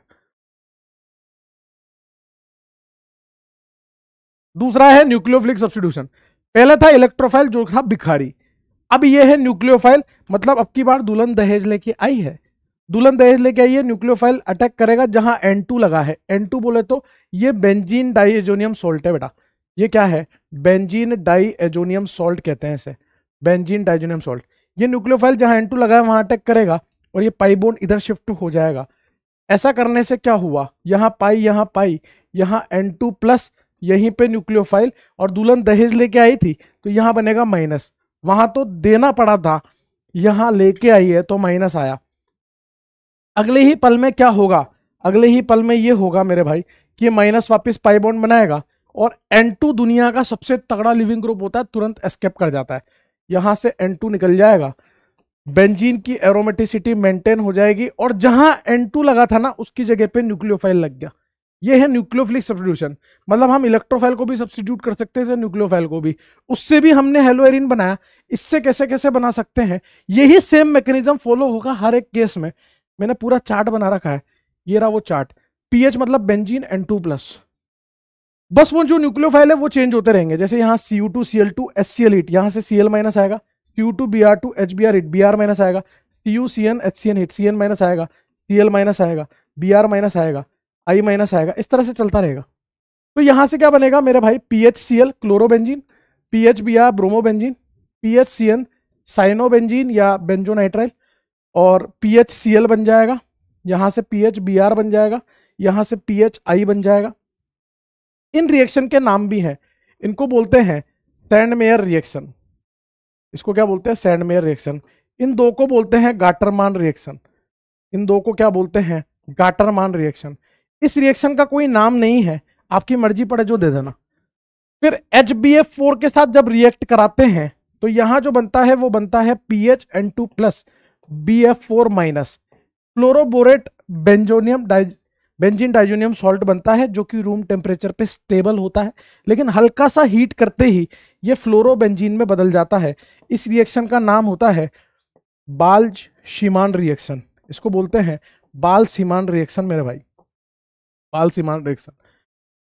दूसरा है न्यूक्लियोफिलिक सब्स्टिट्यूशन। पहले था इलेक्ट्रोफाइल जो था बिखारी, अब ये है न्यूक्लियोफाइल। मतलब अब की बार दुल्हन दहेज लेके आई है, दुल्हन दहेज लेके आई है, न्यूक्लियोफाइल अटैक करेगा जहां N2 लगा है। N2 बोले तो ये बेंजीन डाइएजोनियम सॉल्ट है बेटा। ये क्या है, बेंजीन डाइएजोनियम सॉल्ट कहते हैं इसे, बेंजीन डाइएजोनियम सॉल्ट। ये न्यूक्लियोफाइल जहां N2 लगा है वहां अटैक करेगा, और ये पाई बॉन्ड इधर शिफ्ट हो जाएगा। ऐसा करने से क्या हुआ, यहां पाई, यहां पाई, यहां N2+, यहीं पे न्यूक्लियोफाइल, और दुल्हन दहेज लेके आई थी तो यहां बनेगा माइनस। वहां तो देना पड़ा था, यहां लेके आई है तो माइनस आया। अगले ही पल में क्या होगा, अगले ही पल में ये होगा मेरे भाई कि माइनस वापस पाई बॉन्ड बनाएगा, और N2 दुनिया का सबसे तगड़ा लिविंग ग्रुप होता है, तुरंत एस्केप कर जाता है। यहां से N2 निकल जाएगा, बेंजीन की एरोमेटिसिटी मेंटेन हो जाएगी, और जहां N2 लगा था ना उसकी जगह पे न्यूक्लियोफाइल लग गया। ये है न्यूक्लियोफिलिक सब्स्टिट्यूशन। मतलब हम इलेक्ट्रोफाइल को भी सब्स्टिट्यूट कर सकते थे, न्यूक्लियोफाइल को भी, उससे भी हमने हेलोएरिन बनाया। इससे कैसे कैसे बना सकते हैं, यही सेम मैकेनिज्म फॉलो होगा हर एक केस में। मैंने पूरा चार्ट बना रखा है, ये रहा वो चार्ट। पीएच मतलब बेंजीन N2+, बस वो जो न्यूक्लियोफाइल है वो चेंज होते रहेंगे। जैसे यहाँ Cu2 Cl2 HCl8, यहाँ से Cl- आएगा, Cu2 Br2 HBr8 Br- आएगा, Cu Cn HCn8 Cn- आएगा, Cl- आएगा, Br- आएगा, I- आएगा, इस तरह से चलता रहेगा। तो यहां से क्या बनेगा मेरे भाई, PHCl chlorobenzene, PHBr bromobenzene, PHCN cyanobenzene या बेंजोनाइट्राइल, और PHCl बन जाएगा, यहां से PHBr बन जाएगा, यहां से PHI बन जाएगा। इन रिएक्शन के नाम भी हैं, इनको बोलते हैं सैंडमेयर रिएक्शन। इसको क्या बोलते हैं, सैंडमेयर रिएक्शन। इन दो को बोलते हैं गाटरमान रिएक्शन, इन दो को क्या बोलते हैं, गाटरमान रिएक्शन। इस रिएक्शन का कोई नाम नहीं है, आपकी मर्जी पड़े जो दे देना। फिर HbF4 के साथ जब रिएक्ट कराते हैं तो यहां जो बनता है वो बनता है PHN2+ BF4-, fluoroborate benzenium benzene diazonium salt बनता है, जो कि रूम टेम्परेचर पे स्टेबल होता है, लेकिन हल्का सा हीट करते ही ये फ्लोरोबेंजीन में बदल जाता है। इस रिएक्शन का नाम होता है बाल्ज शीमान रिएक्शन। इसको बोलते हैं बाल सीमान रिएक्शन मेरे भाई, बाल सीमान रिएक्शन।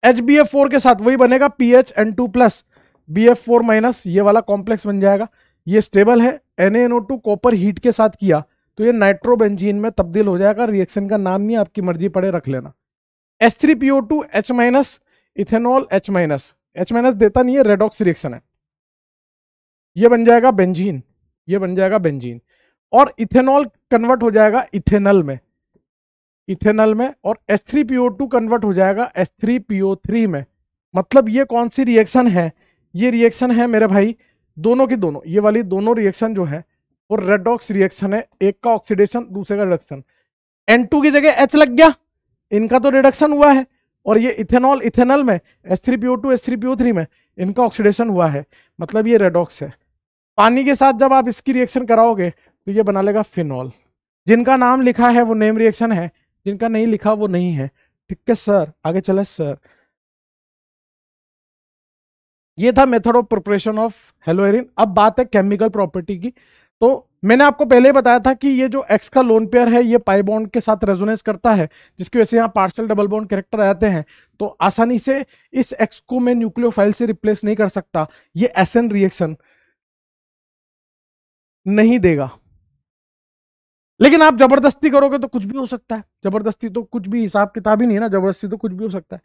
HbF4 के साथ वही बनेगा, PHN2+ BF4-, ये वाला कॉम्प्लेक्स बन जाएगा, ये स्टेबल है। NaNO2 कॉपर हीट के साथ किया तो ये नाइट्रोबेंजीन में तब्दील हो जाएगा। रिएक्शन का नाम नहीं, आपकी मर्जी पड़े रख लेना। H3PO2 H-, ethanol H-, H- देता नहीं है, रेडॉक्स रिएक्शन है। ये बन जाएगा बेंजीन, ये बन जाएगा बेंजीन, और इथेनॉल कन्वर्ट हो जाएगा इथेनल में, इथेनल में, और H3PO2 कन्वर्ट हो जाएगा H3PO3 में। मतलब ये कौन सी रिएक्शन है, ये रिएक्शन है मेरे भाई दोनों की दोनों, ये वाली दोनों रिएक्शन जो है वो रेडॉक्स रिएक्शन है। एक का ऑक्सीडेशन, दूसरे का रिडक्शन। N2 की जगह H लग गया, इनका तो रिडक्शन हुआ है, और ये इथेनॉल इथेनल में, H3PO2 H3PO3 में इनका ऑक्सीडेशन हुआ है, मतलब ये रेडॉक्स है। पानी के साथ जब आप इसकी रिएक्शन कराओगे तो ये बना लेगा फिनॉल। जिनका नाम लिखा है वो नेम रिएक्शन है, जिनका नहीं लिखा वो नहीं है। ठीक है सर, आगे चले सर। ये था मेथड ऑफ प्रिपरेशन ऑफ हेलोएरिन। अब बात है केमिकल प्रॉपर्टी की। तो मैंने आपको पहले ही बताया था कि ये जो एक्स का लोन पेयर है ये पाई बॉन्ड के साथ रेजोनेंस करता है, जिसकी वजह से यहाँ पार्शियल डबल बॉन्ड कैरेक्टर आते हैं। तो आसानी से इस एक्स को मैं न्यूक्लियोफाइल से रिप्लेस नहीं कर सकता, ये एसएन रिएक्शन नहीं देगा। लेकिन आप जबरदस्ती करोगे तो कुछ भी हो सकता है, जबरदस्ती तो कुछ भी हिसाब किताब ही नहीं है ना, जबरदस्ती तो कुछ भी हो सकता है।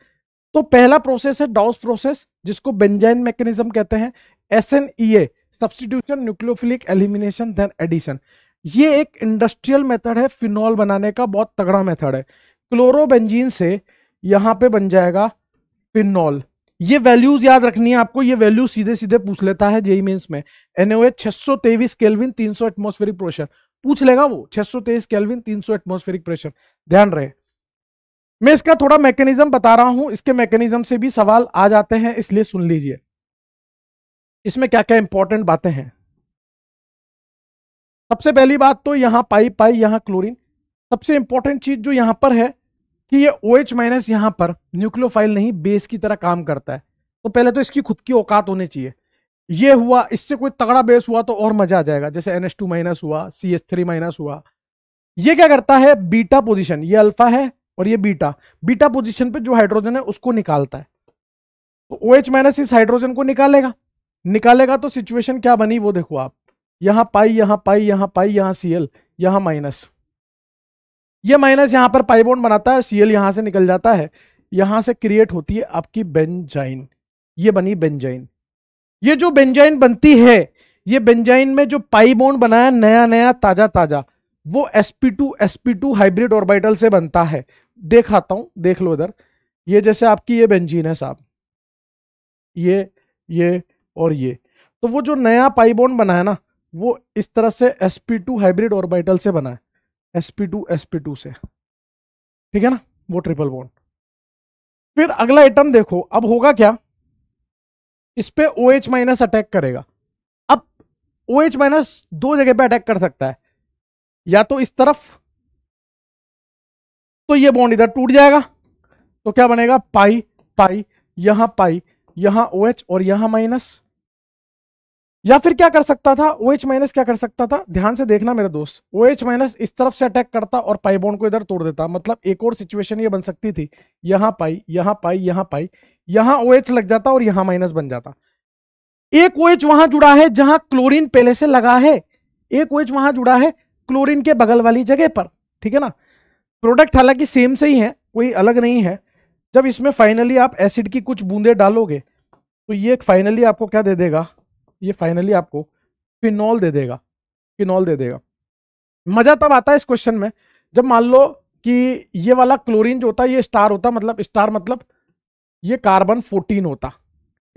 तो पहला प्रोसेस है डाउस प्रोसेस, जिसको बेंजाइन मैकेनिज्म कहते हैं। SNEA substitution, nucleophilic elimination then addition. ये एक इंडस्ट्रियल मेथड है फिनॉल बनाने का, बहुत तगड़ा मेथड है। क्लोरोबेंजीन से यहां पे बन जाएगा फिनॉल। ये वैल्यूज याद रखनी है आपको, ये वैल्यू सीधे सीधे पूछ लेता है जेईई मेंस में। NaOH 623 केल्विन 300 एटमॉस्फेरिक प्रेशर पूछ लेगा वो, 623 केल्विन 300 एटमॉस्फेरिक प्रेशर, ध्यान रहे। मैं इसका थोड़ा मैकेनिज्म बता रहा हूं, इसके मैकेनिज्म से भी सवाल आ जाते हैं, इसलिए सुन लीजिए इसमें क्या क्या इंपॉर्टेंट बातें हैं। सबसे पहली बात तो यहां पाई पाई, यहां क्लोरीन। सबसे इंपॉर्टेंट चीज जो यहां पर है कि ये OH- यहां पर न्यूक्लियोफाइल नहीं, बेस की तरह काम करता है। तो पहले तो इसकी खुद की औकात होनी चाहिए। ये हुआ, इससे कोई तगड़ा बेस हुआ तो और मजा आ जाएगा, जैसे NH2- हुआ, CH3- हुआ। ये क्या करता है, बीटा पोजीशन, ये अल्फा है और ये बीटा, बीटा पोजीशन पे जो हाइड्रोजन है उसको निकालता है। तो OH- इस हाइड्रोजन को निकालेगा तो सिचुएशन क्या बनी वो देखो आप, यहां पाई, यहां पाई, यहां पाई, यहां Cl, यहां माइनस। ये माइनस यहां पर पाई बॉन्ड बनाता है, Cl यहां से निकल जाता है, यहां से क्रिएट होती है आपकी बेंजाइन। ये बनी बेंजाइन। ये जो बेंजाइन बनती है, ये बेंजाइन में जो पाई बॉन्ड बनाया नया नया ताजा ताजा, वो sp2 हाइब्रिड ऑर्बिटल से बनता है। देखाता हूं, देख लो इधर। ये जैसे आपकी ये बेंजीन है साहब, ये और ये, तो वो जो नया पाई बॉन्ड बना है ना, वो इस तरह से sp2 हाइब्रिड ऑर्बिटल से बना है, sp2 से, ठीक है ना, वो ट्रिपल बॉन्ड। फिर अगला आइटम देखो, अब होगा क्या, इस पे OH- अटैक करेगा। अब OH- दो जगह पे अटैक कर सकता है, या तो इस तरफ, तो ये बॉन्ड इधर टूट जाएगा, तो क्या बनेगा, पाई पाई, यहां OH और यहां माइनस। या फिर क्या कर सकता था, OH- क्या कर सकता था, ध्यान से देखना मेरे दोस्त, OH- इस तरफ से अटैक करता और पाई बॉन्ड को इधर तोड़ देता। मतलब एक और सिचुएशन ये बन सकती थी, यहां पाई, यहां पाई, यहां पाई, यहां OH लग जाता और यहां माइनस बन जाता। एक OH वहां जुड़ा है जहां क्लोरीन पहले से लगा है, एक OH वहां जुड़ा है क्लोरीन के बगल वाली जगह पर, ठीक है ना। प्रोडक्ट हालांकि सेम से ही है, कोई अलग नहीं है। जब इसमें फाइनली आप एसिड की कुछ बूंदे डालोगे तो ये फाइनली आपको क्या दे देगा, ये फाइनली आपको फिनॉल दे देगा, फिनॉल दे देगा। मजा तब आता है इस क्वेश्चन में जब मान लो कि ये वाला क्लोरीन जो होता है ये स्टार होता, मतलब स्टार मतलब ये कार्बन 14 होता,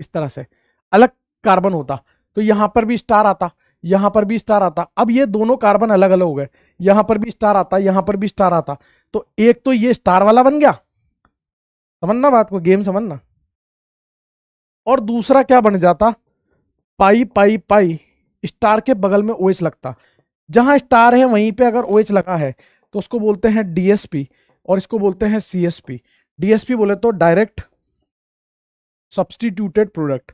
इस तरह से अलग कार्बन होता, तो यहां पर भी स्टार आता, यहां पर भी स्टार आता। अब ये दोनों कार्बन अलग अलग हो गए, यहां पर भी स्टार आता, यहां पर भी स्टार आता, तो एक तो ये स्टार वाला बन गया, समझना बात को, गेम समझना। और दूसरा क्या बन जाता, पाई पाई पाई, स्टार के बगल में OH लगता। जहां स्टार है वहीं पे अगर OH लगा है तो उसको बोलते हैं DSP और इसको बोलते हैं CSP। DSP बोले तो डायरेक्ट सब्सटीट्यूटेड प्रोडक्ट,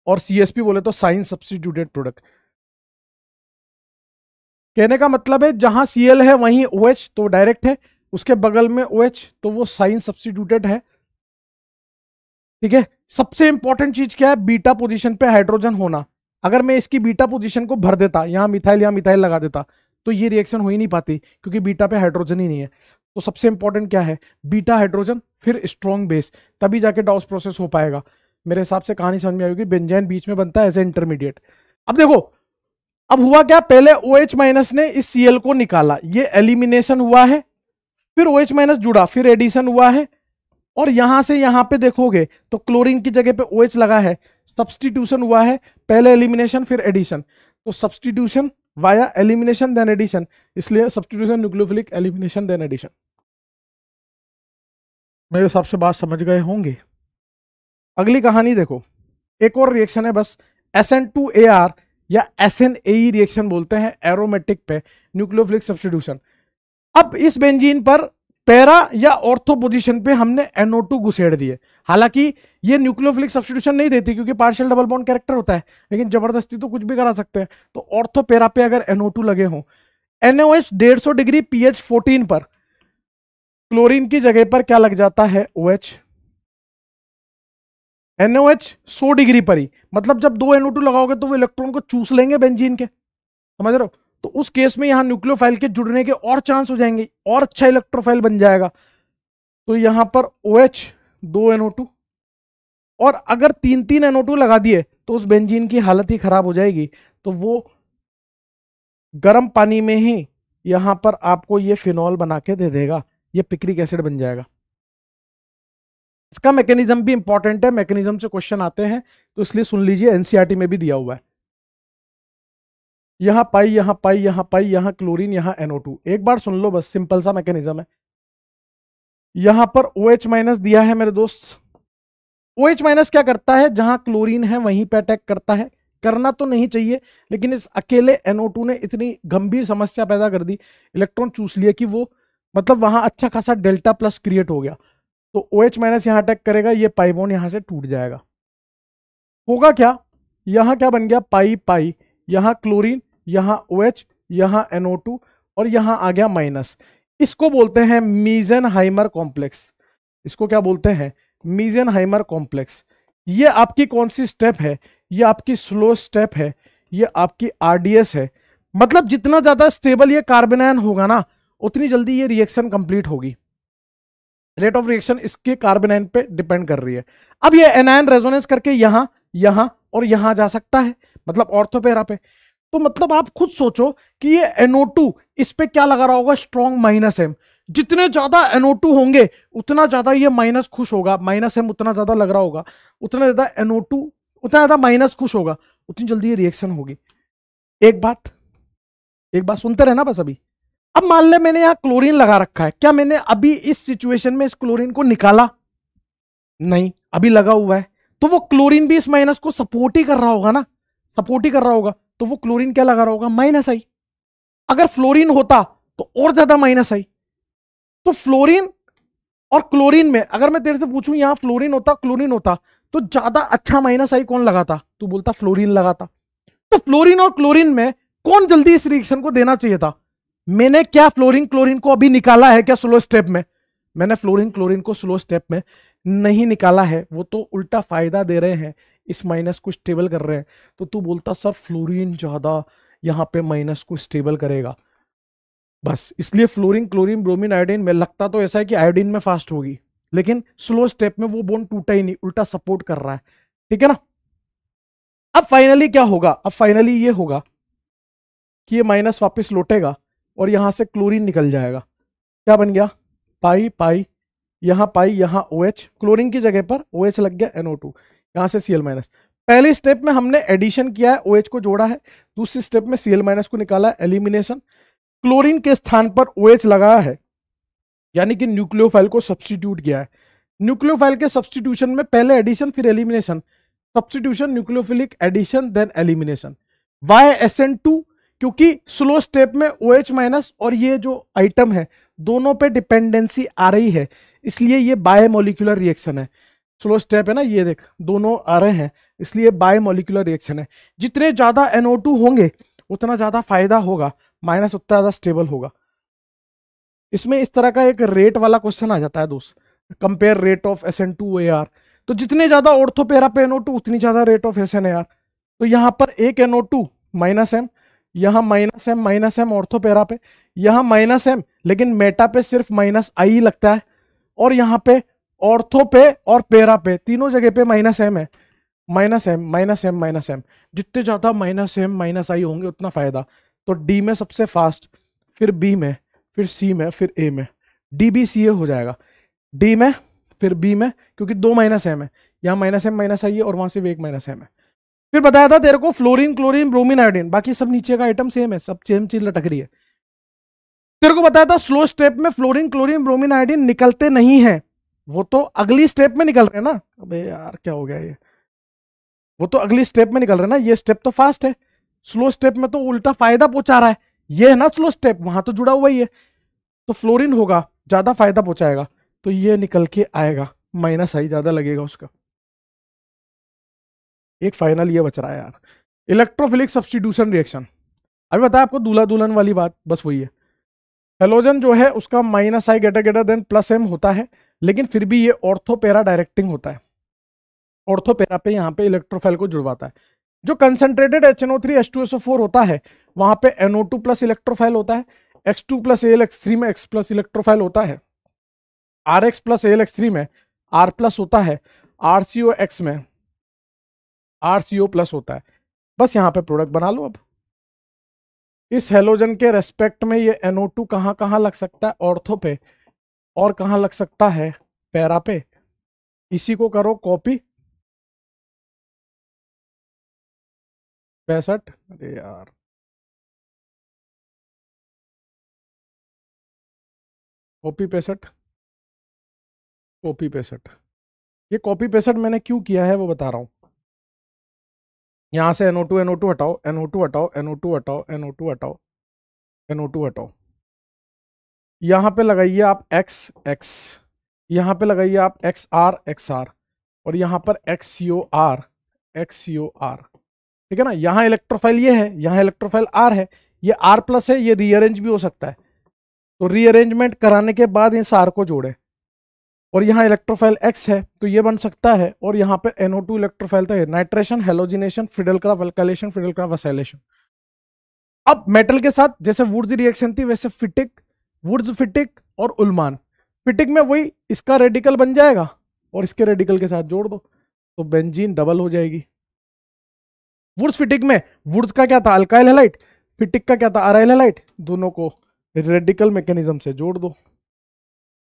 और CSP बोले तो साइन सब्सटीट्यूटेड प्रोडक्ट। कहने का मतलब है जहां Cl है वहीं OH तो डायरेक्ट है, उसके बगल में OH तो वो साइन सब्सटीट्यूटेड है, ठीक है। सबसे इंपॉर्टेंट चीज क्या है, बीटा पोजीशन पे हाइड्रोजन होना। अगर मैं इसकी बीटा पोजीशन को भर देता, यहां मिथाइल लगा देता, तो ये रिएक्शन हो ही नहीं पाती, क्योंकि बीटा पे हाइड्रोजन ही नहीं है। तो सबसे इंपॉर्टेंट क्या है, बीटा हाइड्रोजन, फिर स्ट्रॉन्ग बेस, तभी जाके डाउस प्रोसेस हो पाएगा। मेरे हिसाब से कहानी समझ में आएगी, बेंजाइन बीच में बनता है एज ए इंटरमीडिएट। अब देखो, अब हुआ क्या, पहले OH- ने इस Cl को निकाला, ये एलिमिनेशन हुआ है, फिर OH- जुड़ा, फिर एडिशन हुआ है, और यहां से यहां पे देखोगे तो क्लोरीन की जगह पे OH लगा है, सब्सटीट्यूशन हुआ है, पहले एलिमिनेशन फिर एडिशन। तो substitution via elimination then addition, इसलिए substitution nucleophilic elimination then addition. मेरे हिसाब से बात समझ गए होंगे। अगली कहानी देखो, एक और रिएक्शन है बस, SN2AR या SNAE रिएक्शन बोलते हैं, एरोमेटिक पे न्यूक्लियोफिलिक सब्सटीट्यूशन। अब इस बेंजीन पर पैरा या ऑर्थो पोजीशन पे हमने NO2 घुसेड़ दिए। हालांकि ये न्यूक्लियोफिलिक सब्स्टिट्यूशन नहीं देती क्योंकि पार्शियल डबल बॉन्ड कैरेक्टर होता है, लेकिन जबरदस्ती तो कुछ भी करा सकते हैं। तो ऑर्थो पैरा पे अगर NO2 लगे हों, NaOH 150 डिग्री pH 14 पर क्लोरीन की जगह पर क्या लग जाता है? OH। NaOH 100 डिग्री पर ही, मतलब जब 2 NO2 लगाओगे तो वो इलेक्ट्रॉन को चूस लेंगे बेंजीन के, समझ रहे हो? तो उस केस में यहां न्यूक्लियोफाइल के जुड़ने के और चांस हो जाएंगे, और अच्छा इलेक्ट्रोफाइल बन जाएगा। तो यहां पर OH 2 NO2, और अगर 3 NO2 लगा दिए तो उस बेंजीन की हालत ही खराब हो जाएगी। तो वो गर्म पानी में ही यहां पर आपको ये फिनॉल बना के दे देगा, ये पिक्रिक एसिड बन जाएगा। इसका मैकेनिज्म भी इंपॉर्टेंट है, मैकेनिज्म से क्वेश्चन आते हैं, तो इसलिए सुन लीजिए, एनसीईआरटी में भी दिया हुआ है। यहां पाई, यहां पाई, यहां पाई, यहां क्लोरीन, यहां NO2। एक बार सुन लो बस, सिंपल सा मैकेनिज्म है। यहां पर OH माइनस दिया है मेरे दोस्त। OH माइनस क्या करता है? जहां क्लोरीन है वहीं पे अटैक करता है। करना तो नहीं चाहिए, लेकिन इस अकेले NO2 ने इतनी गंभीर समस्या पैदा कर दी, इलेक्ट्रॉन चूस लिया, कि वो मतलब वहां अच्छा खासा डेल्टा प्लस क्रिएट हो गया। तो OH माइनस यहां अटैक करेगा, ये पाई बॉन्ड यहां से टूट जाएगा। होगा क्या? यहां क्या बन गया? पाई पाई, यहां क्लोरीन, यहां OH, यहां NO2, और यहां आ गया माइनस। इसको बोलते हैं मीजेनहाइमर कॉम्प्लेक्स। इसको क्या बोलते हैं? मीजेनहाइमर कॉम्प्लेक्स। ये आपकी कौन सी स्टेप है? ये आपकी स्लो स्टेप है, ये आपकी RDS है। मतलब जितना ज्यादा स्टेबल ये कार्बन आयन होगा ना, उतनी जल्दी ये रिएक्शन कंप्लीट होगी। रेट ऑफ रिएक्शन इसके कार्बन आयन पे डिपेंड कर रही है। अब ये एनायन रेजोनेंस करके यहां, यहां और यहां जा सकता है, मतलब ऑर्थो पैरा पे। तो मतलब आप खुद सोचो कि ये NO2 इस पे क्या लगा रहा होगा? Strong -M। जितने ज्यादा NO2 होंगे उतना ज्यादा ये माइनस खुश होगा, -M उतना ज्यादा लग रहा होगा, उतना ज्यादा NO2, उतना ज्यादा माइनस खुश होगा, उतनी जल्दी ये रिएक्शन होगी। एक बात सुनते रहना बस। अभी अब मान ले मैंने यहां क्लोरीन लगा रखा है, क्या मैंने अभी इस सिचुएशन में इस क्लोरीन को निकाला? नहीं, अभी लगा हुआ है। तो वो क्लोरीन भी इस माइनस को सपोर्ट ही कर रहा होगा ना, सपोर्ट ही कर रहा होगा। तो वो क्लोरीन क्या लगा रहा होगा? -I। अगर फ्लोरीन होता तो और ज्यादा -I। तो फ्लोरीन और क्लोरीन में अगर मैं तेरे से पूछूं यहां फ्लोरीन होता, क्लोरीन होता, तो ज्यादा अच्छा -I कौन लगाता? तू बोलता फ्लोरीन लगाता। तो फ्लोरीन और क्लोरीन में कौन जल्दी इस रिएक्शन को देना चाहिए था? मैंने क्या फ्लोरीन क्लोरीन को अभी निकाला है क्या स्लो स्टेप में? मैंने फ्लोरीन क्लोरीन को स्लो स्टेप में नहीं निकाला है, वो तो उल्टा फायदा दे रहे हैं, इस माइनस को स्टेबल कर रहे हैं। तो तू बोलता सर फ्लोरीन ज्यादा यहां पे माइनस को स्टेबल करेगा, बस इसलिए फ्लोरीन क्लोरीन ब्रोमीन आयोडीन में लगता तो ऐसा है कि आयोडीन में फास्ट होगी, लेकिन स्लो स्टेप में वो बॉन्ड टूटा ही नहीं, उल्टा सपोर्ट कर रहा है। ठीक है ना? अब फाइनली क्या होगा? अब फाइनली ये होगा कि ये माइनस वापस लौटेगा और यहां से क्लोरीन निकल जाएगा। क्या बन गया? पाई पाई, यहां पाई, यहां OH, क्लोरीन की जगह पर OH लग गया, NO2, यहां से Cl-। पहली स्टेप में हमने एडिशन किया है, OH को जोड़ा है। दूसरी स्टेप में Cl- को निकाला है, एलिमिनेशन। क्लोरीन के स्थान पर OH लगाया है, यानी कि न्यूक्लियोफाइल को सब्स्टिट्यूट किया है। न्यूक्लियोफाइल के सब्स्टिट्यूशन में पहले एडिशन फिर elimination, substitution nucleophilic addition then elimination. Why SN2? क्योंकि स्लो स्टेप में OH माइनस और ये जो आइटम है दोनों पे डिपेंडेंसी आ रही है, इसलिए ये बायोमोलिकुलर रिएक्शन है। स्लो स्टेप है ना, ये देख दोनों आ रहे हैं, इसलिए बायोमोलिकुलर रिएक्शन है। जितने ज्यादा NO2 होंगे उतना ज्यादा फायदा होगा, माइनस उतना ज्यादा स्टेबल होगा। इसमें इस तरह का एक रेट वाला क्वेश्चन आ जाता है दोस्त, compare rate of SN2 AR। तो जितने ज्यादा ऑर्थो पैरा पे NO2 उतनी ज्यादा रेट ऑफ SN/AR। तो यहां पर एक NO2 -M, यहां -M ऑर्थो पैरा पे, यहां -M, लेकिन मेटा पे सिर्फ -I लगता है, और यहां पे ऑर्थो पे और पैरा पे तीनों जगह पे -M है। -M। जितने ज्यादा -M -I होंगे उतना फायदा। तो D में सबसे फास्ट, फिर B में, फिर C में, फिर A में, DBCA हो जाएगा। D में फिर B में, क्योंकि 2 -M है, यहाँ -M -I है और वहां से भी एक -M है। फिर बताया था तेरे को फ्लोरीन क्लोरीन ब्रोमीन आयोडीन, बाकी सब नीचे का आइटम सेम है, सब सेम चीज लटक रही है। तेरे को बताया था स्लो स्टेप में फ्लोरीन क्लोरीन ब्रोमीन आयोडीन निकलते नहीं है, वो तो अगली स्टेप में निकल रहे हैं ना। अबे यार क्या हो गया ये, वो तो अगली स्टेप में निकल रहे हैं ना, ये स्टेप तो फास्ट है, स्लो स्टेप में तो उल्टा फायदा पहुंचा रहा है। ये है ना स्लो स्टेप, वहां तो जुड़ा हुआ ही है। तो फ्लोरीन होगा ज्यादा फायदा पहुंचाएगा, तो ये निकल के आएगा माइनस आई, ज्यादा लगेगा उसका। एक फाइनल ये बच रहा है यार, इलेक्ट्रोफिलिक सब्स्टिट्यूशन रिएक्शन। अभी बताया आपको दूल्हा दुल्हन वाली बात, बस वही है। हेलोजन जो है उसका माइनस आई ग्रेटर देन प्लस एम होता है, लेकिन फिर भी ये ऑर्थो पैरा डायरेक्टिंग होता है। ऑर्थो पैरा पे यहाँ पे इलेक्ट्रोफाइल को जुड़वाता है। जो कंसंट्रेटेड HNO3 H2SO4 होता है, वहां पे NO2 प्लस इलेक्ट्रोफाइल होता है, X2 प्लस AlX3 में X प्लस इलेक्ट्रोफाइल होता है, RX प्लस AlX3 में R प्लस होता है, RCOX में RCO प्लस होता है। बस यहाँ पे प्रोडक्ट बना लो। अब इस हेलोजन के रेस्पेक्ट में ये NO2 कहाँ कहाँ लग सकता है, ऑर्थो पे, और कहाँ लग सकता है, पैरा पे। इसी को करो कॉपी। 65, अरे यार कॉपी 65, कॉपी 65। ये कॉपी 65 मैंने क्यों किया है वो बता रहा हूँ। यहाँ से NO2 हटाओ, NO2 हटाओ, NO2 हटाओ, NO2 हटाओ, NO2 हटाओ। यहाँ पे लगाइए आप X X, यहाँ पे लगाइए आप XR XR, और यहाँ पर XCOR XCOR। ठीक है ना। यहाँ इलेक्ट्रोफाइल ये है, यहाँ इलेक्ट्रोफाइल R है, ये R प्लस है, ये रीअरेंज भी हो सकता है। तो रीअरेंजमेंट कराने के बाद इस R को जोड़े, और यहाँ इलेक्ट्रोफाइल X है तो ये बन सकता है, और यहाँ पे NO2 इलेक्ट्रोफाइल था, नाइट्रेशन, हेलोजिनेशन, फिडेलक्राफ्ट अल्काइलेशन, फिडेलक्राफ्ट असाइलेशन। अब मेटल के साथ जैसे वुड्स रिएक्शन थी, वैसे फिटिक, वुड्स फिटिक और उल्मान। फिटिक में वही इसका रेडिकल बन जाएगा और इसके रेडिकल के साथ जोड़ दो, तो बेंजीन डबल हो जाएगी। वुड्स फिटिक में वुड्स का क्या था, अल्काइल हैलाइड, फिटिक का क्या था, अराइल हैलाइड, दोनों को रेडिकल मैकेनिज्म से जोड़ दो।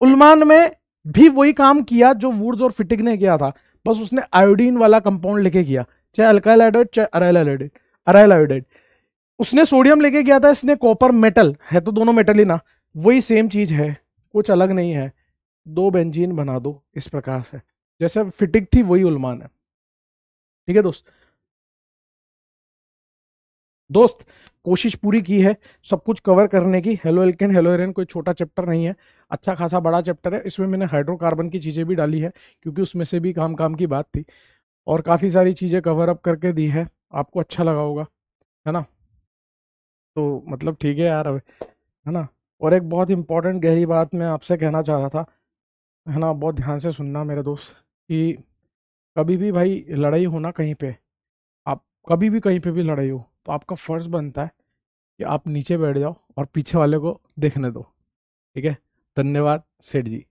उल्मान में भी वही काम किया जो वुड्स और फिटिक ने किया था, बस उसने आयोडीन वाला कंपाउंड लेके किया, चाहे अल्काइल आयोडाइड चाहे अराइल आयोडाइड, अराइल आयोडाइड। उसने सोडियम लेके किया था, इसने कॉपर, मेटल है तो दोनों मेटल ही ना, वही सेम चीज है, कुछ अलग नहीं है। दो बेंजीन बना दो इस प्रकार से, जैसे फिटिक थी वही उल्मान है। ठीक है दोस्त, कोशिश पूरी की है सब कुछ कवर करने की। हेलो एल्केन हेलो एरेन कोई छोटा चैप्टर नहीं है, अच्छा खासा बड़ा चैप्टर है। इसमें मैंने हाइड्रोकार्बन की चीज़ें भी डाली है, क्योंकि उसमें से भी काम काम की बात थी, और काफ़ी सारी चीज़ें कवर अप करके दी है। आपको अच्छा लगा होगा, है ना। तो मतलब ठीक है यार, अब है ना। और एक बहुत इंपॉर्टेंट गहरी बात मैं आपसे कहना चाह रहा था, है ना, बहुत ध्यान से सुनना मेरे दोस्त, कि कभी भी भाई लड़ाई हो ना कहीं पे, आप कभी भी कहीं पे भी लड़ाई हो, तो आपका फर्ज बनता है कि आप नीचे बैठ जाओ और पीछे वाले को देखने दो। ठीक है, धन्यवाद सेठ जी।